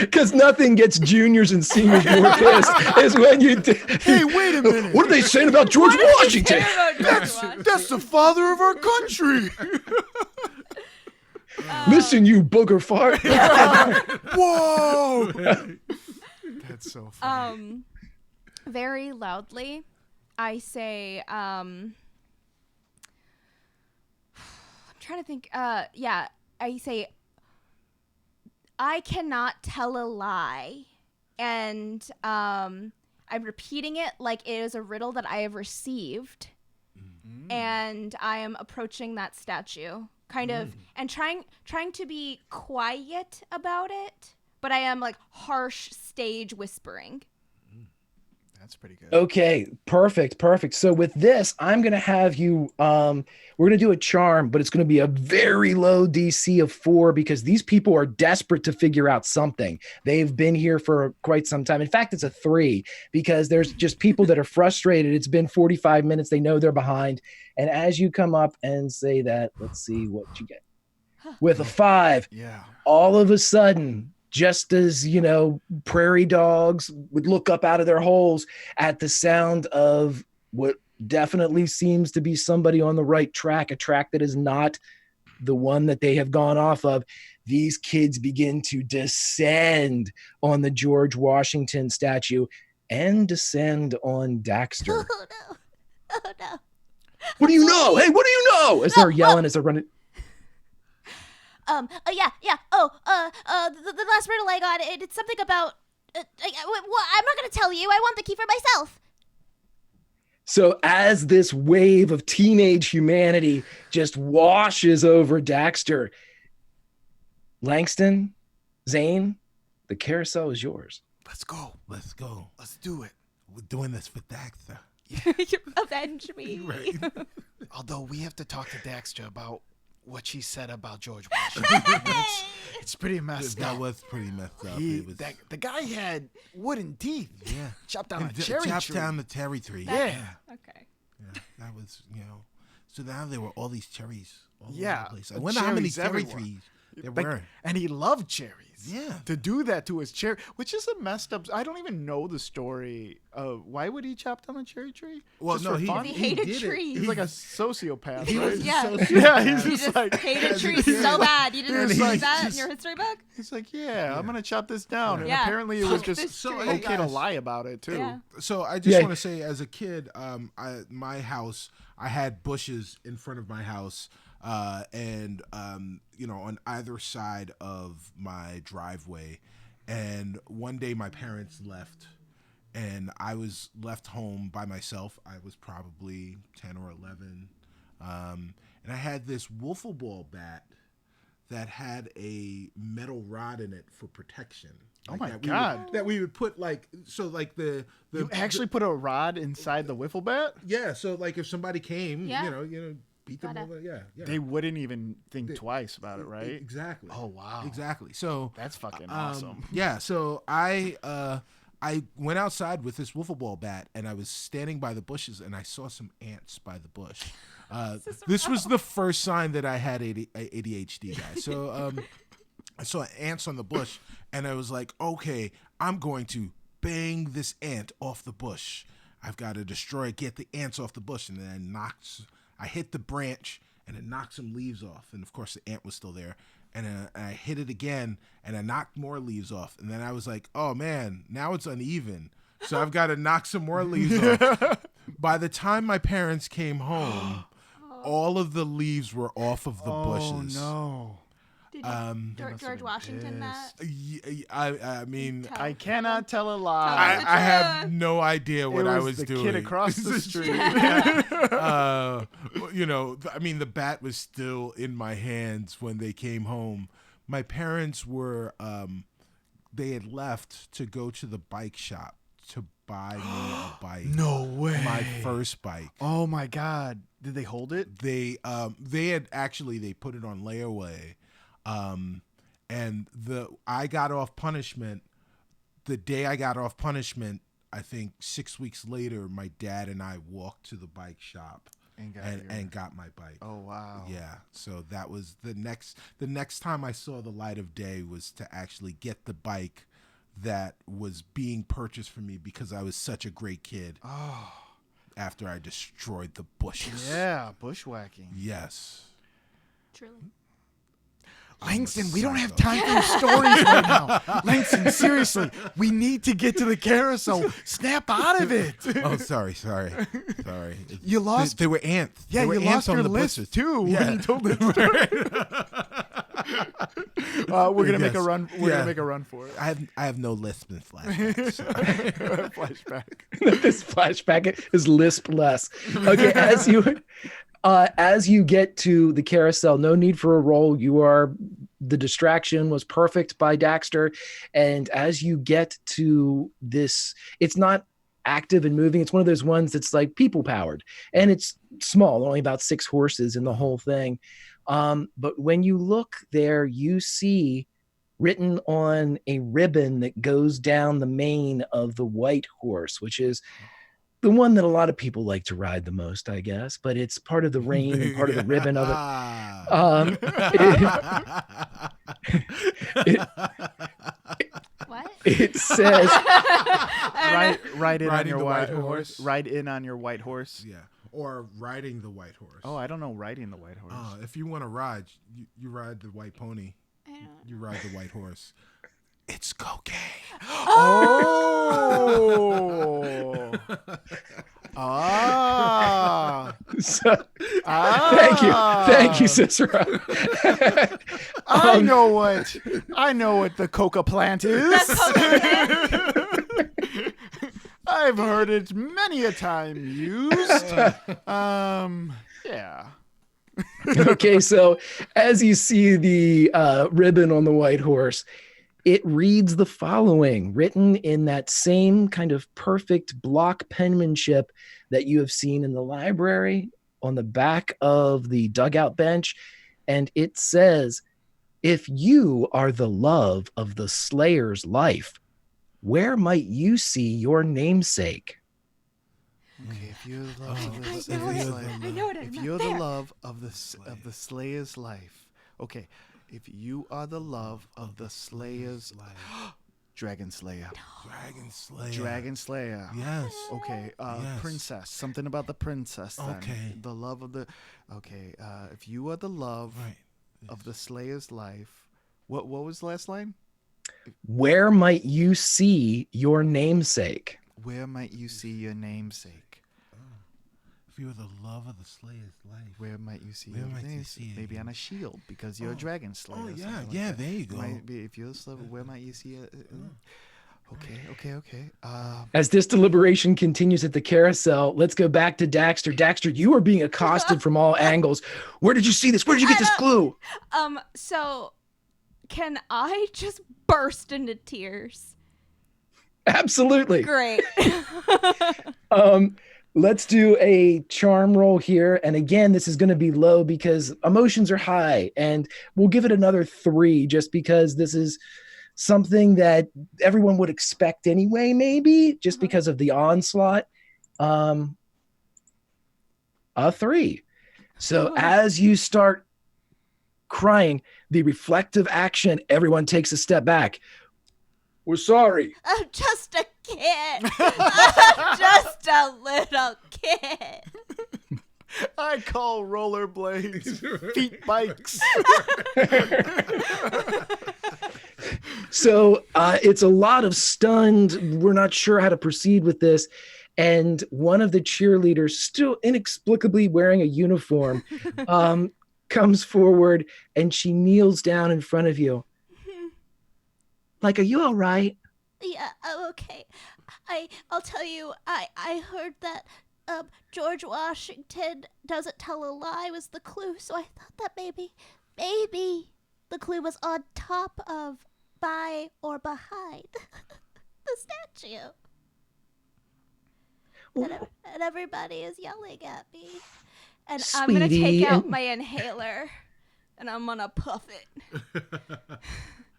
Because nothing gets juniors and seniors more pissed is when you. Hey, wait a minute. What are they saying about George Washington? That's the father of our country. Listen, you booger fart. Whoa. That's so funny. Very loudly, I say, I'm trying to think, yeah, I say, I cannot tell a lie. And I'm repeating it like it is a riddle that I have received. And I am approaching that statue, kind of, and trying to be quiet about it, but I am like harsh stage whispering. That's pretty good. Okay, perfect. So with this, I'm gonna have you. We're gonna do a charm, but it's gonna be a very low DC of 4 because these people are desperate to figure out something. They've been here for quite some time. In fact, it's a 3 because there's just people that are frustrated. It's been 45 minutes. They know they're behind. And as you come up and say that, let's see what you get. With a 5, Yeah. all of a sudden, just as, prairie dogs would look up out of their holes at the sound of what definitely seems to be somebody on the right track, a track that is not the one that they have gone off of, these kids begin to descend on the George Washington statue and descend on Daxter. Oh no. Oh no. What do you know? Hey, what do you know? As they're yelling, as they're running. Yeah. Oh, the last riddle I got, it's something about. I'm not gonna tell you. I want the key for myself. So as this wave of teenage humanity just washes over Daxter, Langston, Zane, the carousel is yours. Let's go. Let's go. Let's do it. We're doing this for Daxter. Avenge me. Right. Although we have to talk to Daxter about what she said about George Washington. it's pretty messed That up. was pretty messed up. The guy had wooden teeth. Yeah. Chopped down a And cherry chopped tree. down the cherry tree. Yeah. Okay. Yeah, that was, So now there were all these cherries all Yeah, over the place. I wonder how many cherries cherry everywhere. trees there Like, were. and he loved cherries. Yeah. To do that to his cherry, which is a messed up. I don't even know the story of why would he chop down a cherry tree? Well, Just no, for he, fun? He hated did it. trees. He's like a sociopath, He right? was Yeah. so Yeah, he's You just just like hated trees so bad. You didn't He's read like, that in just- your history book? he's like, yeah, I'm gonna chop this down. And Yeah. apparently it was Fuck just this So, tree. hey, okay to guys. lie about it too. Yeah. So I just Yeah. want to say, as a kid, my house, I had bushes in front of my house, and on either side of my driveway. And one day my parents left, and I was left home by myself. I was probably 10 or 11, and I had this wiffle ball bat that had a metal rod in it for protection. Oh my that God. that we would put the You actually put a rod inside the wiffle bat? yeah, so like if somebody came, Yeah. beat them Gotta- over. Yeah. They wouldn't even think twice about it, right? Exactly. Oh, wow. Exactly. So That's fucking awesome. Yeah. So I went outside with this wiffle ball bat, and I was standing by the bushes, and I saw some ants by the bush. This was the first sign that I had ADHD, guys. So I saw ants on the bush, and I was like, okay, I'm going to bang this ant off the bush. I've got to get the ants off the bush. And then I hit the branch, and it knocked some leaves off. And of course, the ant was still there. And I hit it again, and I knocked more leaves off. And then I was like, oh man, now it's uneven. So I've got to knock some more leaves off. By the time my parents came home, all of the leaves were off of the bushes. Oh, no. Did George Washington that? I mean, Tell- I cannot tell a lie. I have no idea what it I was was the doing. kid across the street. You know, I mean, the bat was still in my hands when they came home. My parents were, they had left to go to the bike shop to buy me a bike. No way. My first bike. Oh my God. Did they hold it? They put it on layaway. And I got off punishment. The day I got off punishment, I think 6 weeks later, my dad and I walked to the bike shop and got my bike. Oh wow. Yeah. So that was the next time I saw the light of day was to actually get the bike that was being purchased for me because I was such a great kid. Oh. After I destroyed the bushes. Yeah, bushwhacking. Yes. Truly. Langston, we don't have time for your stories right now. Langston, seriously, we need to get to the carousel. Snap out of it. Oh, sorry. You lost. They were ants. Yeah, They were you ants lost on your the list bushes. too Yeah. when you told the story. We're gonna make a Yes. run. We're Yeah. gonna make a run for it. I have no lisp and flashbacks. Flashback. This flashback is lisp-less. Okay, as you get to the carousel, no need for a roll. The distraction was perfect by Daxter. And as you get to this, it's not active and moving. It's one of those ones that's like people powered, and it's small, only about 6 horses in the whole thing. But when you look there, you see written on a ribbon that goes down the mane of the white horse, which is the one that a lot of people like to ride the most, I guess, but it's part of the rein and part of the ribbon of it. What? It says, Ride in on Riding your the white white horse. horse. Ride in on your white horse. Yeah. Or riding the white horse. Oh, I don't know riding the white horse. If you want to ride, you ride the white pony. I don't. You ride the white horse. It's cocaine. Oh. so, thank you, Cicero. I know what the coca plant is. I've heard it many a time used. Yeah. Okay, so as you see the ribbon on the white horse, it reads the following, written in that same kind of perfect block penmanship that you have seen in the library on the back of the dugout bench. And it says, "If you are the love of the Slayer's life, where might you see your namesake?" Okay, if you're the love of the I know Slayer's it. life. I know it. If I'm you're not the there. love of the Slayer's life. Okay. If you are the love of the Slayer's life. Dragon Slayer. Dragon Slayer. Dragon Slayer. Yes. Okay. Yes. Princess. Something about the princess. Then. Okay. The love of the. Okay. If you are the love Right. of the Slayer's life. What was the last line? Where might you see your namesake? Where might you see your namesake? If you're the love of the Slayer's life. Where might you see Where your might you namesake? see it? Maybe on a shield because you're a dragon slayer. Oh, or yeah, something like yeah, that. there you go. Might be, if you're the slave, where might you see it? Okay. As this deliberation continues at the carousel, let's go back to Daxter. Daxter, you are being accosted from all angles. Where did you see this? Where did you get this clue? So can I just burst into tears? Absolutely. Great. Let's do a charm roll here. And again, this is going to be low because emotions are high. And we'll give it another 3 just because this is something that everyone would expect anyway, maybe, just because of the onslaught. A 3. So as you start crying, the reflective action, everyone takes a step back. We're sorry. I'm just a kid. I'm just a little kid. I call rollerblades feet bikes. So it's a lot of stunned. We're not sure how to proceed with this. And one of the cheerleaders, still inexplicably wearing a uniform, comes forward and she kneels down in front of you. Like, are you all right? Yeah, I'm okay. I'll tell you, I heard that George Washington doesn't tell a lie was the clue, so I thought that maybe the clue was on top of, by, or behind the statue. And everybody is yelling at me. And I'm going to Sweetie, take out and- my inhaler and I'm going to puff it.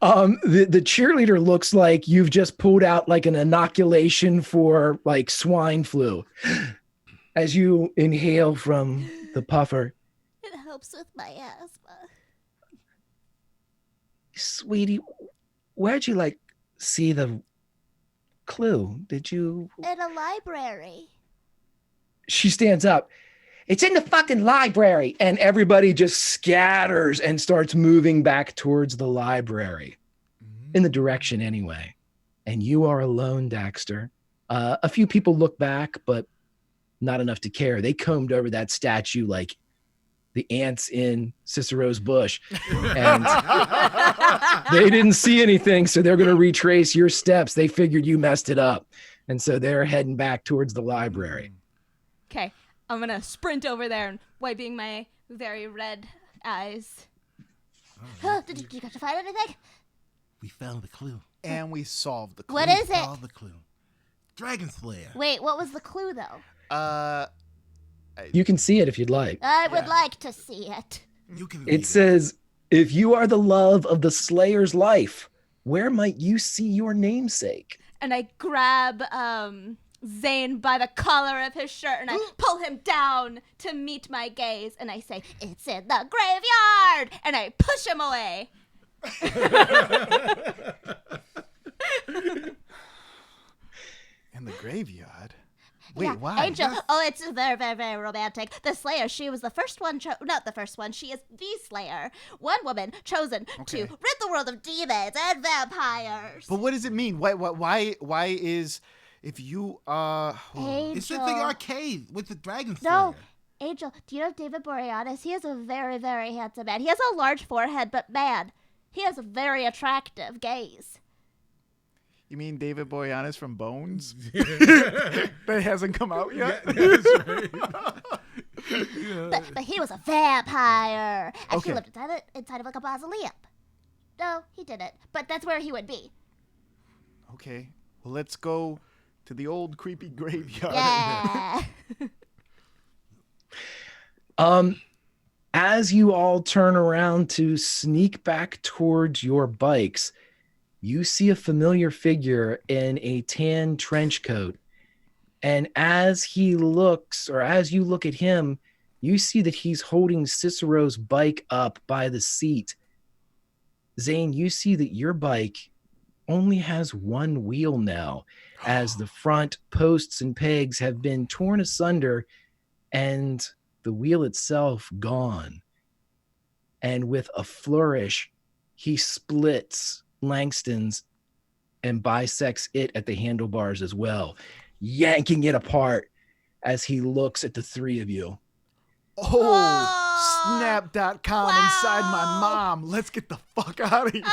The cheerleader looks like you've just pulled out like an inoculation for like swine flu as you inhale from the puffer. It helps with my asthma. Sweetie, where'd you like see the clue? Did you? In a library. She stands up. It's in the fucking library. And everybody just scatters and starts moving back towards the library. In the direction anyway. And you are alone, Daxter. A few people look back, but not enough to care. They combed over that statue like the ants in Cicero's bush. And they didn't see anything, so they're going to retrace your steps. They figured you messed it up. And so they're heading back towards the library. Okay, I'm going to sprint over there and wiping my very red eyes. Did you get to find anything? We found the clue. And we solved the clue. What is it? Solved the clue. Dragon Slayer. Wait, what was the clue though? You can see it if you'd like. I would like to see it. You can read It says, if you are the love of the Slayer's life, where might you see your namesake? And I grab Zane by the collar of his shirt and I pull him down to meet my gaze. And I say, it's in the graveyard. And I push him away. In the graveyard. Wait, Yeah, why? Angel. Oh, it's very, very, very romantic. The Slayer, she was the first one, not the first one, she is the Slayer. One woman chosen to rid the world of demons and vampires. But what does it mean? Why is, if you, Angel. It's at the arcade with the Dragon Slayer. No, Angel, do you know David Boreanaz? He is a very, very handsome man. He has a large forehead, but man, he has a very attractive gaze. You mean David Boreanaz from Bones? That hasn't come out yet? That's right. Yeah. But he was a vampire, and Okay. he lived inside of like a mausoleum. No, he didn't, but that's where he would be. Okay, well, let's go to the old creepy graveyard. Yeah. As you all turn around to sneak back towards your bikes, you see a familiar figure in a tan trench coat. And as he looks, or as you look at him, you see that he's holding Cicero's bike up by the seat. Zane, you see that your bike only has one wheel now, as the front posts and pegs have been torn asunder and the wheel itself gone. And with a flourish, he splits Langston's and bisects it at the handlebars as well, yanking it apart as he looks at the three of you. Oh, snap.com inside my mom. Let's get the fuck out of here.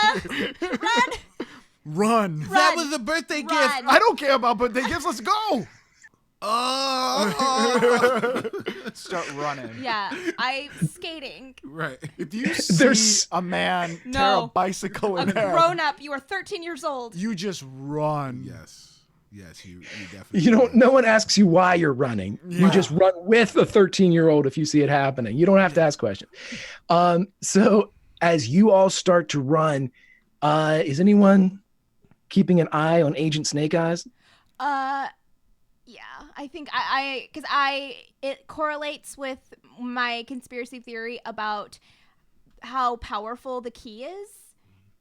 Run. That was a birthday gift. I don't care about birthday gifts. Let's go. Oh. Start running. Yeah, I'm skating. Right. If you see There's- a man tear No. a bicycle A in half, grown up, you are 13 years old. you just run. Yes. Yes, you definitely. You don't. No one asks you why you're running. You just run with a 13-year-old if you see it happening. You don't have to ask questions. So as you all start to run, is anyone keeping an eye on Agent Snake Eyes? Yeah, I think because it correlates with my conspiracy theory about how powerful the key is,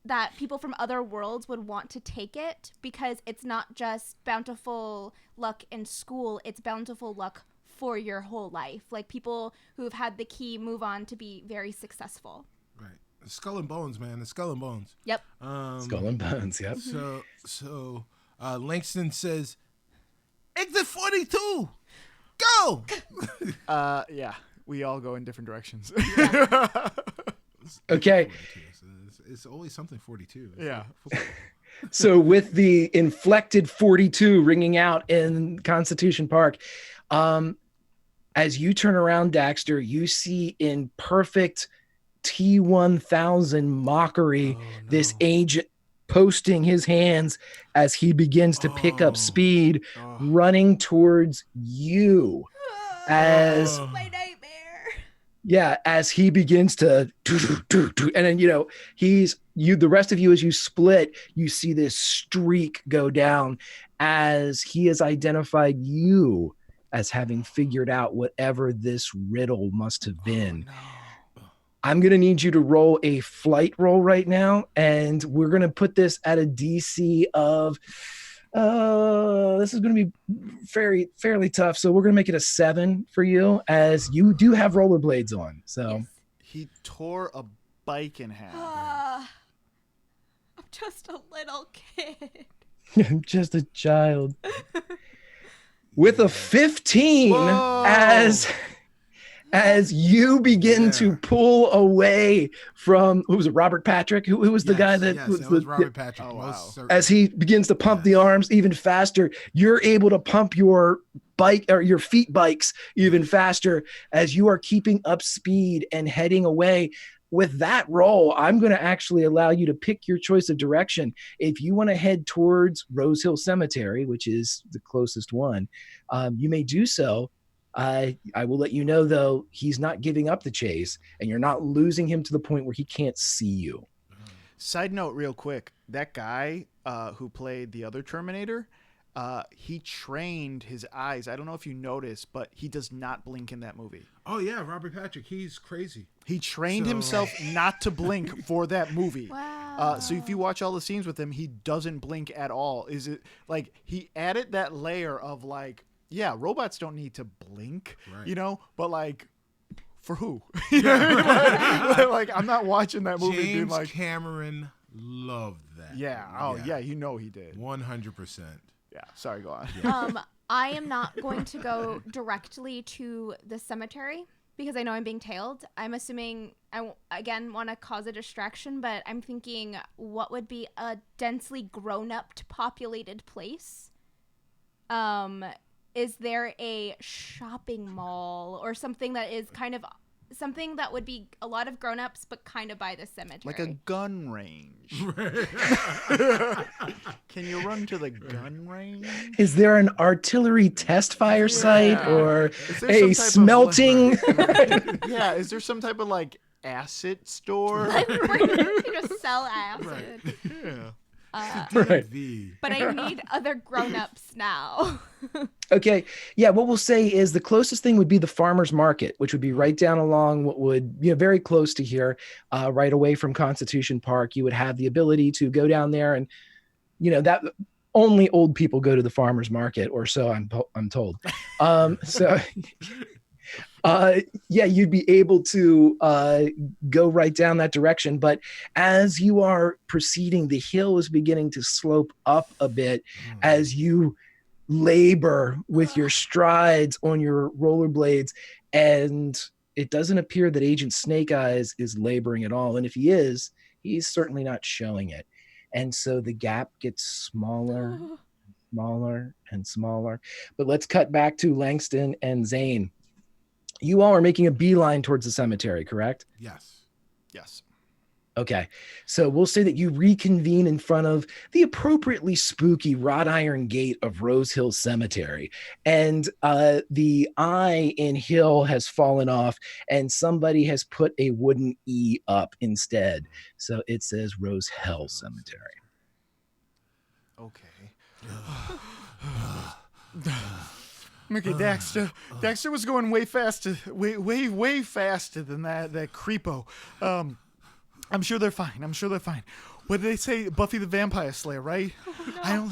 that people from other worlds would want to take it because it's not just bountiful luck in school, it's bountiful luck for your whole life. Like people who've had the key move on to be very successful. Right. Skull and Bones, man. The Skull and Bones. Yep. Skull and Bones, yep. So Langston says, exit 42, go! Yeah, we all go in different directions. Okay. It's always something 42. Yeah. So with the inflected 42 ringing out in Constitution Park, as you turn around, Daxter, you see in perfect T1000 mockery this agent posting his hands as he begins to pick up speed, running towards you. As My nightmare. yeah, as he begins to and then the rest of you, as you split, you see this streak go down as he has identified you as having figured out whatever this riddle must have been. I'm going to need you to roll a flight roll right now, and we're going to put this at a DC of this is going to be fairly tough. So we're going to make it a 7 for you, as you do have rollerblades on. So Yes. He tore a bike in half. I'm just a little kid. I'm just a child. With a 15, Whoa. as you begin to pull away from, who was it, Robert Patrick? Who was the guy that yes, was that the, was Robert Patrick. Oh, wow. Most certainly. as he begins to pump the arms even faster, you're able to pump your bike or your feet bikes even faster as you are keeping up speed and heading away. With that roll, I'm going to actually allow you to pick your choice of direction. If you want to head towards Rose Hill Cemetery, which is the closest one, you may do so. I will let you know, though, he's not giving up the chase, and you're not losing him to the point where he can't see you. Side note, real quick, that guy who played the other Terminator, he trained his eyes. I don't know if you noticed, but he does not blink in that movie. Oh yeah, Robert Patrick. He's crazy. He trained himself not to blink for that movie. Wow. So if you watch all the scenes with him, he doesn't blink at all. Is it like he added that layer of like, yeah, robots don't need to blink, Right. but like, for who? You know what I mean? Like, I'm not watching that movie being James like, Cameron loved that. yeah, oh yeah, he did. 100%. Yeah, sorry, go on. I am not going to go directly to the cemetery because I know I'm being tailed. I'm assuming again want to cause a distraction, but I'm thinking what would be a densely grown-up populated place? Is there a shopping mall or something that is kind of something that would be a lot of grown-ups but kind of by the cemetery? Like a gun range. Can you run to the gun range? Is there an artillery test fire site or Is there a some type of, smelting? Yeah, is there some type of like acid store? You just sell acid. Yeah. Right. But I need other grown-ups now. Okay. Yeah. What we'll say is the closest thing would be the farmer's market, which would be right down along what would, very close to here, right away from Constitution Park. You would have the ability to go down there and, that only old people go to the farmer's market, or so I'm told. You'd be able to go right down that direction. But as you are proceeding, the hill is beginning to slope up a bit as you labor with your strides on your rollerblades. And it doesn't appear that Agent Snake Eyes is laboring at all. And if he is, he's certainly not showing it. And so the gap gets smaller, smaller, and smaller. But let's cut back to Langston and Zane. You all are making a beeline towards the cemetery, correct? Yes. Yes. Okay, so we'll say that you reconvene in front of the appropriately spooky wrought iron gate of Rose Hill Cemetery. And the I in Hill has fallen off, and somebody has put a wooden E up instead. So it says Rose Hill Cemetery. Okay. Okay, Daxter. Daxter was going way faster, way faster than that creepo. I'm sure they're fine. What did they say? Buffy the Vampire Slayer, right? Oh, no.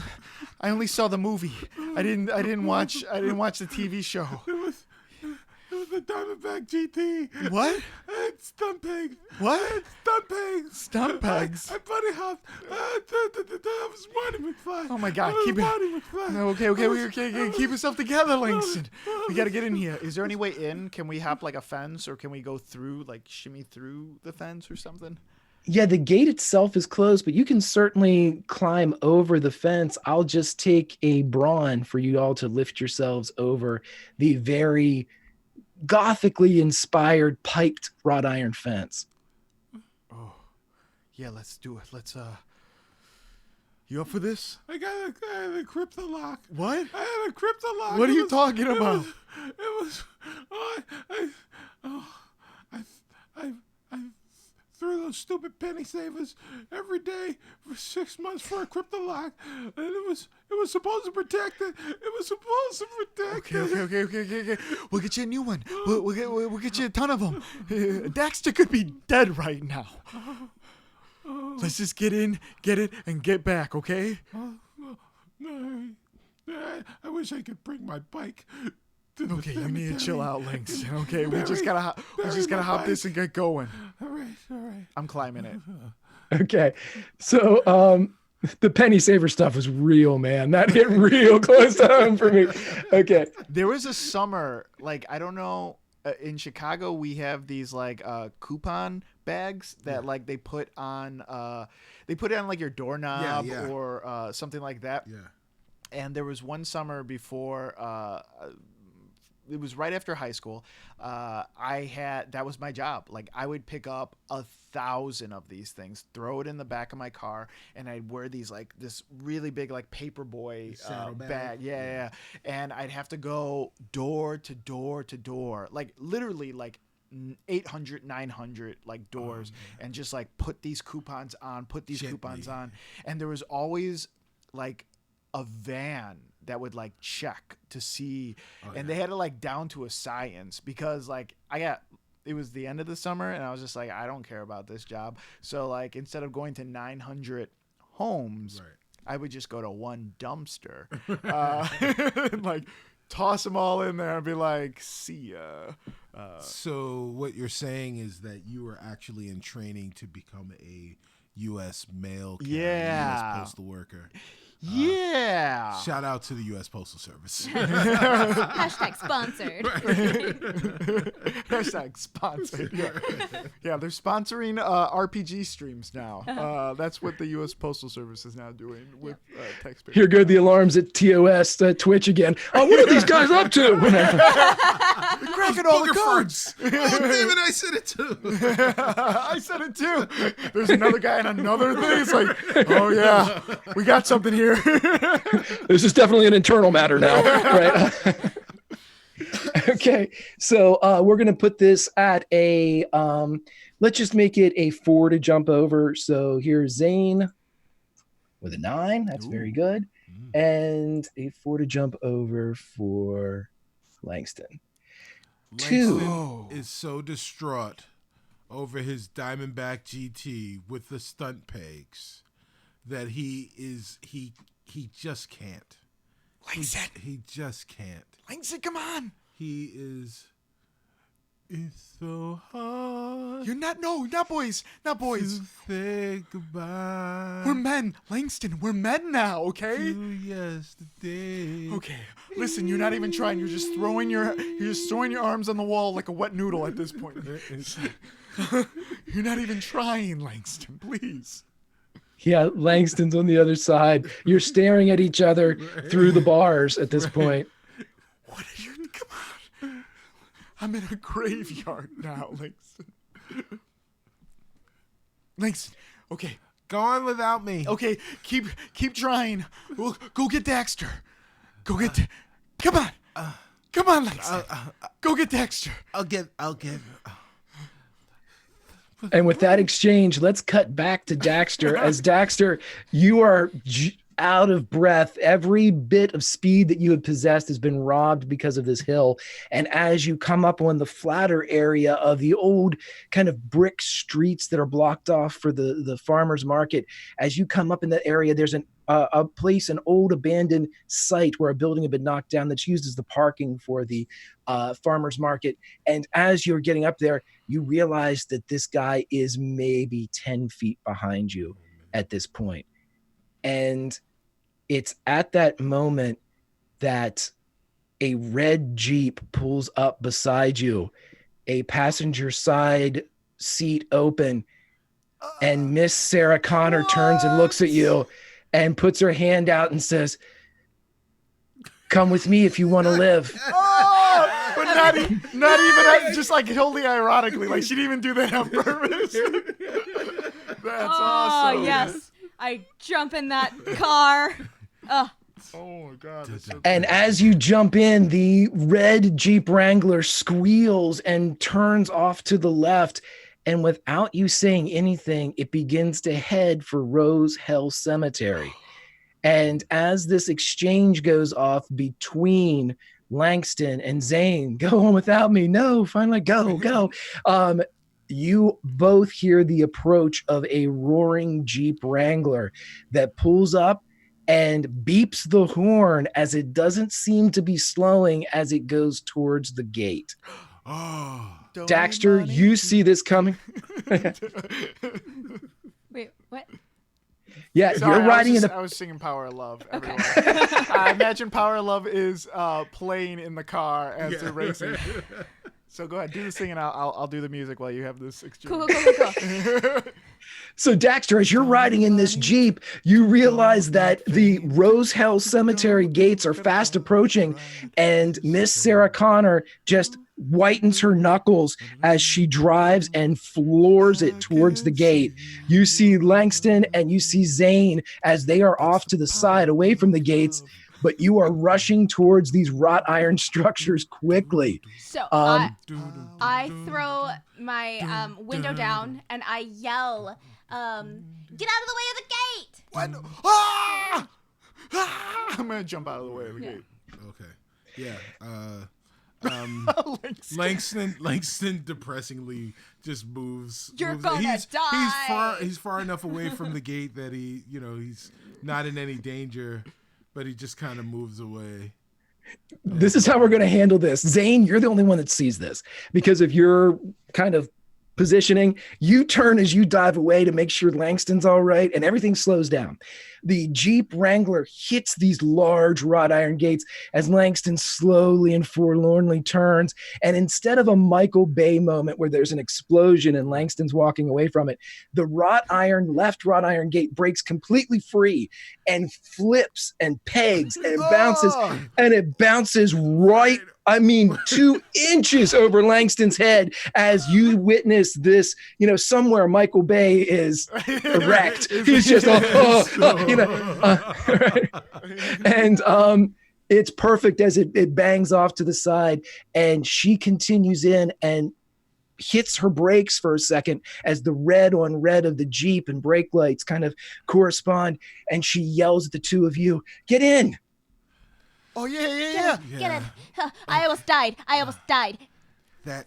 I only saw the movie. I didn't watch the TV show. It was the Diamondback GT. What? It's stunt pegs. What? It's stunt pegs. Stunt pegs. I buddy hopped. That was Marty McFly. Oh my God! Keep it. Marty McFly. No, okay. Keep yourself together, Langston. We gotta get in here. Is there any way in? Can we hop like a fence, or can we go through, like shimmy through the fence or something? Yeah, the gate itself is closed, but you can certainly climb over the fence. I'll just take a brawn for you all to lift yourselves over the very gothically inspired piped wrought iron fence. Oh, yeah, let's do it. You up for this? I got a cryptolock. What? I had a cryptolock. What are you talking about? I threw those stupid penny savers every day for 6 months for a cryptolock, and it was supposed to protect it. Okay. We'll get you a new one. We'll get you a ton of them. Daxter could be dead right now. Let's just get in, get it, and get back, okay? I wish I could bring my bike. Okay, you need to chill out, Lynx. Okay, we just gotta hop this and get going. All right. I'm climbing it. Okay, so the penny saver stuff was real, man. That hit real close to home for me. Okay. There was a summer, like, I don't know, in Chicago we have these like coupon bags that like they put on like your doorknob or something like that. Yeah. And there was one summer before it was right after high school. That was my job. Like, I would pick up 1,000 of these things, throw it in the back of my car, and I'd wear these like this really big like paperboy bag. Yeah. And I'd have to go door to door to door, like literally like 800, 900 like doors, and just like put these coupons on, and there was always like a van that would like check to see, and they had it like down to a science, because like it was the end of the summer and I was just like, I don't care about this job. So like, instead of going to 900 homes, I would just go to one dumpster, and like toss them all in there and be like, see ya. So what you're saying is that you were actually in training to become a U.S. mail carrier, U.S. postal worker. Yeah. Shout out to the U.S. Postal Service. Hashtag sponsored. Hashtag sponsored. Yeah, they're sponsoring RPG streams now. That's what the U.S. Postal Service is now doing with text. Here go the alarms at TOS Twitch again. Oh, what are these guys up to? They're cracking all the codes. Oh, David, I said it too. I said it too. There's another guy in another thing. It's like, oh yeah, we got something here. This is definitely an internal matter now, right? Okay, so we're gonna put this at a let's just make it a 4 to jump over. So here's Zane with a 9. That's very good. And a 4 to jump over for Langston. 2 Langston is so distraught over his Diamondback GT with the stunt pegs that he just can't. Langston. He just can't. Langston, come on. It's so hard. You're not boys. To say goodbye. We're men, Langston. We're men now, okay? To yesterday. Okay. Listen, you're not even trying. You're just throwing your arms on the wall like a wet noodle at this point. You're not even trying, Langston. Please. Yeah, Langston's on the other side. You're staring at each other through the bars at this point. What are you? Come on. I'm in a graveyard now, Langston. Langston. Okay. Go on without me. Okay. Keep trying. We'll go get Dexter. Go get. Come on. Come on, Langston. Go get Dexter. I'll get. And with that exchange, let's cut back to Daxter. As Daxter, you are out of breath. Every bit of speed that you had possessed has been robbed because of this hill. And as you come up on the flatter area of the old kind of brick streets that are blocked off for the farmer's market, as you come up in that area, there's a place, an old abandoned site where a building had been knocked down that's used as the parking for the farmer's market. And as you're getting up there, you realize that this guy is maybe 10 feet behind you at this point. And it's at that moment that a red Jeep pulls up beside you, a passenger side seat open, and Miss Sarah Connor turns and looks at you and puts her hand out and says, "Come with me if you want to live." Oh, but not even just like totally ironically, like she didn't even do that on purpose. That's awesome. Oh yes, I jump in that car. Oh my God. That's so And as you jump in, the red Jeep Wrangler squeals and turns off to the left. And without you saying anything, it begins to head for Rose Hell Cemetery. And as this exchange goes off between Langston and Zane, "Go on without me." "No, finally, go. You both hear the approach of a roaring Jeep Wrangler that pulls up and beeps the horn as it doesn't seem to be slowing as it goes towards the gate. Oh. Daxter, you see this coming. Wait, what? Yeah, Sorry, you're riding in I was singing Power of Love, everyone. I imagine Power of Love is playing in the car as they're racing. So go ahead, do this thing, and I'll do the music while you have this exchange. Cool. So Daxter, as you're riding in this Jeep, you realize that the Rose Hell Cemetery gates are fast approaching, and Miss Sarah Connor just whitens her knuckles as she drives and floors it towards the gate. You see Langston and you see Zane as they are off to the side away from the gates, but you are rushing towards these wrought iron structures quickly. So I throw my window down and I yell, "Get out of the way of the gate!" What? Ah! Ah! I'm gonna jump out of the way of the gate. Okay. Yeah. Langston depressingly just moves. You're gonna die. He's far enough away from the gate that he's not in any danger, but he just kind of moves away. This is how we're going to handle this. Zane, you're the only one that sees this because of your kind of positioning. You turn as you dive away to make sure Langston's all right, and everything slows down. The Jeep Wrangler hits these large wrought iron gates as Langston slowly and forlornly turns. And instead of a Michael Bay moment where there's an explosion and Langston's walking away from it, the left wrought iron gate breaks completely free and flips and pegs and bounces, and it bounces right, 2 inches over Langston's head as you witness this, somewhere Michael Bay is erect. He's just, and it's perfect as it bangs off to the side, and she continues in and hits her brakes for a second as the red on red of the Jeep and brake lights kind of correspond, and she yells at the two of you, "Get in!" Oh, yeah. Get in. I almost died. That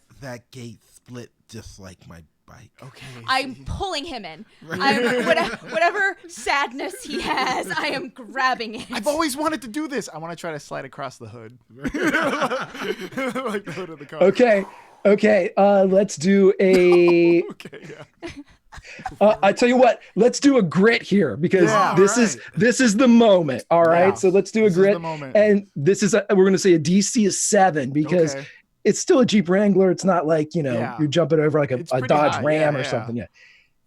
gate split just like my bike. Okay. I'm pulling him in. Whatever sadness he has, I am grabbing it. I've always wanted to do this. I want to try to slide across the hood. Like the hood of the car. Okay. Let's do a... Okay, yeah. I tell you what, let's do a grit here because this is the moment. All right. Yeah. So let's do a grit. The moment. And this is we're going to say a DC is 7 because it's still a Jeep Wrangler. It's not like, you're jumping over like a Dodge high. Ram or something. Yeah.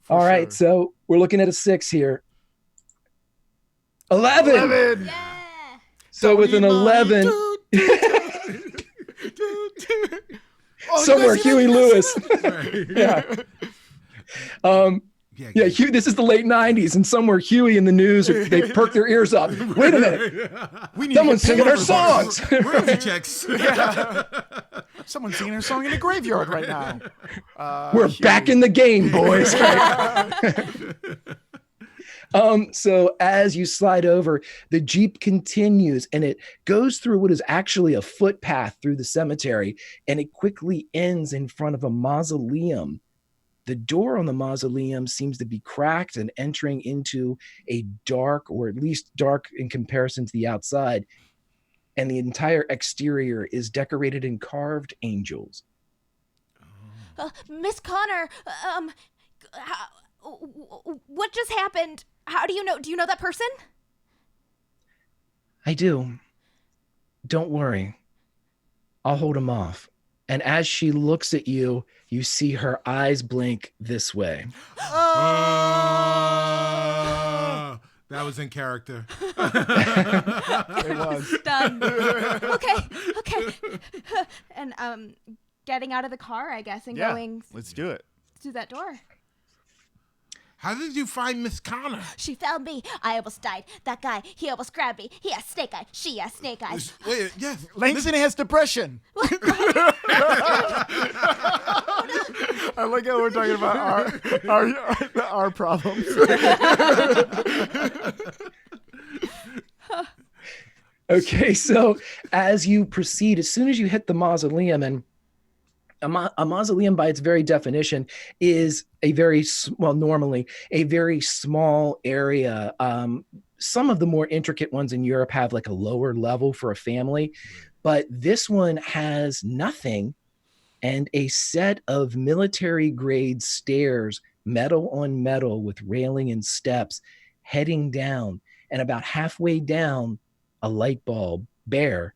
All right. So we're looking at a 6 here. 11. Yeah. So with an 11, somewhere Huey Lewis. Yeah. Yeah, Hugh, this is the late 90s, and somewhere Huey in the news, they perk their ears up. Wait a minute. We need Someone's to get singing our paid. songs. Royalty checks. Someone's singing her song in a graveyard right now. We're back in the game, boys. So as you slide over, the Jeep continues and it goes through what is actually a footpath through the cemetery, and it quickly ends in front of a mausoleum. The door on the mausoleum seems to be cracked and entering into a dark, or at least dark in comparison to the outside. And the entire exterior is decorated in carved angels. Miss Connor, what just happened? How do you know? Do you know that person? I do. Don't worry. I'll hold him off. And as she looks at you, you see her eyes blink this way. That was in character. It was. Done. Okay. And getting out of the car, I guess, and going Let's do it. through that door. How did you find Miss Connor? She found me. I almost died. That guy, he almost grabbed me. He has snake eyes. She has snake eyes. Wait, yes. Langston has depression. I like how we're talking about our problems. Okay, so as you proceed, as soon as you hit the mausoleum, and a mausoleum by its very definition is a very, normally a very small area. Some of the more intricate ones in Europe have like a lower level for a family, but this one has nothing and a set of military grade stairs, metal on metal with railing and steps heading down, and about halfway down, a light bulb, bare,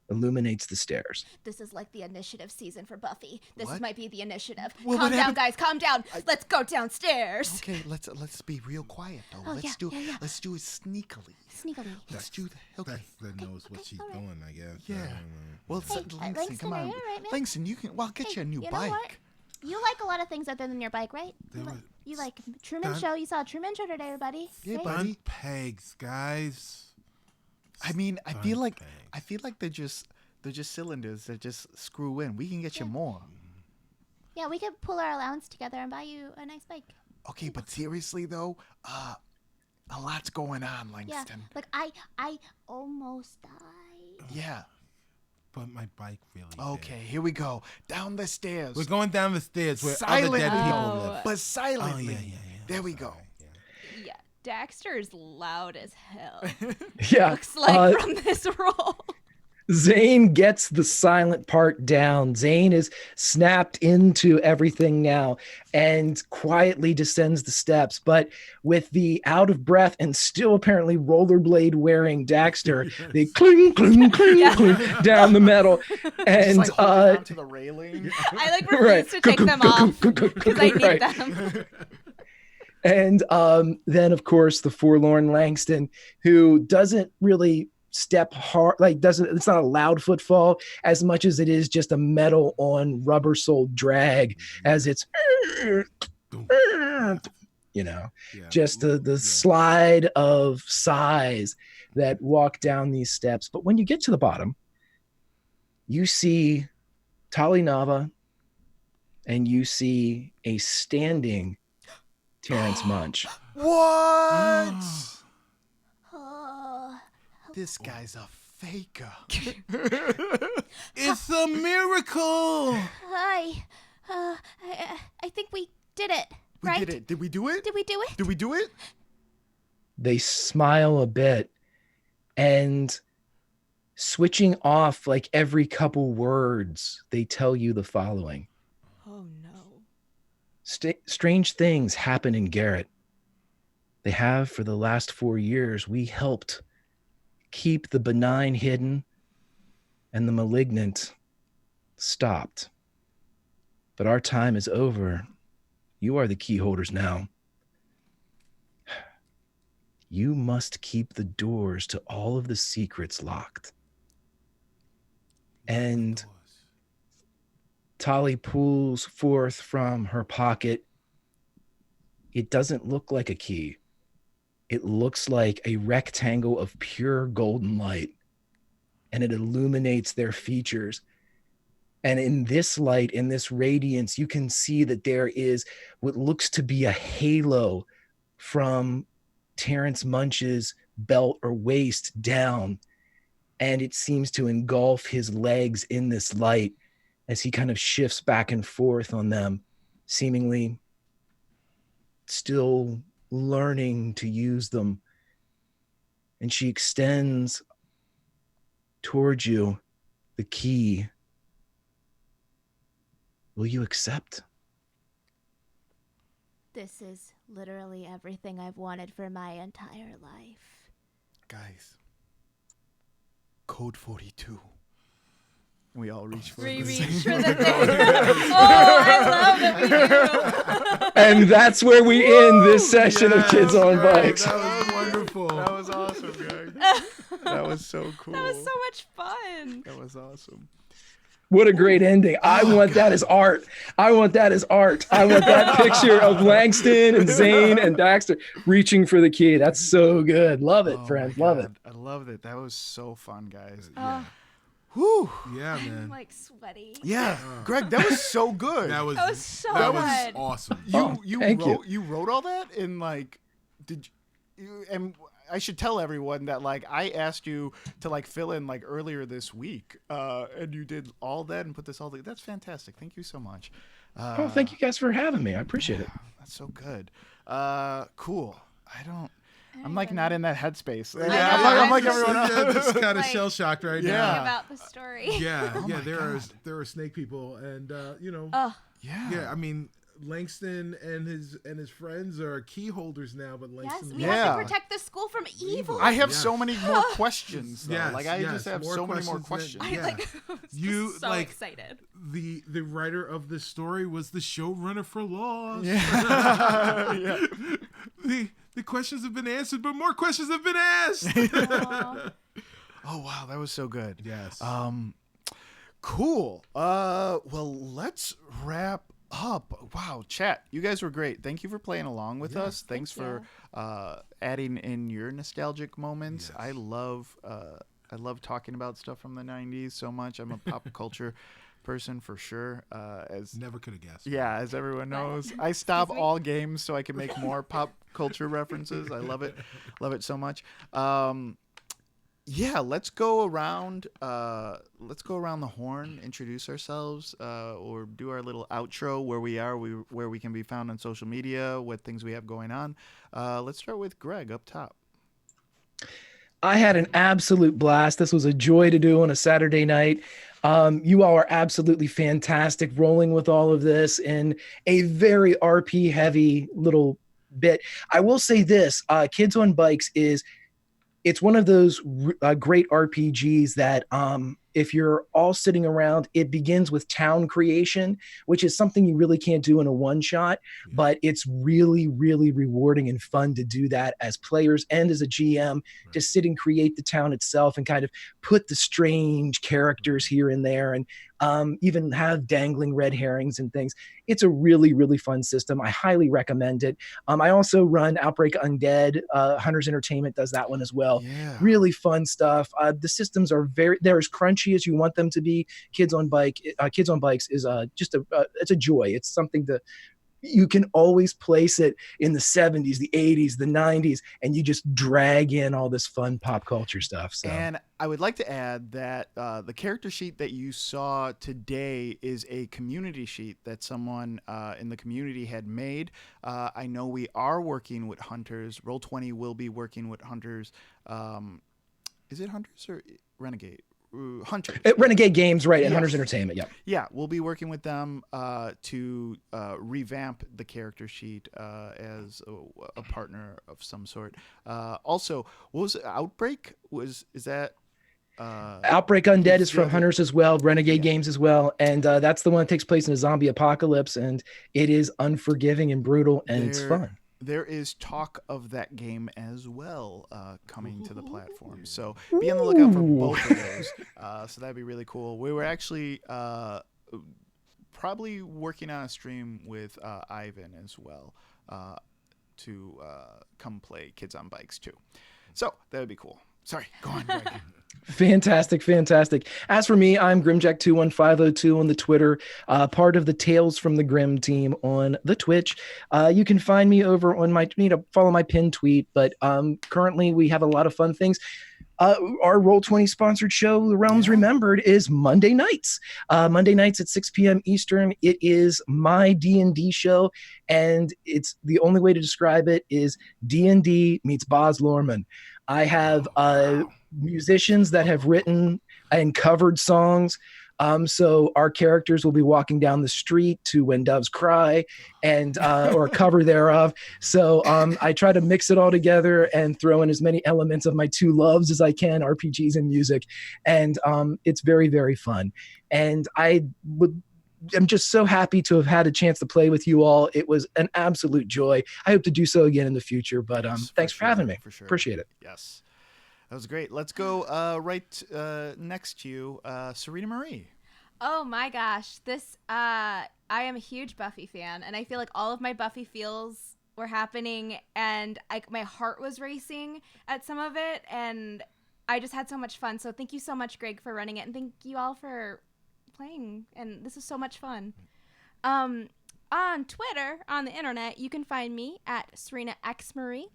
illuminates the stairs. This is like the initiative season for Buffy. This What? might be the initiative. Well, Calm what down, happened- guys. Calm down. Let's go downstairs. Okay, let's be real quiet though. Oh, let's yeah, do yeah. let's do it sneakily. Sneakily. Let's do the okay. That knows what she's all right. doing, I guess. Yeah. Well, Hey, Langston, Langston, come are on. you all right, man? Langston, you can. Well, I'll get Hey, you a new you know bike. what? You like a lot of things other than your bike, right? You like Truman Done. Show. You saw Truman Show today, everybody. Yeah, right? buddy. Stunt pegs, guys. I mean, I Stunt feel like pegs. they're just cylinders that just screw in. We can get you more. Yeah, we could pull our allowance together and buy you a nice bike. Okay, but seriously though, a lot's going on, Yeah, Langston. like I almost died. Yeah. But my bike really Okay, here we go. Down the stairs. We're going down the stairs where Silently. other dead people Oh. live. But silently. Oh, yeah. There we go. Yeah, Daxter's loud as hell. Yeah. Looks like from this roll. Zane gets the silent part down. Zane is snapped into everything now and quietly descends the steps. But with the out of breath and still apparently rollerblade wearing Daxter, they cling, cling, cling, cling down the metal. And Just like holding onto the railing. I like refuse to take them off because I need Right. them. And then, of course, the forlorn Langston, who doesn't really step hard, it's not a loud footfall as much as it is just a metal on rubber soled drag as it's, Yeah. just the slide of sighs that walk down these steps. But when you get to the bottom, you see Tali Nava and you see a standing Terrence Munch. What? Oh, This guy's a faker. It's a miracle. hi. I think we did it. We Right? did it. Did we do it? Did we do it? Did we do it? They smile a bit and switching off like every couple words, they tell you the following. Oh no. Strange things happen in Garrett. They have for the last 4 years. We helped keep the benign hidden and the malignant stopped. But our time is over. You are the key holders now. You must keep the doors to all of the secrets locked. And Tali pulls forth from her pocket it doesn't look like a key. It looks like a rectangle of pure golden light, and it illuminates their features. And in this light, in this radiance, you can see that there is what looks to be a halo from Terrence Munch's belt or waist down. And it seems to engulf his legs in this light as he kind of shifts back and forth on them, seemingly still learning to use them. And she extends towards you the key. Will you accept? This is literally everything I've wanted for my entire life. Guys, code 42. We all reach for We the reach same for the thing. Oh, I love that we do. And that's where we end this session of Kids on Bikes. That was wonderful. That was awesome, Greg. That was so cool. That was so much fun. That was awesome. What a great ending. I want that as art. I want that as art. I want that picture of Langston and Zane and Daxter reaching for the key. That's so good. Love it, Oh friends. my Love it. God. I loved it. That was so fun, guys. Yeah, Whew. yeah, I'm man. like sweaty. Yeah, Greg, that was so good. That was so that good. was awesome. Thank you. You wrote all that in like, did you? And I should tell everyone that like I asked you to like fill in like earlier this week, and you did all that and put this all together. That's fantastic. Thank you so much. Oh, thank you guys for having me. I appreciate it. That's so good. Cool. I'm like not in that headspace. know, I'm like I'm everyone else. Just kind of Like, shell shocked right Yeah. Thinking now. about the story. Yeah, Oh yeah. my There are snake people, and you know, Oh, Yeah. I mean, Langston and his friends are key holders now, but yes, Langston. we Yeah. have to protect the school from evil. I have Yes. so many more questions. Though. Yes, Like I yes, just have more so many more questions questions. than- I yeah. was You, just so like- excited. The writer of this story was the showrunner for Lost. Yeah. Yeah. The questions have been answered, but more questions have been asked. Aw. Oh wow, that was so good. Yes. Cool. Well, let's wrap up. Wow, chat, you guys were great. Thank you for playing along with us. Thanks for adding in your nostalgic moments. Yes. I love talking about stuff from the 90s so much. I'm a pop culture person for sure. As Never could have guessed. yeah, as everyone knows, I stop all games so I can make more pop culture references. I love it so much. Yeah, let's go around. Let's go around the horn, introduce ourselves, or do our little outro where we are, where we can be found on social media, what things we have going on. Let's start with Greg up top. I had an absolute blast. This was a joy to do on a Saturday night. You all are absolutely fantastic rolling with all of this in a very RP heavy little bit. I will say this, Kids on Bikes it's one of those great RPGs that if you're all sitting around, it begins with town creation, which is something you really can't do in a one shot, but it's really, really rewarding and fun to do that as players and as a GM, to sit and create the town itself and kind of put the strange characters here and there, and even have dangling red herrings and things. It's a really, really fun system. I highly recommend it. I also run Outbreak Undead. Hunters Entertainment does that one as well. Yeah. Really fun stuff. The systems are they're as crunchy as you want them to be. Kids on Bikes is just it's a joy. It's something you can always place it in the 70s, the 80s, the 90s, and you just drag in all this fun pop culture stuff. So. And I would like to add that the character sheet that you saw today is a community sheet that someone in the community had made. I know we are working with Hunters. Roll20 will be working with Hunters. Is it Hunters or Renegade? Hunters. Renegade Games, right, and Yes. Hunters Entertainment, yeah. Yeah, we'll be working with them to revamp the character sheet as a partner of some sort. Also, what was it? Outbreak? Is that? Outbreak Undead is from Yeah. Hunters as well, Renegade Games as well, and that's the one that takes place in a zombie apocalypse, and it is unforgiving and brutal, and it's fun. There is talk of that game as well coming to the platform. So be on the lookout for both of those. So that'd be really cool. We were actually probably working on a stream with Ivan as well. to come play Kids on Bikes too. So that would be cool. Sorry, go on, Greg. Fantastic. As for me, I'm Grimjack21502 on the Twitter, part of the Tales from the Grim team on the Twitch. You can find me over on my, follow my pinned tweet, but currently we have a lot of fun things. Our Roll20 sponsored show, The Realms Remembered, is Monday nights. Monday nights at 6 p.m. Eastern. It is my D&D show, and it's the only way to describe it is D&D meets Boz Luhrmann. I have musicians that have written and covered songs. So our characters will be walking down the street to When Doves Cry and or a cover thereof. So I try to mix it all together and throw in as many elements of my two loves as I can, RPGs and music. And it's very, very fun. And I'm just so happy to have had a chance to play with you all. It was an absolute joy. I hope to do so again in the future, but thanks for having me. For sure. Appreciate it. Yes. That was great. Let's go right next to you, Serena Marie. Oh my gosh, I am a huge Buffy fan, and I feel like all of my Buffy feels were happening, and my heart was racing at some of it, and I just had so much fun. So thank you so much, Greg, for running it, and thank you all for playing, and this is so much fun. On Twitter, on the internet, you can find me at Serena X Marie.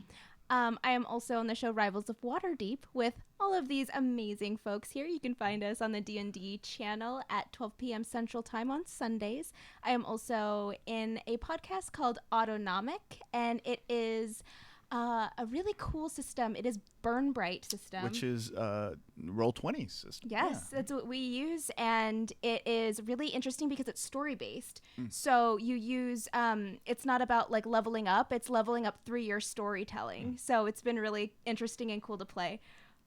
I am also on the show Rivals of Waterdeep with all of these amazing folks here. You can find us on the D&D channel at 12 p.m. Central Time on Sundays. I am also in a podcast called Autonomic, and it is a really cool system. It is Burn Bright system. Which is Roll20 system. Yes, that's what we use, and it is really interesting because it's story-based. So you use, it's not about like leveling up, it's leveling up through your storytelling. So it's been really interesting and cool to play.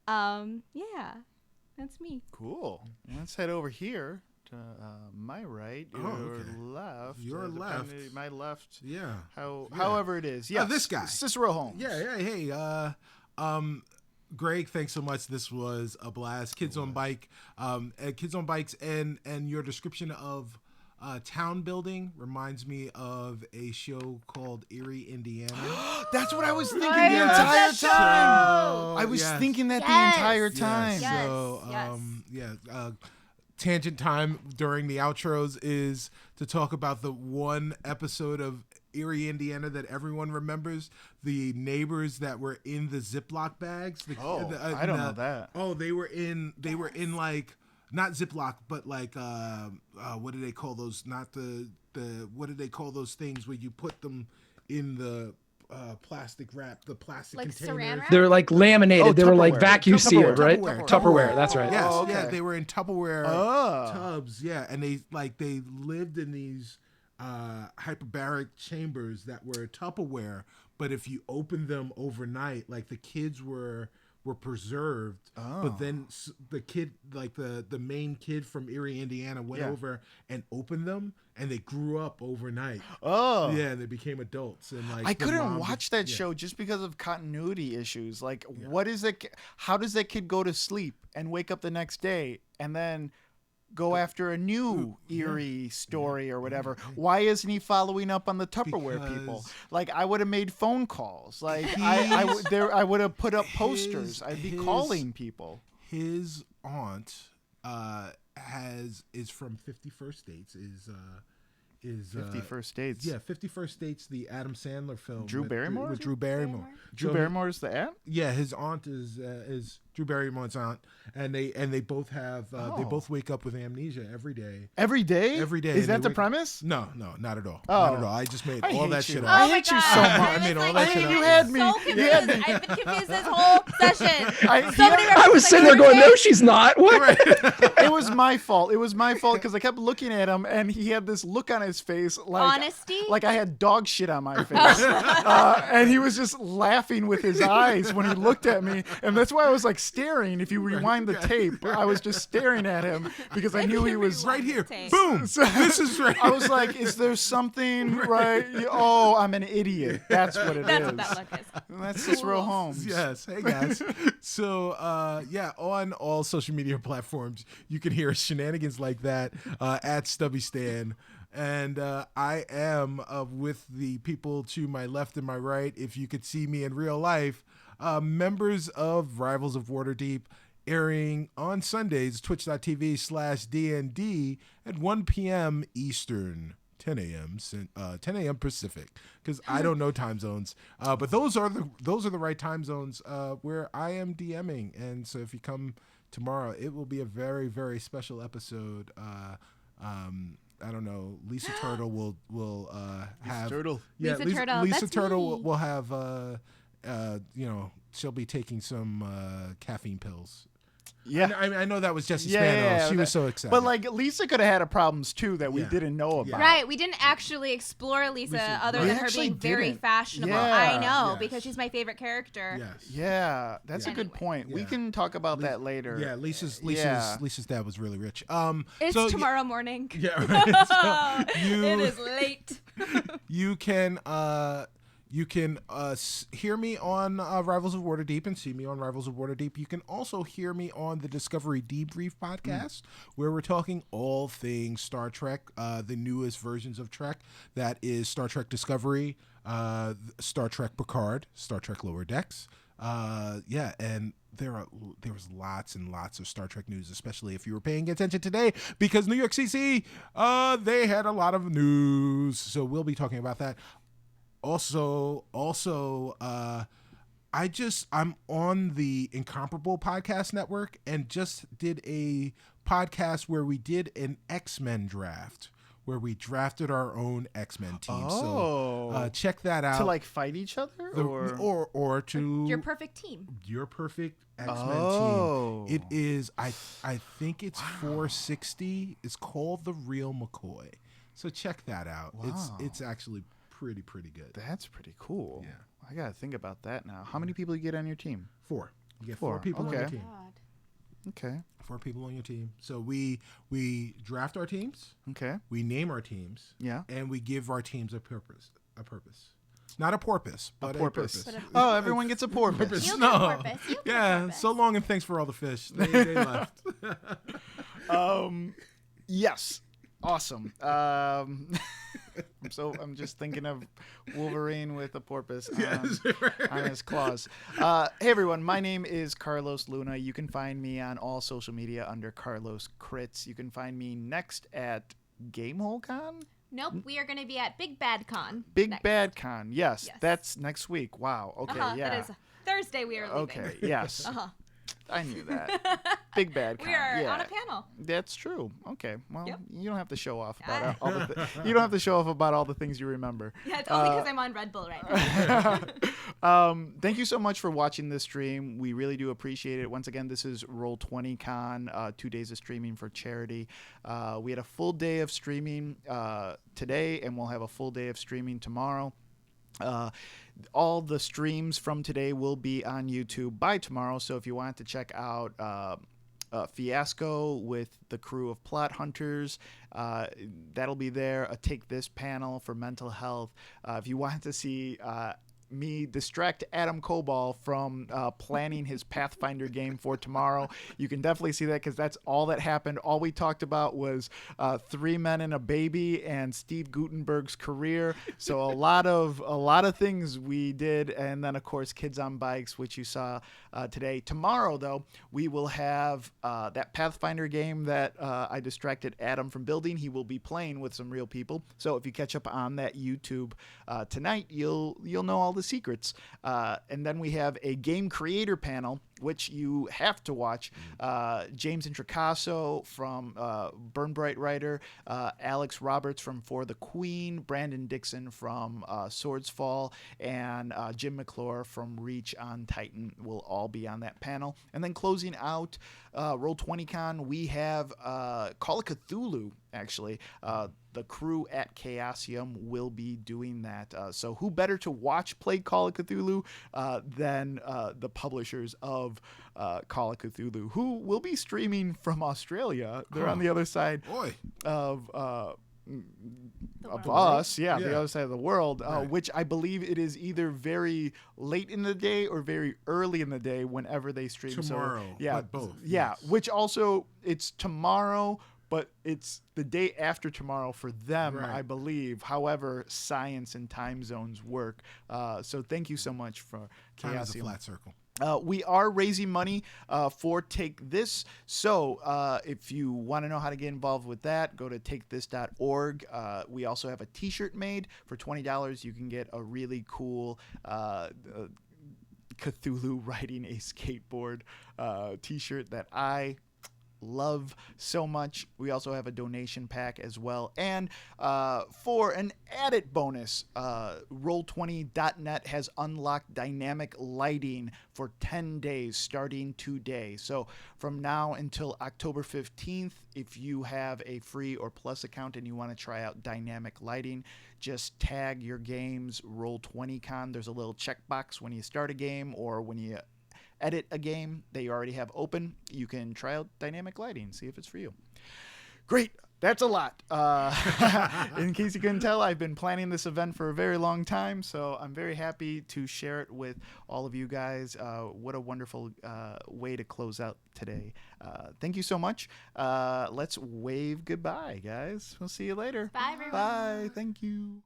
Yeah, that's me. Cool. Let's head over here to my right, your left. Your left. My left. Yeah. However it is. Yeah. This guy. Cicero Holmes. Yeah. Hey. Greg, thanks so much. This was a blast. Kids on Bikes, and your description of town building reminds me of a show called Erie, Indiana. That's what I was thinking I the love entire that show. time. I was thinking that the entire time. Yes. So, tangent time during the outros is to talk about the one episode of Erie, Indiana that everyone remembers, the neighbors that were in the Ziploc bags. I don't know that. Oh, they were in like, not Ziploc, but like what do they call those? Not the what do they call those things where you put them in the plastic wrap, the plastic Like containers. saran wrap? They're like laminated. They were like Tupperware. vacuum sealed, right? Tupperware. That's right. Yes, Oh, okay. yeah, they were in Tupperware tubs. Yeah, and they lived in these hyperbaric chambers that were Tupperware. But if you opened them overnight, like the kids were preserved. But then the kid, like the main kid from Erie, Indiana, went over and opened them, and they grew up overnight. Oh, yeah, they became adults. And like I couldn't watch that show just because of continuity issues. Like, what is it? How does that kid go to sleep and wake up the next day and then go after a new eerie story or whatever? Why isn't he following up on the Tupperware people? Like, I would have made phone calls. Like, I would have put up posters. I'd be calling people. His aunt is from 51st Dates. Is 51st Dates. Yeah, 51st Dates, the Adam Sandler film. Drew Barrymore? With Drew Barrymore. Drew Barrymore is the aunt? Yeah, his aunt is Drew Barrymore's aunt, and they both have they both wake up with amnesia every day. Every day? Every day. Is that the premise? No, not at all. Oh. Not at all. I just made all that shit up. I hate you so much. I made all that shit up. You had me. So confused. I've been confused this whole session. I was sitting there going, no, she's not. What? It was my fault. It was my fault because I kept looking at him and he had this look on his face like honesty, like I had dog shit on my face, and he was just laughing with his eyes when he looked at me, and that's why I was like staring. If you rewind the tape, I was just staring at him because I knew he was right here. Tape. Boom. So, This is right. I was like, is there something right? Oh, I'm an idiot. That's what it That's is. what that look is. That's Cicero Holmes. Yes. Hey guys. So on all social media platforms, you can hear shenanigans like that at Stubby Stan. And I am with the people to my left and my right, if you could see me in real life, members of Rivals of Waterdeep, airing on Sundays, twitch.tv/DND at 1 p.m. Eastern. 10 a.m. Pacific, because I don't know time zones. But those are the right time zones where I am DMing. And so if you come tomorrow, it will be a very, very special episode. I don't know. Lisa Turtle will have Turtle. Yeah, Lisa Turtle. Lisa That's Turtle me. will have she'll be taking some caffeine pills. Yeah. I know that was Jessie Yeah, Spano. yeah, She that- was so excited. But like Lisa could have had a problems too that we Yeah. didn't know about. Yeah. Right, we didn't actually explore Lisa, Lisa- other We than her actually being very didn't. fashionable. Yeah. I know, Yes. because she's my favorite character. yes. Yeah, that's Yeah. a good Anyway. point. We Yeah. can talk about that later. Yeah, Lisa's Yeah. dad was really rich. It's so, tomorrow morning. Yeah, right. So It is late. you can hear me on Rivals of Waterdeep and see me on Rivals of Waterdeep. You can also hear me on the Discovery Debrief podcast, where we're talking all things Star Trek, the newest versions of Trek. That is Star Trek Discovery, Star Trek Picard, Star Trek Lower Decks. And there was lots and lots of Star Trek news, especially if you were paying attention today, because New York CC, they had a lot of news. So we'll be talking about that. Also, I'm on the Incomparable Podcast Network and just did a podcast where we did an X-Men draft, where we drafted our own X-Men team. Oh. So check that out. To like fight each other, or to Your perfect team. your perfect X-Men Oh. team. It is, I think it's 460. It's called The Real McCoy. So check that out. Wow. It's actually pretty good. That's pretty cool. Yeah. I gotta think about that now. How many people you get on your team? 4. You get 4 4, people on your okay. team. God. Okay. 4 people on your team. So we draft our teams, Okay. we name our teams, Yeah. and we give our teams a purpose. Not a porpoise, but a porpoise. purpose. Oh, everyone gets a porpoise. Purpose. You No. get porpoise. You get Yeah, porpoise. so long and thanks for all the fish. They left. Yes. Awesome. I'm just thinking of Wolverine with a porpoise on his claws. Hey everyone, my name is Carlos Luna. You can find me on all social media under Carlos Crits. You can find me next at Gamehole Con? Nope, we are going to be at Big Bad Con. Big next. Bad Con. Yes, Yes. that's next week. Wow. Okay, yeah. That is Thursday we are leaving. Okay, yes. Uh-huh. I knew that. Big Bad Con. We are yeah. on a panel. That's true. Okay. Well, Yep. you don't have to show off about all you don't have to show off about all the things you remember. Yeah, it's only because I'm on Red Bull right now. Thank you so much for watching this stream. We really do appreciate it. Once again, this is Roll20 Con, 2 days of streaming for charity. We had a full day of streaming today, and we'll have a full day of streaming tomorrow. All the streams from today will be on YouTube by tomorrow. So if you want to check out Fiasco with the crew of Plot Hunters, that'll be there. A Take This panel for mental health. If you want to see me distract Adam Cobal from planning his Pathfinder game for tomorrow, you can definitely see that, because that's all that happened. All we talked about was 3 men and a baby and Steve Gutenberg's career. So a lot of things we did, and then of course Kids on Bikes, which you saw today. Tomorrow though, we will have that Pathfinder game that I distracted Adam from building. He will be playing with some real people. So if you catch up on that YouTube tonight, you'll know all the secrets. And then we have a game creator panel, which you have to watch. James Intricasso from Burn Bright Writer, Alex Roberts from For the Queen, Brandon Dixon from Swords Fall, and Jim McClure from Reach on Titan will all be on that panel. And then closing out Roll20 Con, we have Call of Cthulhu, actually. The crew at Chaosium will be doing that. So who better to watch play Call of Cthulhu than the publishers of Call of Cthulhu, who will be streaming from Australia. They're on the other side Boy. of world. us, the Yeah. other side of the world, Right. which I believe it is either very late in the day or very early in the day whenever they stream. Tomorrow, So, yeah, but both, Yeah, yes. which also it's tomorrow but it's the day after tomorrow for them, Right. I believe. However, science and time zones work. So thank you so much for Time is a Chaosium. flat circle. We are raising money for Take This. So if you want to know how to get involved with that, go to takethis.org. We also have a t-shirt made for $20. You can get a really cool Cthulhu riding a skateboard t-shirt that I love so much. We also have a donation pack as well. And for an added bonus, Roll20.net has unlocked dynamic lighting for 10 days starting today. So from now until October 15th, if you have a free or plus account and you want to try out dynamic lighting, just tag your games Roll20Con. There's a little checkbox when you start a game or when you edit a game that you already have open. You can try out dynamic lighting, see if it's for you. Great. That's a lot. In case you couldn't tell, I've been planning this event for a very long time, so I'm very happy to share it with all of you guys. What a wonderful way to close out today. Thank you so much. Let's wave goodbye, guys. We'll see you later. Bye, everyone. Bye. Thank you.